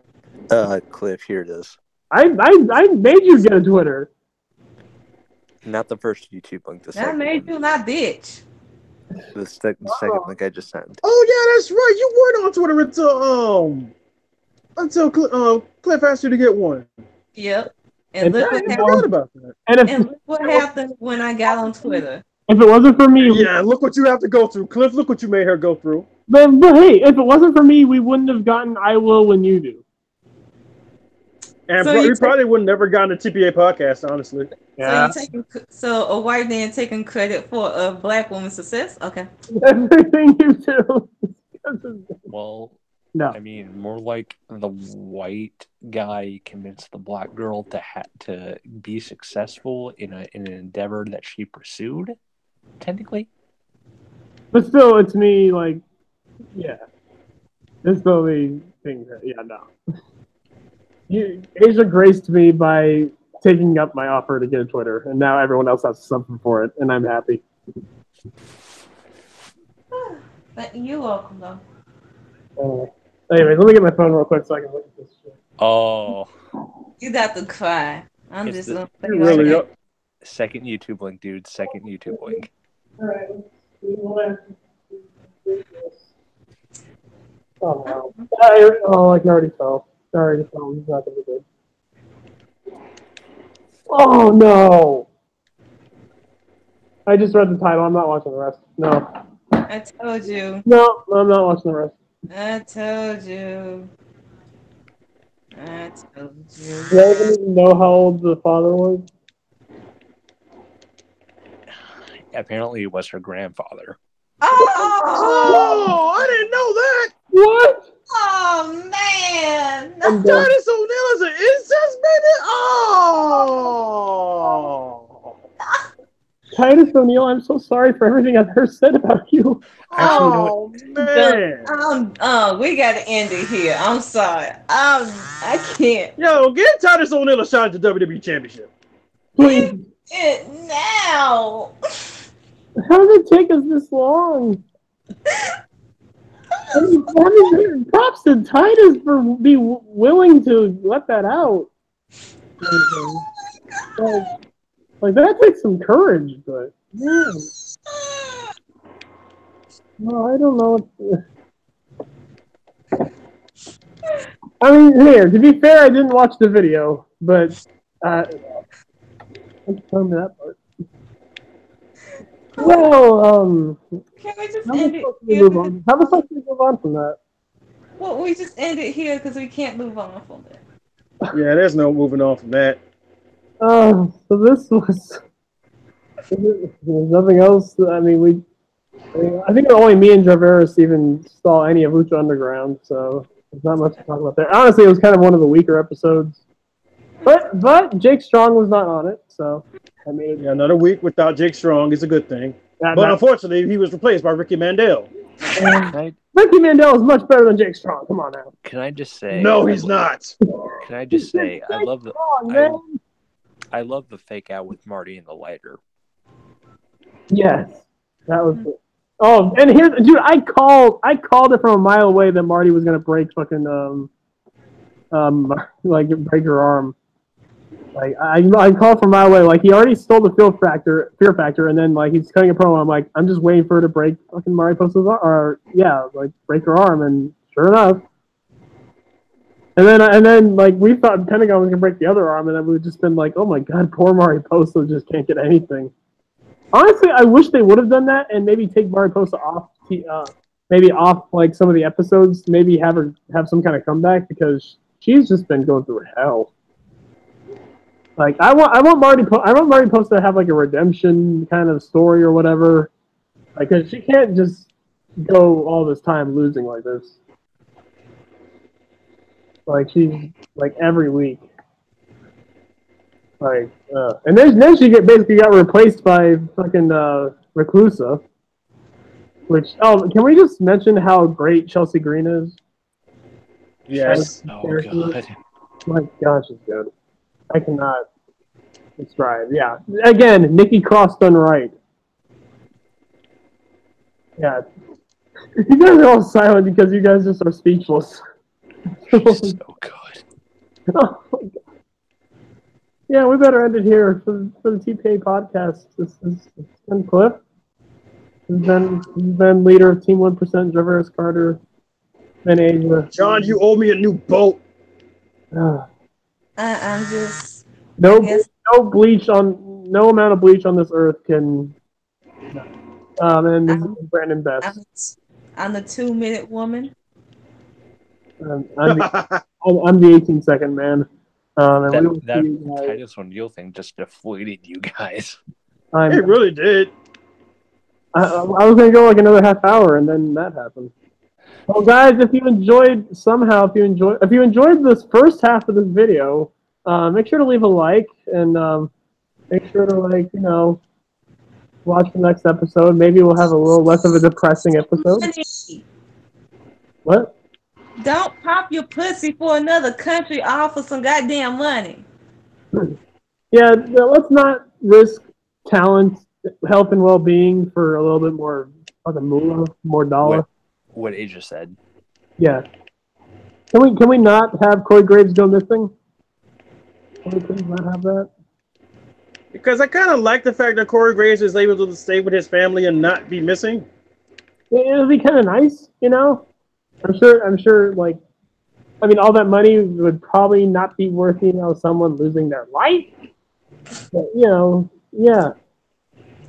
Cliff, here it is. I made you get a Twitter. Not the first YouTube link. The I second made one. you my bitch. The second link I just sent. Oh yeah, that's right. You weren't on Twitter until Cliff asked you to get one. Yep. And look what I happened. forgot about that. And look what happened when I got on Twitter. If it wasn't for me, Yeah, look what you have to go through, Cliff. Look what you made her go through. but hey, if it wasn't for me, we wouldn't have gotten I Will When You Do. And So we probably would never gotten a TPA podcast, honestly. Yeah. So a white man taking credit for a black woman's success? Okay. Everything you do. Well, No. I mean, more like the white guy convinced the black girl to be successful in an endeavor that she pursued. Technically, But still, it's me. Like, yeah. It's the only thing. No. Asia graced me by taking up my offer to get a Twitter, and now everyone else has something for it, and I'm happy. But you're welcome, though. Anyways, let me get my phone real quick so I can look at this shit. oh, You got to cry. I'm It's just the- gonna say You really right are. Second YouTube link, dude. Second YouTube link. All right. Oh no! I can already tell. I already tell he's not gonna be good. Oh no! I just read the title. I'm not watching the rest. No. I told you. No, I'm not watching the rest. I told you. I told you. Do I even know how old the father was? Apparently, it was her grandfather. Oh, I didn't know that. What? oh man. I'm done. Titus O'Neil is an incest baby. Oh. Titus O'Neil, I'm so sorry for everything I've heard said about you. Actually, you know Oh man. We gotta end it here. I'm sorry. I can't. Yo, give Titus O'Neil a shot at the WWE Championship. Please. It now. How did it take us this long? I mean, props to Titus for being willing to let that out. Like that takes some courage, but man. No, I don't know. I mean, here, to be fair, I didn't watch the video, but let's tell me that part. Well, Can we just how am I end it supposed to here? move on? How am I supposed to move on from that? Well, we just end it here because we can't move on from it. Yeah, there's no moving on from that. So this was. There's nothing else. I mean, I think only me and Jarveris even saw any of Lucha Underground, so there's not much to talk about there. Honestly, it was kind of one of the weaker episodes. But Jake Strong was not on it, so I mean, Yeah, another week without Jake Strong is a good thing. that, But unfortunately, he was replaced by Ricky Mandel. Ricky Mandel is much better than Jake Strong. Come on now. Can I just say? No, he's not. Can I just say? I love the. Strong, man. I love the fake out with Marty and the lighter. Yes, that was it. Oh, and here, dude, I called it from a mile away that Marty was gonna break fucking like break her arm. Like I called from a mile away. Like he already stole the fear factor, and then like he's cutting a promo. I'm like, I'm just waiting for her to break fucking Marty Post's arm, or like break her arm, and sure enough. And then like we thought Pentagon was gonna break the other arm, and then we've just been like, oh my god, poor Marty Posto just can't get anything. Honestly, I wish they would have done that and maybe take Mariposa off, maybe off like some of the episodes. Maybe have her have some kind of comeback because she's just been going through hell. Like I want Marty Post to have like a redemption kind of story or whatever. Like, cause she can't just go all this time losing like this. Like she's like every week. Like, and then she basically got replaced by fucking Reclusa. Which, can we just mention how great Chelsea Green is? Yes. Oh god. My gosh, she's good. I cannot describe. Yeah. Again, Nikki Cross done right. Yeah. You guys are all silent because you guys just are speechless. She's so good. Oh my god. Yeah, we better end it here for the TPA podcast. This has been Cliff. He's been leader of Team 1%, Jarveris Carter, and Asia. John, you owe me a new boat. I'm just. No bleach on no amount of bleach on this earth can. And this is Brandon Best. I'm the 2-minute woman. I'm the 18-second man. And That Titus O'Neil thing just deflated you guys. It really did. I was gonna go like another half hour, and then that happened. Well, guys, if you enjoyed this first half of this video, make sure to leave a like and make sure to watch the next episode. Maybe we'll have a little less of a depressing episode. What? Don't pop your pussy for another country off for some goddamn money. Yeah, let's not risk talent, health, and well-being for a little bit more fucking moolah, more dollar. What Asia said. Yeah. Can we not have Corey Graves go missing? Can we please not have that? Because I kind of like the fact that Corey Graves is able to stay with his family and not be missing. It would be kind of nice, you know. I'm sure. Like, I mean, all that money would probably not be worth, someone losing their life. But, yeah.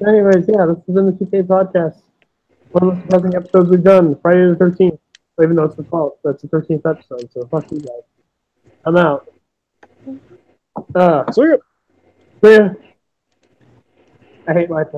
Anyways, yeah, this has been the TPA podcast. One of the most surprising episodes we've done. Friday the 13th. Even though it's the 12th, that's the 13th episode. So fuck you guys. I'm out. So yeah. I hate life now.